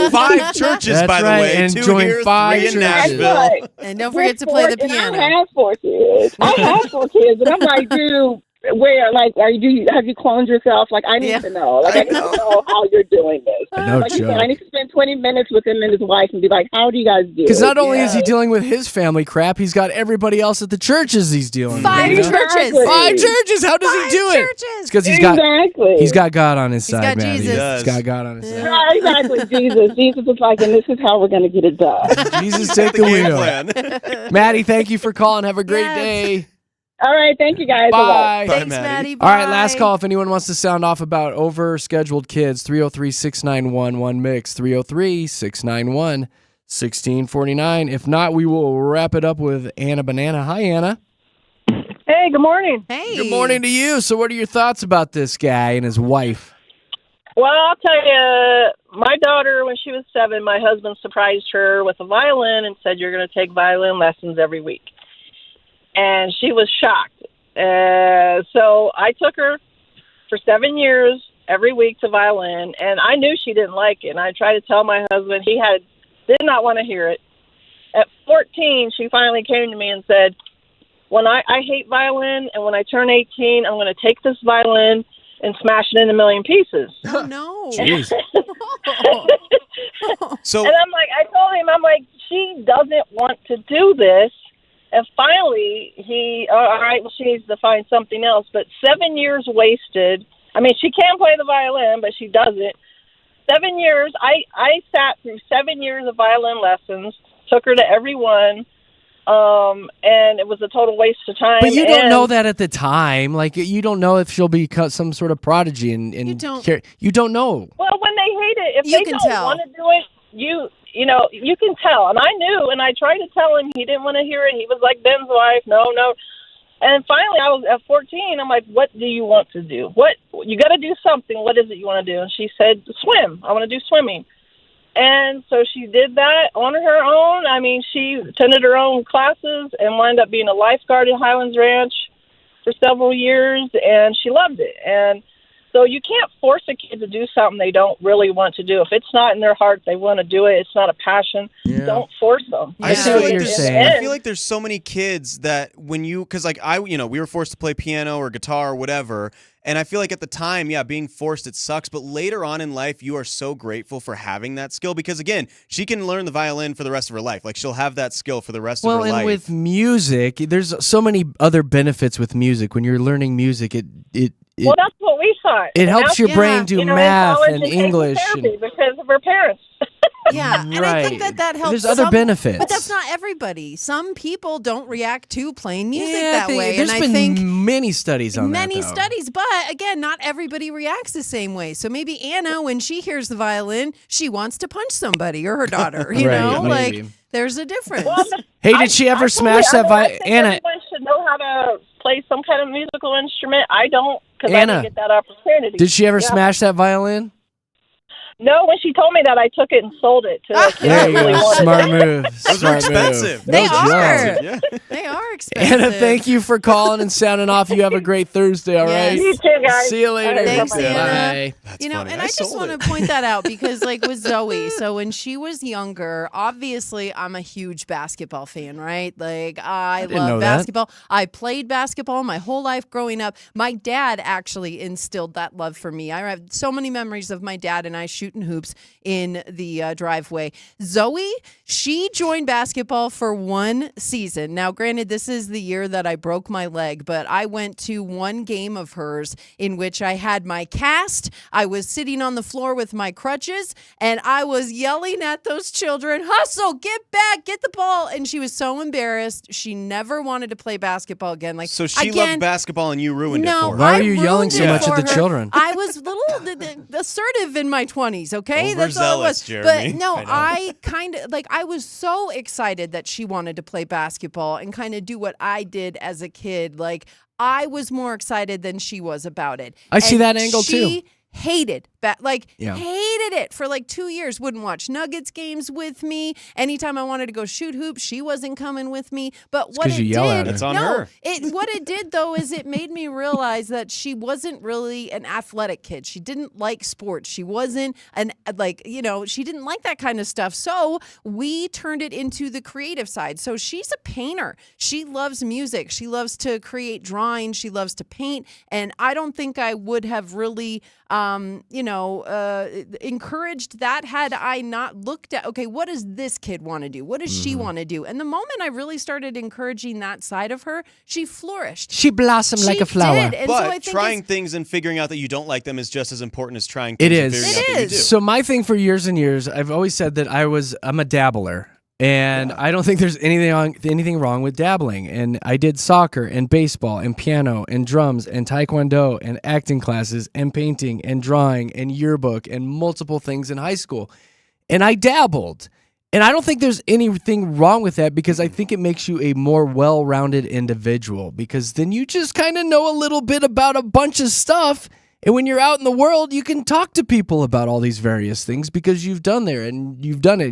Of 5 churches, That's by the right, way, and 2 join here, 5 3 in churches. Nashville. Right. And don't forget to play the And piano. I have 4 kids. And I'm like, dude, where? Like, have you cloned yourself? Like, I need to know. Like, I need to know how you're doing this. No like you said, joke. I need to spend 20 minutes with him and his wife and be like, how do you guys do? Because not only is he Yeah. dealing with his family crap, he's got everybody else at the churches he's dealing 5 with. churches. 5 churches. How does he do it? Churches. It's because Exactly. he's got God on his side, got Maddie. Jesus. He's got God on his side. Right, exactly. Jesus is like, and this is how we're going to get it done. Jesus, take the Game wheel. plan. Maddie, thank you for calling. Have a great Yes. day. All right. Thank you, guys. Bye. Bye, Thanks, Maddie. Maddie. All right, Bye. last call. If anyone wants to sound off about overscheduled kids, 303-691-1MIX, 303-691-1649. If not, we will wrap it up with Anna Banana. Hi, Anna. Hey, good morning. Hey. Good morning to you. So what are your thoughts about this guy and his wife? Well, I'll tell you, my daughter, when she was 7, my husband surprised her with a violin and said, you're going to take violin lessons every week. And she was shocked. So I took her for 7 years every week to violin, and I knew she didn't like it. And I tried to tell my husband. He did not want to hear it. At 14, she finally came to me and said, "When I hate violin, and when I turn 18, I'm going to take this violin and smash it in a million pieces." Oh, no. Jeez. So And I told him, she doesn't want to do this. And finally, all right, well, she needs to find something else. But 7 years wasted. I mean, she can play the violin, but she doesn't. 7 years, I sat through 7 years of violin lessons, took her to every one, and it was a total waste of time. But you don't know that at the time. Like, you don't know if she'll be some sort of prodigy. And You don't. You don't know. Well, when they hate it, if You they can don't tell. want to do it, you can tell. And I knew, and I tried to tell him. He didn't want to hear it. He was like Ben's wife. No. And finally, I was at 14. I'm like, "What do you want to do? What you got to do something. What is it you want to do?" And she said, "Swim. I want to do swimming." And so she did that on her own. I mean, she attended her own classes and wound up being a lifeguard at Highlands Ranch for several years, and she loved it. And so you can't force a kid to do something they don't really want to do. If it's not in their heart, they want to do it. It's not a passion. Yeah. Don't force them. I see what you're saying. I feel like there's so many kids that because we were forced to play piano or guitar or whatever. And I feel like at the time, being forced, it sucks. But later on in life, you are so grateful for having that skill because, again, she can learn the violin for the rest of her life. Like, she'll have that skill for the rest of her life. Well, and with music, there's so many other benefits with music. When you're learning music, Well, that's what we thought. it helps your Yeah. brain do in math college and taking English. therapy because of her parents. Yeah, and I think that helps. There's other benefits. But that's not everybody. Some people don't react to playing music Yeah, that way. There's and been I think many studies on that. many though. studies, but again, not everybody reacts the same way. So maybe Anna, when she hears the violin, she wants to punch somebody or her daughter. You Right, know, maybe. like there's a difference. Hey, did she ever smash that violin? violin? Anna, Everyone should know how to play some kind of musical instrument. I don't, because I Anna, didn't get that opportunity. did she ever Yeah. smash that violin? No, when she told me that, I took it and sold it to a kid There that you really go. wanted Smart it. move. Those are Smart expensive. Move. They No are. joke. Yeah. They are expensive. Anna, thank you for calling and sounding off. You have a great Thursday, all right? Yes. You too, guys. See you later. All right, Thanks, bye-bye. Anna. Bye. That's You know, funny. and I just sold want it. to point that out because, like, with Zoe, so when she was younger, obviously I'm a huge basketball fan, right? Like, I didn't know love that. basketball. I played basketball my whole life growing up. My dad actually instilled that love for me. I have so many memories of my dad and I shooting hoops in the driveway. Zoe, she joined basketball for one season. Now, granted, this is the year that I broke my leg, but I went to one game of hers in which I had my cast. I was sitting on the floor with my crutches, and I was yelling at those children, "Hustle, get back, get the ball." And she was so embarrassed. She never wanted to play basketball again. Like, So she again, loved basketball and you ruined it no, for her. Why I are you yelling ruined so it much at for the her. children? I was a little assertive in my 20s, okay? That's all it Overzealous, was. Jeremy. But no, I know. I kind of, like, I was so excited that she wanted to play basketball and kind of do what I did as a kid. Like, I was more excited than she was about it. I see And that angle, too. She hated Yeah. hated it for like 2 years. Wouldn't watch Nuggets games with me. Anytime I wanted to go shoot hoops, she wasn't coming with me. But what 'cause it you yell at did, her. It's on no, her. what it did though is it made me realize that she wasn't really an athletic kid. She didn't like sports. She wasn't she didn't like that kind of stuff. So we turned it into the creative side. So she's a painter. She loves music. She loves to create drawing. She loves to paint. And I don't think I would have really encouraged that had I not looked at, okay, what does this kid want to do? What does she want to do? And the moment I really started encouraging that side of her, she flourished. She blossomed like She a flower. did. And so I But think trying it's- things and figuring out that you don't like them is just as important as trying It things and is. figuring It out that you is. do. So my thing for years and years, I've always said that I'm a dabbler. And I don't think there's anything wrong with dabbling. And I did soccer and baseball and piano and drums and taekwondo and acting classes and painting and drawing and yearbook and multiple things in high school. And I dabbled. And I don't think there's anything wrong with that because I think it makes you a more well-rounded individual because then you just kind of know a little bit about a bunch of stuff. And when you're out in the world, you can talk to people about all these various things because you've done it and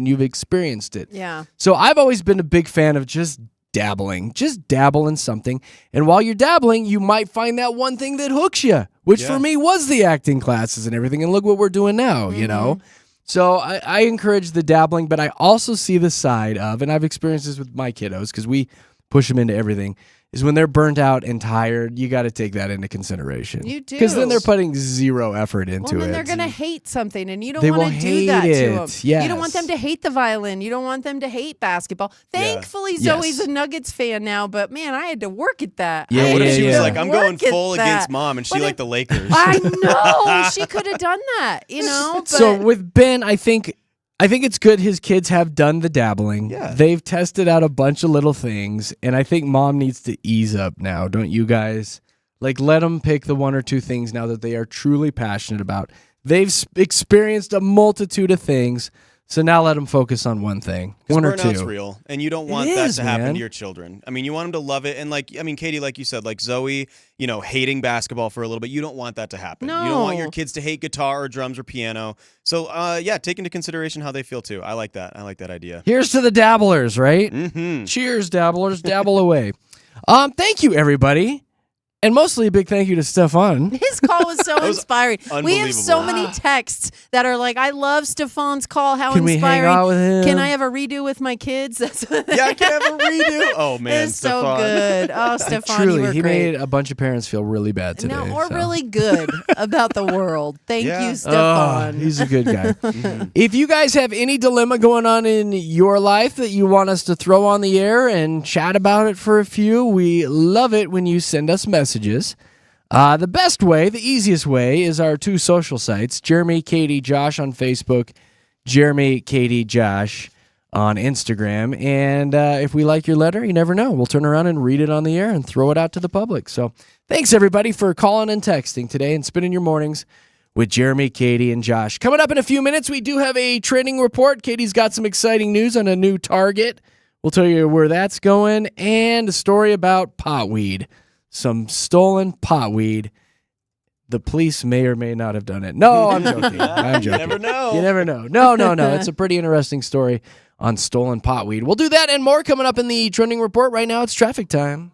you've experienced it. Yeah. So I've always been a big fan of just dabbling. Just dabble in something. And while you're dabbling, you might find that one thing that hooks you, which for me was the acting classes and everything. And look what we're doing now, you know? So I encourage the dabbling, but I also see the side of, and I've experienced this with my kiddos because we push them into everything, is when they're burnt out and tired, you got to take that into consideration. You do. Because then they're putting zero effort into Well, then it. they're going to hate something, and you They don't want will to do hate that to it. them. You don't want them to hate the violin. You don't want them to hate basketball. Thankfully, Zoe's a Nuggets fan now, but man, I had to work at that. Yeah, What if she was yeah. like, I'm going full Work at against that. mom, and she But liked the Lakers? I know. She could have done that, you know? But So with Ben, I think it's good his kids have done the dabbling. Yeah. They've tested out a bunch of little things, and I think mom needs to ease up now, don't you guys? Like, let them pick the one or two things now that they are truly passionate about. They've experienced a multitude of things, so now let them focus on one thing, one or Burnout's two. real, and you don't want that to happen to your children. I mean, you want them to love it, and Katie, like you said, like Zoe, hating basketball for a little bit, you don't want that to happen. You don't want your kids to hate guitar or drums or piano. So, take into consideration how they feel too. I like that. I like that idea. Here's to the dabblers, right? Mm-hmm. Cheers, dabblers. Dabble away. Thank you, everybody. And mostly a big thank you to Stefan. his call was so inspiring. We have so unbelievable. many texts that are like, I love Stefan's call. How Can we inspiring. hang out with him? Can I have a redo with my kids? Yeah, I can have a redo. Oh man, It's so Stefan. good. Oh, Stefan, Truly, you were he great. made a bunch of parents feel really bad today. No, or so. really good about the world. Thank Yeah. you, Stefan. Oh, he's a good guy. If you guys have any dilemma going on in your life that you want us to throw on the air and chat about it for a few, we love it when you send us messages. The best way, the easiest way, is our two social sites, Jeremy, Katy, Josh on Facebook, Jeremy, Katy, Josh on Instagram. And if we like your letter, you never know. We'll turn around and read it on the air and throw it out to the public. So thanks, everybody, for calling and texting today and spending your mornings with Jeremy, Katy, and Josh. Coming up in a few minutes, we do have a trending report. Katy's got some exciting news on a new Target. We'll tell you where that's going, and a story about potweed. Some stolen potweed. The police may or may not have done it. No, I'm joking. I'm joking. You never know. You never know. No. It's a pretty interesting story on stolen potweed. We'll do that and more coming up in the trending report. Right now, it's traffic time.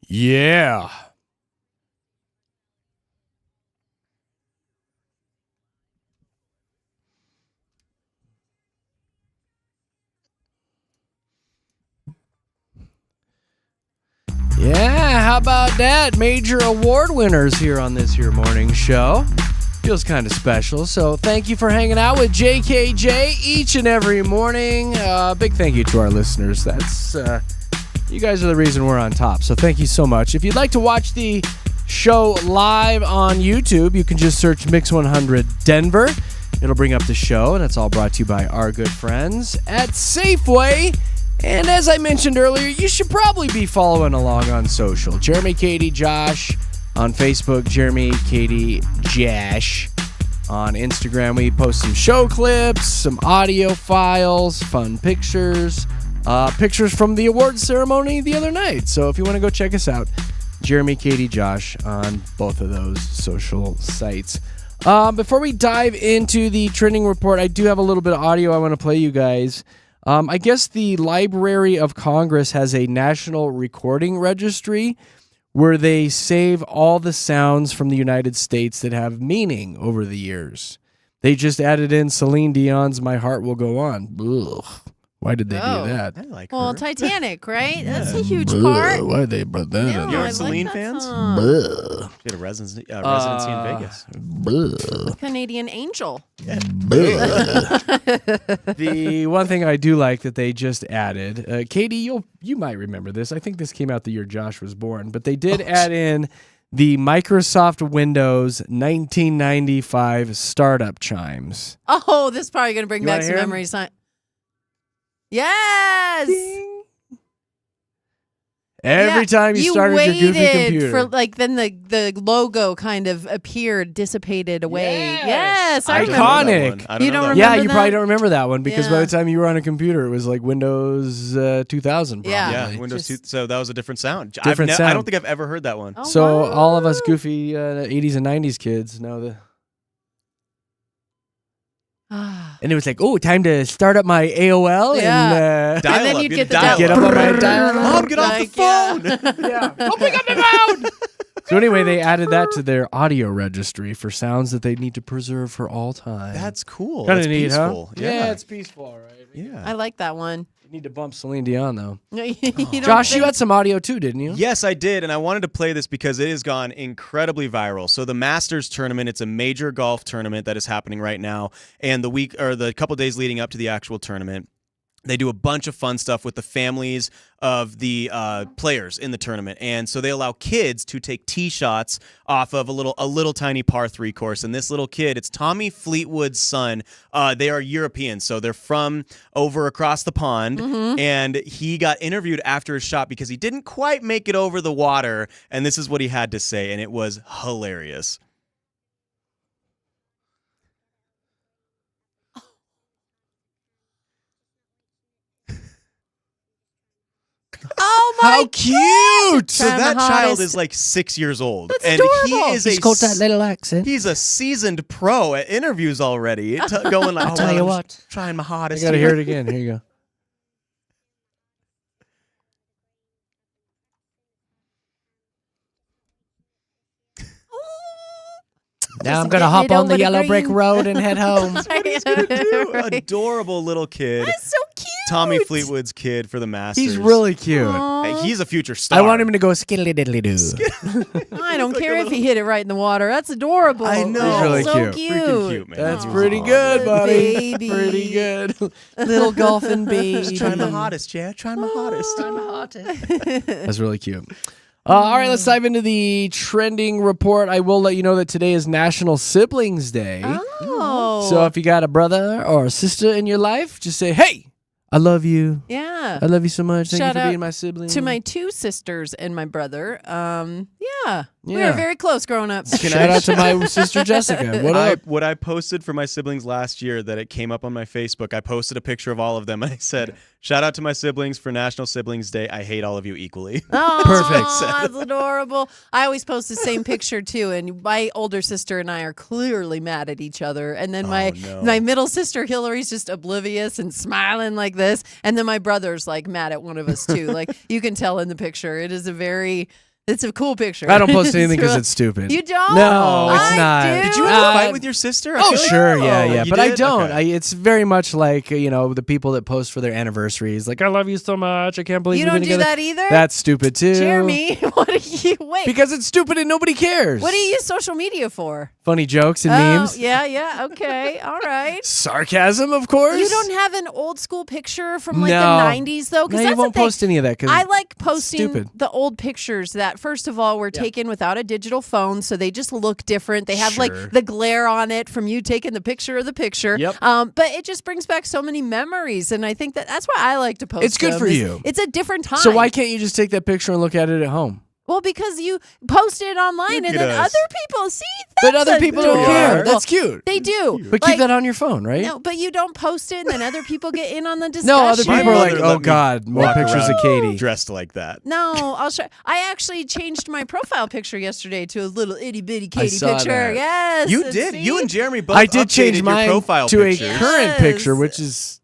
Yeah. Yeah, how about that? Major award winners here on this here morning show. Feels kind of special. So thank you for hanging out with JKJ each and every morning. Big thank you to our listeners. That's you guys are the reason we're on top. So thank you so much. If you'd like to watch the show live on YouTube, you can just search Mix 100 Denver. It'll bring up the show, and it's all brought to you by our good friends at Safeway. And as I mentioned earlier, you should probably be following along on social. Jeremy, Katy, Josh on Facebook. Jeremy, Katy, Josh on Instagram. We post some show clips, some audio files, fun pictures, pictures from the awards ceremony the other night. So if you want to go check us out, Jeremy, Katy, Josh on both of those social sites. Before we dive into the trending report, I do have a little bit of audio I want to play you guys. I guess the Library of Congress has a national recording registry where they save all the sounds from the United States that have meaning over the years. They just added in Celine Dion's My Heart Will Go On. Ugh. Why did they do that? I like Well, her. Titanic, right? That's a huge part. Why did they put that in? You're I a Celine that fans? song. She had a residency in Vegas. Canadian Angel. The one thing I do like that they just added, Katy, you might remember this. I think this came out the year Josh was born, but they did add in the Microsoft Windows 1995 startup chimes. Oh, this is probably going to bring You back wanna some hear 'em? memories. Yes. Every time you started your goofy waited computer. for then the logo kind of appeared, dissipated away. Yes, I remember. Iconic. I don't You know don't that remember Yeah, you that? probably don't remember that one because by Yeah. the time you were on a computer, it was like Windows 2000 probably. Yeah. Yeah, Windows Just- 2. So that was a different sound. Different I sound. don't think I've ever heard that one. Oh, So wow. all of us goofy 80s and 90s kids know the... Ah. And it was like, oh, time to start up my AOL Yeah. and... Dial And then up, you'd you get the dial Get up. up on my dial. Mom, get off the phone. Yeah. Go pick up the phone. So anyway, they added that to their audio registry for sounds that they need to preserve for all time. That's cool. kind of That's neat, peaceful. huh? Yeah, it's peaceful, all right. Yeah. I like that one. You need to bump Celine Dion, though. You don't Josh, you think- had some audio too, didn't you? Yes, I did, and I wanted to play this because it has gone incredibly viral. So the Masters tournament, it's a major golf tournament that is happening right now, and the couple days leading up to the actual tournament, they do a bunch of fun stuff with the families of the players in the tournament, and so they allow kids to take tee shots off of a little tiny par 3 course. And this little kid, it's Tommy Fleetwood's son. They are Europeans, so they're from over across the pond. And he got interviewed after his shot because he didn't quite make it over the water. And this is what he had to say, and it was hilarious. Oh my How cute! So Trying that the child hottest. is like 6 years old, That's and adorable. he is He's got that little accent. He's a seasoned pro at interviews already. Going like, I'll tell you I'm what. just trying my I hottest. gotta here. hear it again. Here you go. Now I'm gonna getting hop it on the over the yellow brick green. road and head home. Right. Adorable little kid. That's so cute. Tommy Fleetwood's kid for the Masters. He's really cute. Aw. Hey, he's a future star. I want him to go skiddly diddly doo. I don't care if he hit it right in the water. That's adorable. I know. That's He's really so cute. Freaking cute, man. That's Aw, pretty good, buddy. baby. Pretty good. Little golfing baby. Just trying my hottest, yeah. Trying my hottest. That's really cute. All right, let's dive into the trending report. I will let you know that today is National Siblings Day. Oh. So if you got a brother or a sister in your life, just say, hey, I love you. yeah. I love you so much. Thank Shout you for out being my sibling. To my 2 sisters and my brother. Yeah. We Yeah. were very close growing up. Shout out to my sister Jessica. What up? What I posted for my siblings last year that it came up on my Facebook, I posted a picture of all of them and I said, shout out to my siblings for National Siblings Day. I hate all of you equally. Oh, Perfect. That's adorable. I always post the same picture too, and my older sister and I are clearly mad at each other. And then no. my middle sister Hillary's just oblivious and smiling like this, and then my brother's like mad at one of us too. Like you can tell in the picture, it is a very It's a cool picture. I don't post anything because it's stupid. You don't? No, it's I not. do. Did you ever fight with your sister? I Oh, feel like- sure, yeah. You But I did? don't. Okay. It's very much like, the people that post for their anniversaries. Like, I love you so much. I can't believe You we've don't been do together. that either? That's stupid, too. Jeremy, what do you wait? Because it's stupid and nobody cares. What do you use social media for? Funny jokes and memes. Yeah, okay, all right. Sarcasm, of course. You don't have an old school picture from like No. the 90s though? No, Because you that's won't the thing. post any of that. 'Cause I like posting stupid. the old pictures that, first of all, were taken without a digital phone, so they just look different. They have like Sure. the glare on it from you taking the picture of the picture. Yep. But it just brings back so many memories, and I think that's why I like to post. It's good them, for is you. It's a different time. So why can't you just take that picture and look at it at home? Well, because you post it online, Look and at then us. other people see. But other people don't care. adorable. That's cute. They do. But keep that on your phone, right? No, but you don't post it, and then other people get in on the discussion. No, other My people are like, mother oh, let me God, more walk pictures of around Katie. dressed like that. No, I'll show. I actually changed my profile picture yesterday to a little itty bitty Katie saw picture. that. Yes, You and did. see? You and Jeremy both I did change updated mine your profile to picture. a current Yes. picture, which is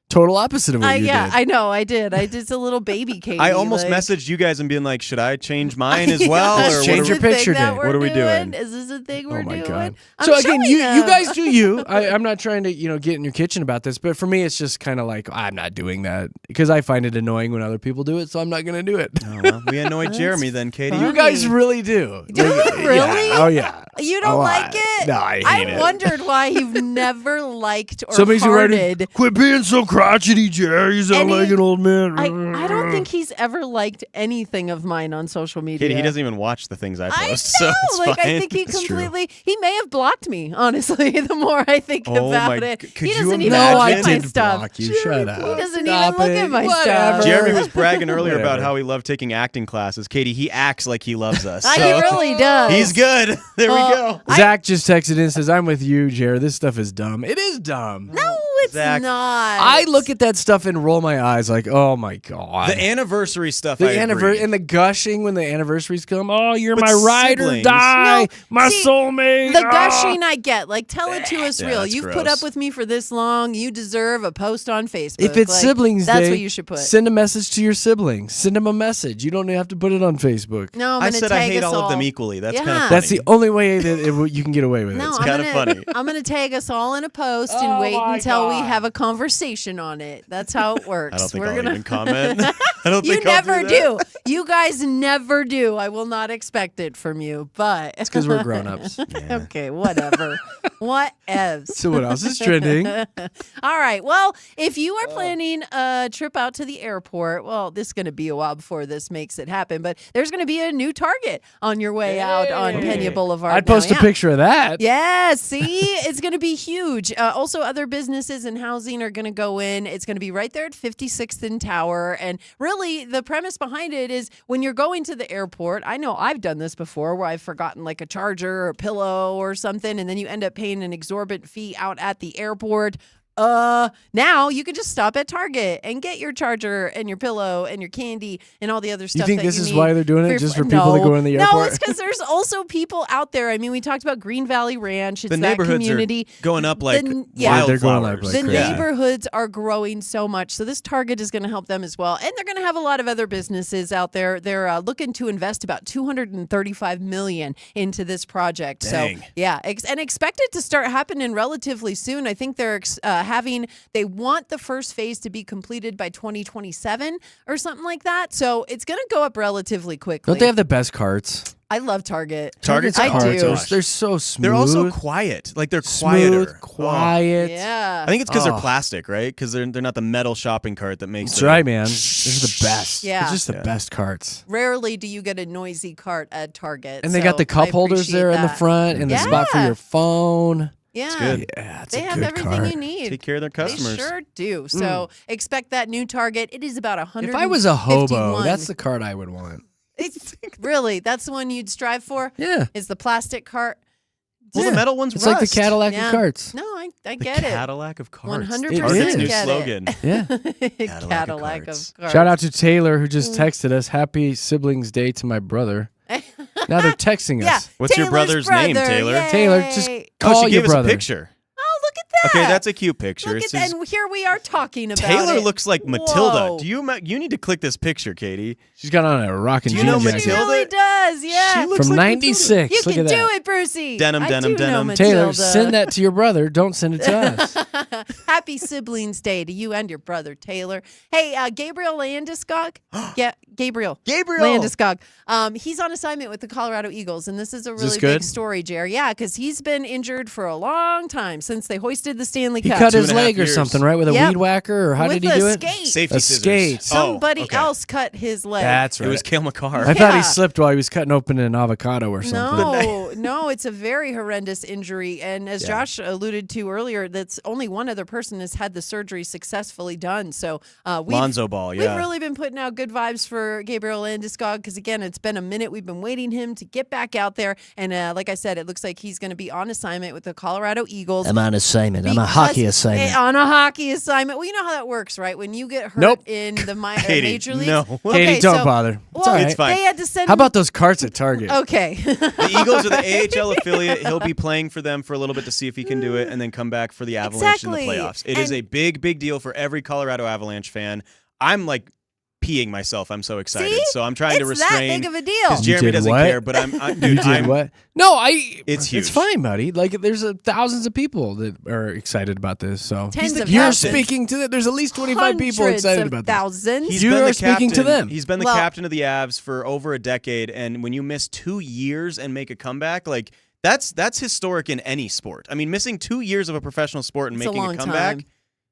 total opposite of what you yeah, did. I know. I did. I did a little baby Katie. I almost like, messaged you guys and being like, should I change mine as well? Yeah, Or is what change this are your the we- picture thing that day. we're What are we doing? Is this a thing we're Oh my doing? God! I'm So again, showing you them. guys do you. I'm not trying to get in your kitchen about this, but for me, it's just kind of like I'm not doing that because I find it annoying when other people do it, so I'm not going to do it. Oh, well, we annoyed Jeremy then, Katie. fun. You guys really do. Do we really? Yeah. Oh yeah. You don't Oh, like it? No, I hate it. wondered why you've never liked or Somebody's hearted. writing, quit being so crotchety, Jerry. You sound Any- like an old man. I don't think he's ever liked anything of mine on social media. Katie, he doesn't even watch the things I I post, know. so it's like fine. I think he It's true. completely. He may have blocked me. Honestly, the more I think Oh about my it, g- could he you doesn't even imagine? look I at my didn't stuff. block you. Shut up. He doesn't Stop even look it. at my Whatever. stuff. Jeremy was bragging earlier about Whatever. how he loved taking acting classes. Katie, he acts like he loves us. He so really does. he's good. There we go. Zach just texted in and says, I'm with you, Jared. This stuff is dumb. It is dumb. No, it's Zach. not. I look at that stuff and roll my eyes like, oh my God. The anniversary stuff, The I agree. anniversary and the gushing when the anniversaries come. Oh, you're But my ride or siblings- die, No, my see, soulmate. The ah. gushing I get. Like, tell it to us Yeah, real. that's You've put gross. up with me for this long. You deserve a post on Facebook. If it's Like, siblings that's day, what you should put. send a message to your siblings. Send them a message. You don't have to put it on Facebook. No, I'm I gonna said tag I hate us all of them equally. That's Yeah. kind of funny. That's the only way that you can get away with it. No, It's I'm kinda gonna, funny. I'm gonna tag us all in a post Oh and wait my until we God. have a conversation on it. That's how it works. I don't think We're I'll gonna. even comment. I don't You think I'll never do. that. You guys never do. I will not expect it from you. But It's because we're grown-ups. okay, whatever. What evs? So what else is trending? All right. Well, if you are planning a trip out to the airport, well, this is going to be a while before this makes it happen, but there's going to be a new Target on your way out on Pena Boulevard. I'd now. post a Yeah. picture of that. Yeah, see, it's going to be huge. Also, other businesses and housing are going to go in. It's going to be right there at 56th and Tower. And really, the premise behind it is when you're going to the airport, I know I've done this before where I've forgotten like a charger or a pillow or something, and then you end up paying an exorbitant fee out at the airport. Now you can just stop at Target and get your charger and your pillow and your candy and all the other stuff. think that this you is need why they're doing it, your just fl- for people that go in the No, airport? it's because there's also people out there. I mean, we talked about Green Valley Ranch. It's The that neighborhoods community. are going up like yeah, they're going wildflowers. up the like crazy. neighborhoods are growing so much, so this Target is going to help them as well, and they're going to have a lot of other businesses out there. They're looking to invest about $235 million into this project. Dang. So yeah, and expect it to start happening relatively soon. I think they're they want the first phase to be completed by 2027 or something like that. So it's going to go up relatively quickly. Don't they have the best carts? I love Target. Target's I carts do. are they're so smooth. They're also quiet. Like they're smooth, quieter. quiet. Yeah. I think it's because Oh. they're plastic, right? Because they're not the metal shopping cart that makes That's it. right, man. These are the best. Yeah. They're just the Yeah. best carts. Rarely do you get a noisy cart at Target. And they got the so I cup holders appreciate there in the that. front and the spot for Yeah. your phone. Yeah. good. Yeah, it's They a have good everything cart. you need. Take care of their customers. They sure do. So expect that new Target. It is about 100. If I was a hobo, that's the cart I would want. It's really that's the one you'd strive for. Yeah. Is the plastic cart? Well, the metal ones It's like the rust. Cadillac Yeah. of carts. No, I The get it. Cadillac of carts. 100% Target's new get it. slogan. Yeah. Cadillac of carts. carts. Shout out to Taylor who just texted us, Happy Siblings Day to my brother. Now they're texting us. Yeah. What's your Taylor's brother's name, brother. Taylor? Yay. Taylor, just Oh, call she your gave us a brother. picture. Oh, look at that. Okay, that's a cute picture. Look It's at that. his- And here we are talking about Taylor it. looks like Matilda. Whoa. You need to click this picture, Katie. She's got on a rockin' Do you know jean jacket. She Matilda? really does, yeah. She looks From like 96. You Look can at do that. it, Brucey. Denim, I denim, do know denim. Taylor, Matilda. send that to your brother. Don't send it to us. Happy Siblings Day to you and your brother, Taylor. Hey, Gabriel Landeskog. Yeah, Gabriel. Gabriel. Landeskog. He's on assignment with the Colorado Eagles, and this is a this really good? big story, Jerry. Yeah, because he's been injured for a long time since they hoisted the Stanley He Cup. cut his 2.5 leg or years. something, right? With a Yep. weed whacker, or how with did he do a it? skate. Safety A scissors. skate. Somebody okay. else cut his leg. That's It right. was Cale McCarr. I thought Yeah. he slipped while he was cutting open an avocado or something. No, it's a very horrendous injury. And as Yeah. Josh alluded to earlier, that's only one other person has had the surgery successfully done. So Lonzo Ball, yeah. we've really been putting out good vibes for Gabriel Landeskog because, again, it's been a minute. We've been waiting him to get back out there. And like I said, it looks like he's going to be on assignment with the Colorado Eagles. I'm on assignment. I'm a Because- hockey assignment. On a hockey assignment. Well, you know how that works, right? When you get hurt Nope. in the Katie, major leagues. no. Katie, don't so- bother. It's Well, all right. It's fine. They had to send How about those carts at Target? Okay. The Eagles are the AHL affiliate. He'll be playing for them for a little bit to see if he can do it and then come back for the Avalanche in Exactly. the playoffs. It is And- a big, big deal for every Colorado Avalanche fan. I'm like peeing myself. I'm so excited. See? So I'm trying to It's that restrain. big of a deal. Because You Jeremy did doesn't what? care, but I'm You dude, did I'm, what? No, It's huge. It's fine, buddy. Like, there's thousands of people that are excited about this. So Tens of you're thousands. speaking to that. There's at least 25 people Hundreds excited of about this. thousands. He's You been are the speaking to captain. them. He's been the Well- captain of the Avs for over a decade, and when you miss 2 years and make a comeback, like that's historic in any sport. I mean, missing 2 years of a professional sport and It's a making long comeback, time.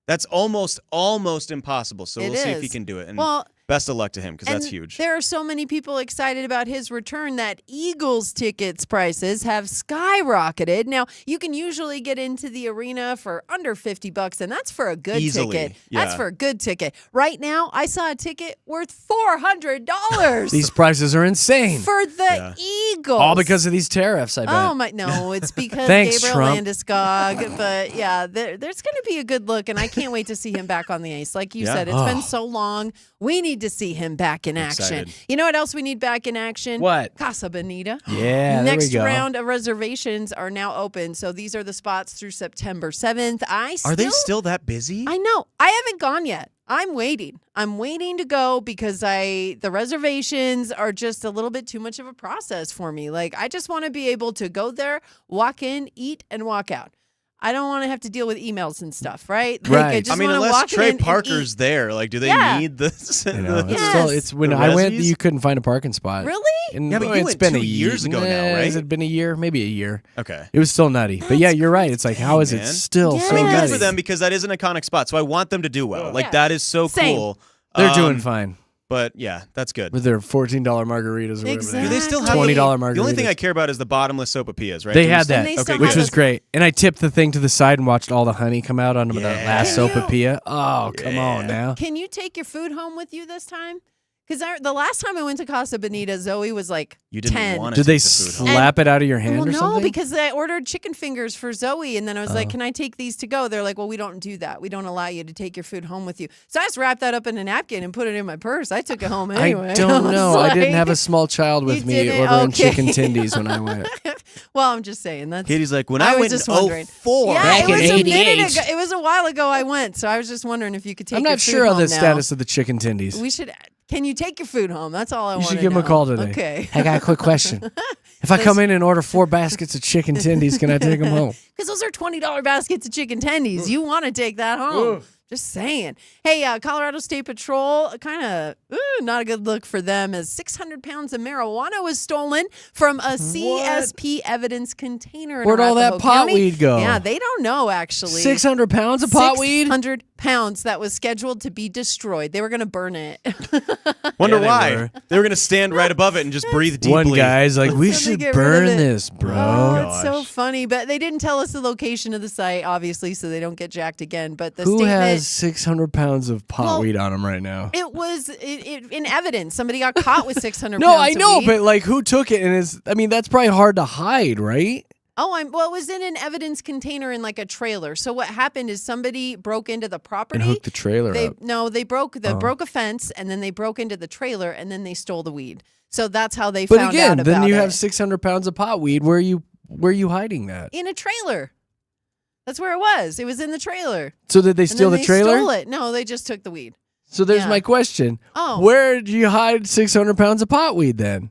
that's almost impossible. So It we'll see if he is. can do it. And Well, best of luck to him because that's and huge. There are so many people excited about his return that Eagles tickets prices have skyrocketed. Now, you can usually get into the arena for under $50, and that's for a good Easily, ticket. yeah. That's for a good ticket. Right now, I saw a ticket worth $400 These prices are insane. for the Eagles. All because of these tariffs, I bet. Oh my! No, it's because Thanks, Gabriel Trump. Landeskog. But yeah, there's going to be a good look, and I can't wait to see him back on the ice. Like you Yeah. said, it's been so long. We need to see him back in action. Excited. You know what else we need back in action? What? Casa Bonita. Yeah, there Next we go. round of reservations are now open, so these are the spots through September 7th. Are they still that busy? I know. I haven't gone yet. I'm waiting. I'm waiting to go because the reservations are just a little bit too much of a process for me. Like, I just want to be able to go there, walk in, eat, and walk out. I don't want to have to deal with emails and stuff, right? Like, Right. I just I mean, want to unless walk Trey in Parker's and there, like, do they Yeah. need this? I know. It's, Yes. still, it's when The I went, resis? you couldn't find a parking spot. eat. Really? And Yeah, but you it's went been 2 a years ago now, right? Has it been a year? Maybe a year. Okay. It was still nutty. But yeah, you're right. It's like, how is it man. still Yes. so I mean, good nutty? for them because that is an iconic spot. So I want them to do well. Like, Yeah. that is so Same. cool. They're doing fine But yeah, that's good. with their $14 margaritas or whatever. Do they still have $20 The margaritas? only thing I care about is the bottomless sopapillas, right? They Do we had still- that, they okay, still which have good. was great. And I tipped the thing to the side and watched all the honey come out onto the Yeah. last Can you- sopapilla. Oh, come on Yeah. now. Can you take your food home with you this time? Because the last time I went to Casa Bonita, Zoe was like You didn't 10. want to Did they take the food home. slap it out of your hand Well, or no, something? because I ordered chicken fingers for Zoe, and then I was Oh. like, "Can I take these to go?" They're like, "Well, we don't do that. We don't allow you to take your food home with you." So I just wrapped that up in a napkin and put it in my purse. I took it home anyway. I don't was know. I didn't like- have a small child with You me didn't? ordering Okay. chicken tendies when I went. Well, I'm just saying that's. Katie's like, when I I, was went just in wondering. 04. Yeah, Back it was in a minute 88. ago. It was a while ago I went, so I was just wondering if you could take. I'm your not food sure of home the now. status of the chicken tendies. We should. Can you take your food home? That's all I You want. should give them a call today. Okay. I got a quick question. If I come in and order 4 baskets of chicken tendies, can I take them home? Because those are $20 baskets of chicken tendies. You want to take that home. Just saying. Hey, Colorado State Patrol, kind of not a good look for them as 600 pounds of marijuana was stolen from a CSP evidence container in Where'd all that Arapahoe County. pot weed go? Yeah, they don't know, actually. 600 pounds of pot weed? 600 pounds that was scheduled to be destroyed. They were going to burn it. Wonder Yeah, they why. were. They were going to stand right above it and just breathe deeply. One guy's like, we So they should get rid of burn it. this, bro. Oh, it's so gosh. funny. But they didn't tell us the location of the site, obviously, so they don't get jacked again. But the Who statement. has 600 pounds of pot Well, weed on him right now? It was in evidence. Somebody got caught with 600 No, pounds I of know, weed. but like, who took it? And that's probably hard to hide, right? Oh, it was in an evidence container in like a trailer. So what happened is somebody broke into the property. And hooked the trailer They up. they broke a fence, and then they broke into the trailer, and then they stole the weed. So that's how they But found again, out then about you it. have 600 pounds of pot weed. Where are you hiding that? In a trailer. That's where it was. It was in the trailer. So did they And steal then the trailer? They stole it. No, they just took the weed. So there's Yeah. my question. Oh. Where do you hide 600 pounds of pot weed then?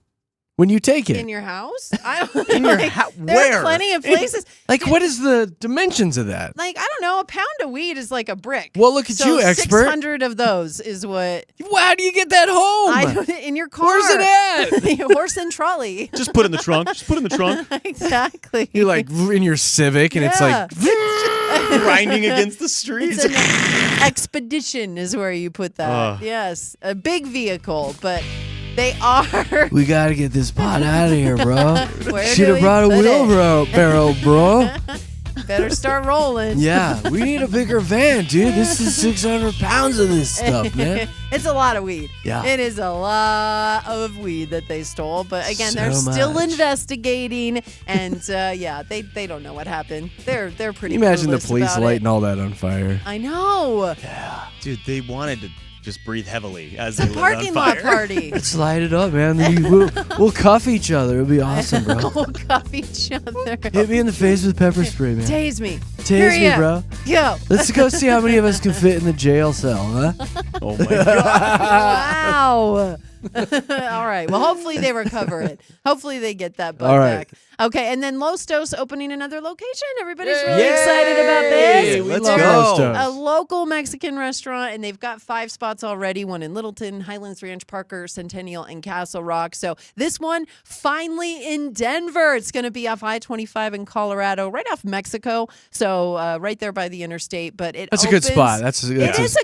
When you take it? In your house? I don't In your There where? are plenty of places. Like, what is the dimensions of that? Like, I don't know, a pound of weed is like a brick. Well, look at So you, expert. 600 of those is what. Well, how do you get that home? I don't, in your car. Where's it at? Horse and trolley. Just put it in the trunk. Just put it in the trunk. Exactly. You're like in your Civic, and it's Yeah. like Grinding against the street. It's an expedition is where you put that. Yes, a big vehicle, but they are. we gotta get this pot out of here, bro. Where Should do have we brought a put it? wheelbarrow, bro. Better start rolling. Yeah, we need a bigger van, dude. This is 600 pounds of this stuff, man. It's a lot of weed. Yeah. It is a lot of weed that they stole. But again, they're So still much. investigating. And yeah, they don't know what happened. They're pretty Can you imagine the clueless police about lighting it. all that on fire? I know. Dude, they wanted to just breathe heavily as they The lit parking on lot fire. party. Let's light it up, man. We'll cuff each other. It'll be awesome, bro. We'll cuff each other. Hit me in the face with pepper spray, man. Tase me. Tase me, Hurry bro. up. Go. Let's go see how many of us can fit in the jail cell, huh? Oh my god. Wow. All right. Well, hopefully they recover it. Hopefully they get that bug All right. back. Okay. And then Los Dos opening another location. Everybody's really excited about Hey, this. let's They're go. a local Mexican restaurant, and they've got 5 spots already. One in Littleton, Highlands Ranch, Parker, Centennial, and Castle Rock. So this one finally in Denver. It's going to be off I-25 in Colorado, right off Mexico. So right there by the interstate. But That's a good opens- spot. That's is a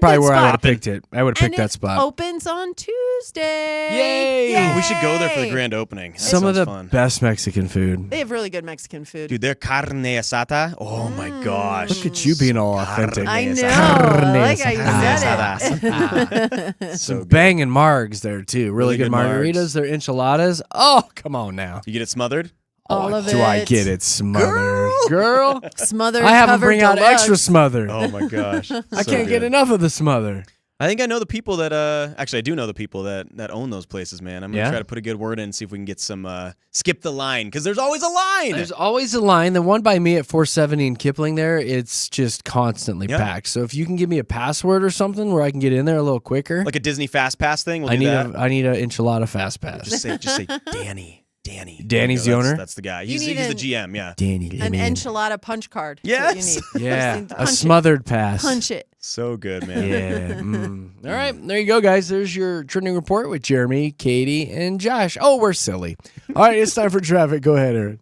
probably good where I would have spot. picked it. I would have And picked that it spot. opens on Tuesday. Yay! We should go there for the Yay! grand opening. That Some of sounds the fun. best Mexican food. They have really good Mexican food. Dude, their carne asada. Oh my gosh. Look at you being all authentic. I know. Carne I like how you asada. said it. So good. Banging margs there too. Really good good margaritas. margs. Their enchiladas. Oh, come on now. You get it smothered? All of Do I it. get it smothered, girl? Smothered. I have them covered bring out deluxe. extra smother. Oh my gosh. I can't get enough of the smother. I think I know the people that actually I do know the people that own those places, man. I'm gonna Yeah? try to put a good word in and see if we can get some skip the line because there's always a line. There's always a line. The one by me at 470 in Kipling there, it's just constantly Yeah. packed. So if you can give me a password or something where I can get in there a little quicker, Like a Disney Fast Pass thing. We'll I do need that. I need an enchilada fast pass. Just say Danny. Danny. Danny's There you go. the owner? That's the guy. You He's need the an- GM. Yeah. Danny, let An me in. enchilada punch card. That's Yes. what you need. Yeah, Just need to a punch it. smothered pass. Punch it. So good, man. Yeah. All right, there you go, guys. There's your trending report with Jeremy, Katie, and Josh. Oh, we're silly. All right, it's time for traffic. Go ahead, Aaron.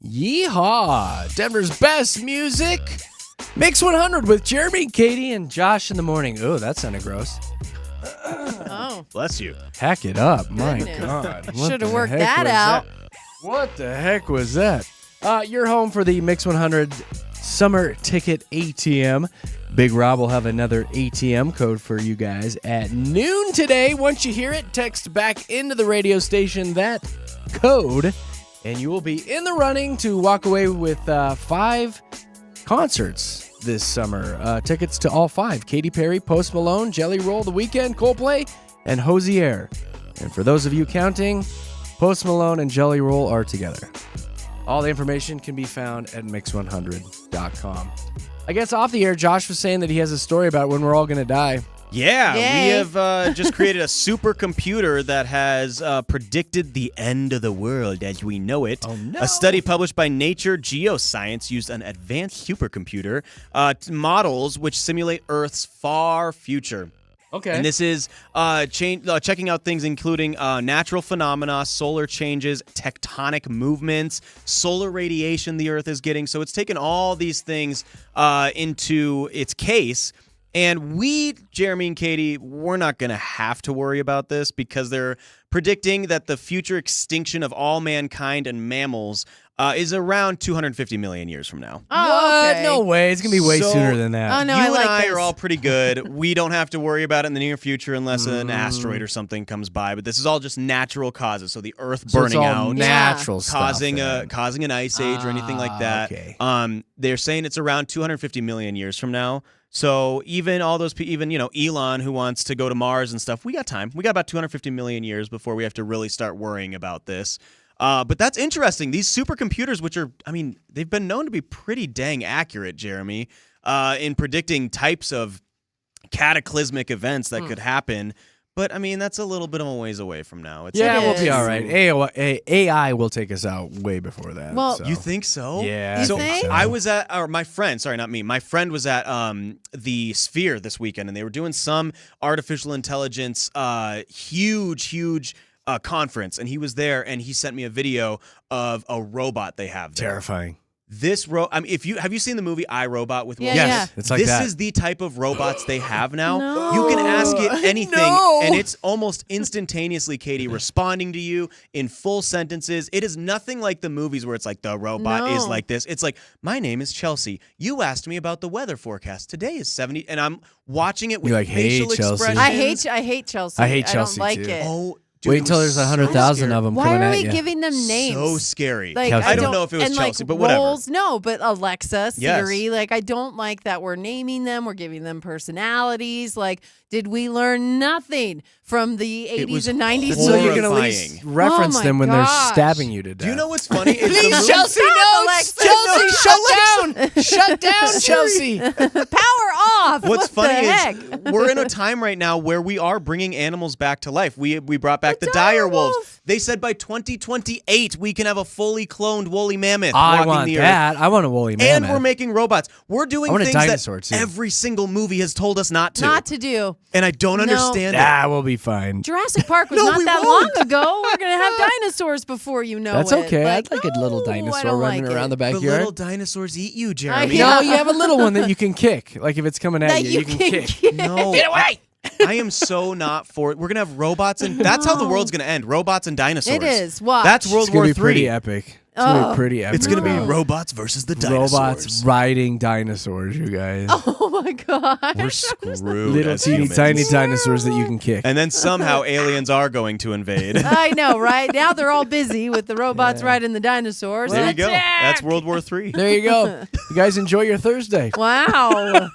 Yeehaw! Denver's best music. Mix 100 with Jeremy, Katy, and Josh in the morning. Oh, that sounded gross. Oh, Bless you. Hack it up. My Goodness. God. What should have the worked heck that was out. What the heck was that? You're home for the Mix 100 Summer Ticket ATM. Big Rob will have another ATM code for you guys at noon today. Once you hear it, text back into the radio station that code, and you will be in the running to walk away with 5 concerts this summer. Tickets to all 5. Katy Perry, Post Malone, Jelly Roll, The Weeknd, Coldplay, and Hosier. And for those of you counting, Post Malone and Jelly Roll are together. All the information can be found at mix100.com. I guess off the air, Josh was saying that he has a story about when we're all going to die. Yeah, Yay. we have just created a supercomputer that has predicted the end of the world as we know it. Oh, no. A study published by Nature Geoscience used an advanced supercomputer models which simulate Earth's far future. Okay. And this is checking out things including natural phenomena, solar changes, tectonic movements, solar radiation the Earth is getting. So it's taken all these things into its case. And we, Jeremy and Katy, we're not going to have to worry about this because they're predicting that the future extinction of all mankind and mammals is around 250 million years from now. Oh, What? okay. No way. It's going to be way So- sooner than that. Oh, no, you I and like I this. are all pretty good. We don't have to worry about it in the near future unless an asteroid or something comes by. But this is all just natural causes. So the Earth So it's burning all out, natural stuff. causing then. causing an ice age or anything like that. Okay. They're saying it's around 250 million years from now. So even all those people, even Elon who wants to go to Mars and stuff, we got time. We got about 250 million years before we have to really start worrying about this. But that's interesting. These supercomputers, which are, they've been known to be pretty dang accurate, Jeremy, in predicting types of cataclysmic events that could happen. But, that's a little bit of a ways away from now. Yeah, It we'll be is. all right. AI will take us out way before that. Well- so. You think so? Yeah. You So think? I was at, or my friend, sorry, not me. My friend was at the Sphere this weekend, and they were doing some artificial intelligence, huge conference, and he was there, and he sent me a video of a robot they have there. Terrifying. This have you seen the movie I, Robot with Will Yeah, Smith? yeah. It's like this that. is the type of robots they have now. No. You can ask it anything, No. and it's almost instantaneously, Katy, responding to you in full sentences. It is nothing like the movies where it's like the robot is No. like this. It's like, my name is Chelsea. You asked me about the weather forecast. Today is 70, and I'm watching it with You're like, "Hey, facial Chelsea." expressions. I hate Chelsea. I hate Chelsea, don't like too. it. Oh, dude, Wait it until was there's so 100,000 scary. of them Why coming are at we you. giving them names? So scary. Like, Kelsey. I don't know if it was and Chelsea, like but whatever. roles, no, but Alexa, Yes. Siri, like I don't like that we're naming them, we're giving them personalities. Like, did we learn nothing from the 80s was and 90s? So you're going to at horrifying. least reference Oh my them when they're gosh. stabbing you to death. Do you know what's funny? Is the Please, movie- Chelsea, Stop, no! Alexa. Chelsea, No, shut down! Shut down, Chelsea! Power off. What's What funny the heck? is we're in a time right now where we are bringing animals back to life. We brought back the The dire dire wolves. wolf. They said by 2028 we can have a fully cloned woolly mammoth I walking want the that. I want a woolly earth. mammoth. And we're making robots. We're doing I want a things dinosaur, that too. every single movie has told us not to. Not to do. And I don't No. understand it. Ah, we'll be fine. Jurassic Park was No, not we that won't. long ago. We're gonna have dinosaurs before you know That's it. okay. I'd like a little no, I dinosaur don't running like around the it. The backyard. little dinosaurs eat you, Jeremy. Yeah. No, you have a little one that you can kick. Like if it's coming at That you, you can kick. kick. No. Get away! I am so not for it. We're going to have robots, and that's how the world's going to end. Robots and dinosaurs. It is. Watch. That's World It's gonna War be III. pretty epic. It's gonna be pretty epic. It's going to be No. robots versus the dinosaurs. robots riding dinosaurs, you guys. Oh my god. We're screwed. Little as teeny humans. tiny dinosaurs that you can kick. And then somehow aliens are going to invade. I know, right? Now they're all busy with the robots riding the dinosaurs. There you go. Attack! That's World War III. There you go. You guys enjoy your Thursday. Wow.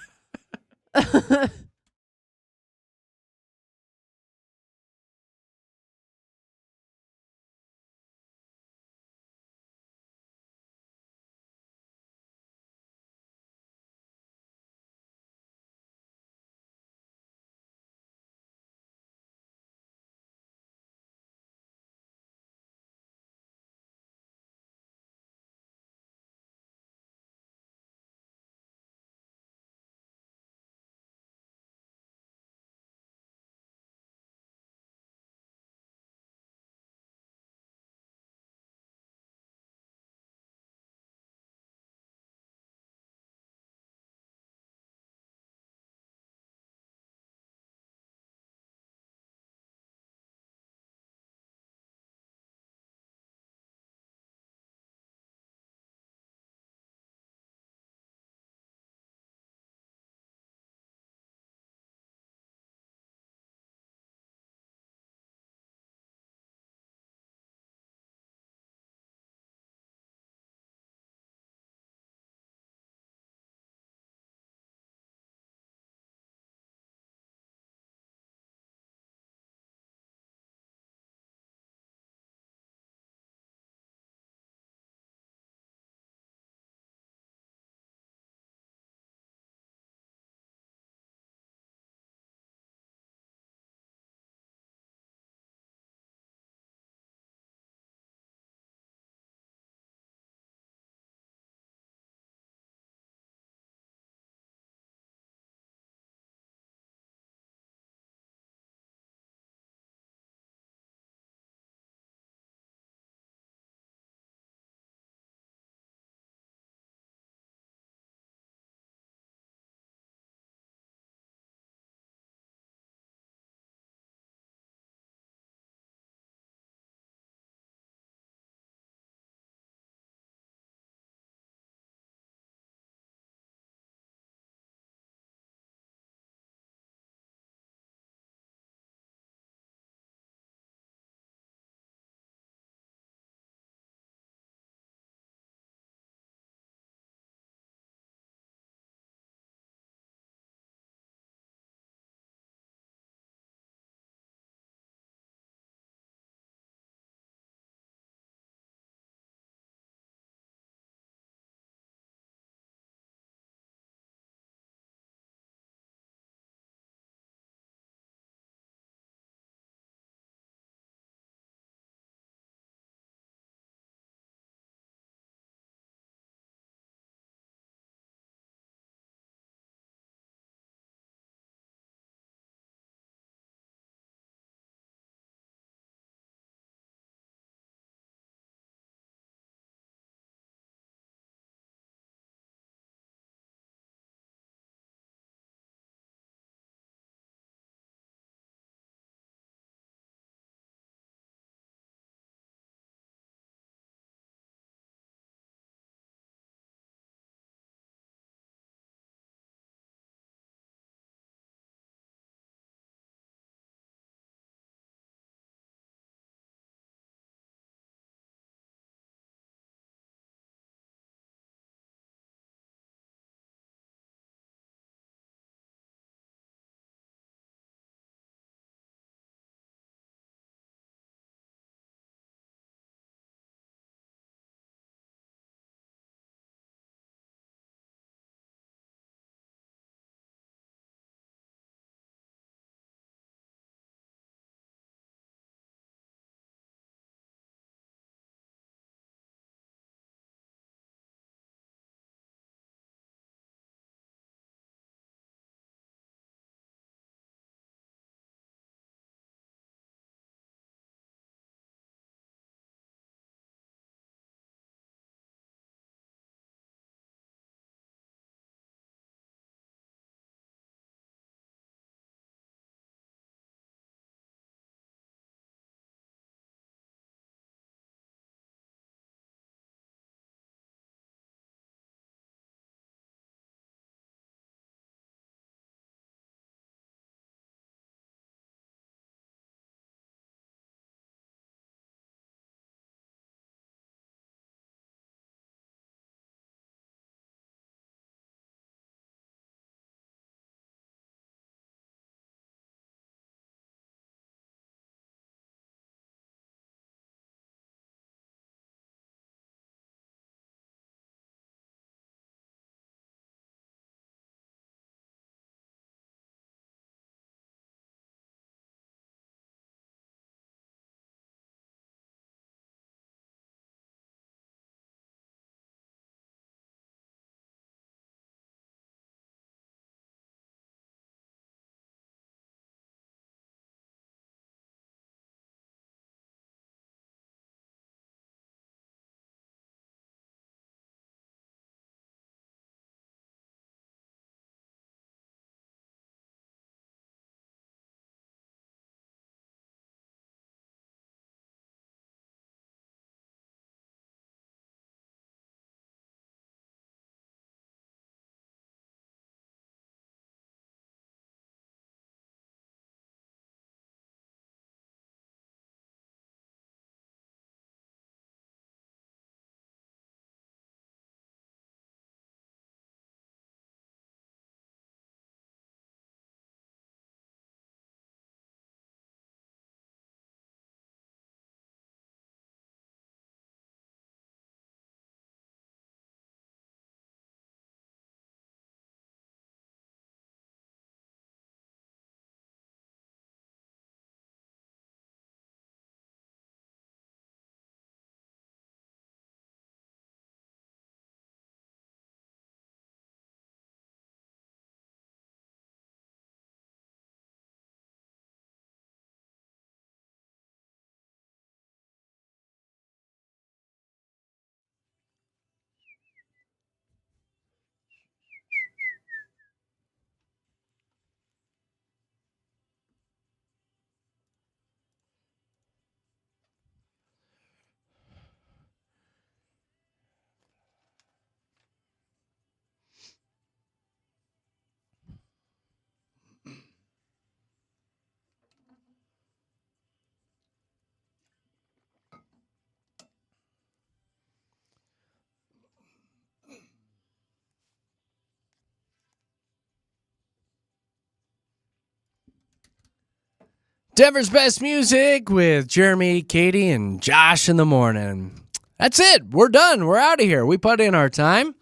Denver's best music with Jeremy, Katy, and Josh in the morning. That's it. We're done. We're out of here. We put in our time.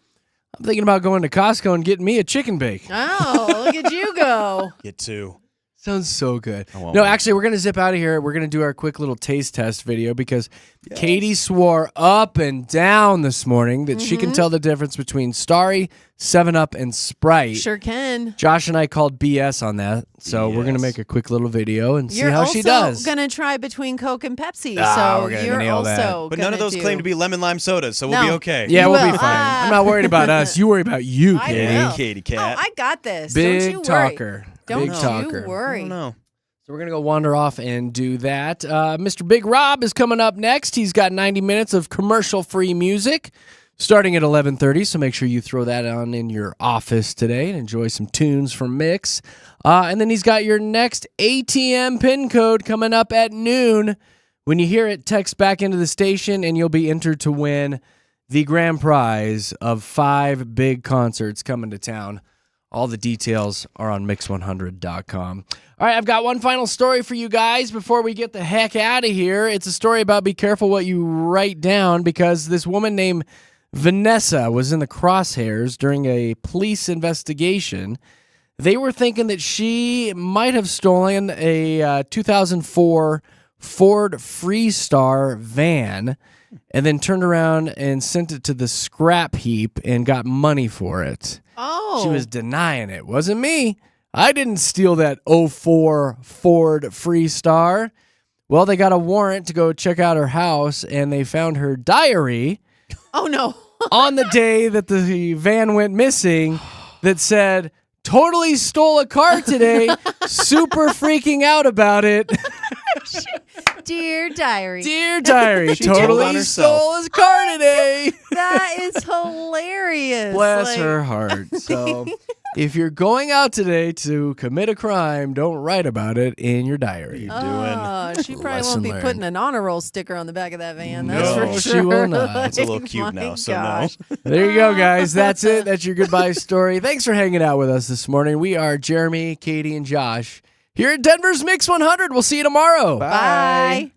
I'm thinking about going to Costco and getting me a chicken bake. Oh, look at you go. Get two. Sounds so good. I want No, one. actually, we're going to zip out of here. We're going to do our quick little taste test video because Katy swore up and down this morning that she can tell the difference between Starry, 7-Up, and Sprite. Sure can. Josh and I called BS on that, so we're going to BS. make a quick little video and see You're how also she does. going to try between Coke and Pepsi, Ah, so we're gonna you're nail that. also But none of those claim to be lemon lime sodas, so we'll be No. okay. Yeah, You we'll will. be fine. I'm not worried about us. You worry about you, I Katy. will. Katy Oh, cat. I got this. Big Don't you worry. talker. Don't Big you talker. I worry. don't know. So we're going to go wander off and do that. Mr. Big Rob is coming up next. He's got 90 minutes of commercial-free music starting at 11:30, so make sure you throw that on in your office today and enjoy some tunes from Mix. And then he's got your next ATM PIN code coming up at noon. When you hear it, text back into the station, and you'll be entered to win the grand prize of 5 big concerts coming to town. All the details are on mix100.com. All right, I've got one final story for you guys before we get the heck out of here. It's a story about be careful what you write down because this woman named Vanessa was in the crosshairs during a police investigation. They were thinking that she might have stolen a 2004 Ford Freestar van and then turned around and sent it to the scrap heap and got money for it. Oh. She was denying it. Wasn't me. I didn't steal that '04 Ford Freestar. Well, they got a warrant to go check out her house, and they found her diary Oh, no. on the day that the van went missing that said, totally stole a car today, super freaking out about it. Dear diary. Dear diary, She told on totally herself. stole his car today. That is hilarious. Bless Like, her heart. So if you're going out today to commit a crime, don't write about it in your diary. Oh, she probably Lesson won't be learned. putting an honor roll sticker on the back of that van. That's No, for she sure. will not. It's a little Like, cute my now, so gosh. no. There you go, guys. That's it. That's your goodbye story. Thanks for hanging out with us this morning. We are Jeremy, Katy, and Josh here at Denver's Mix 100. We'll see you tomorrow. Bye.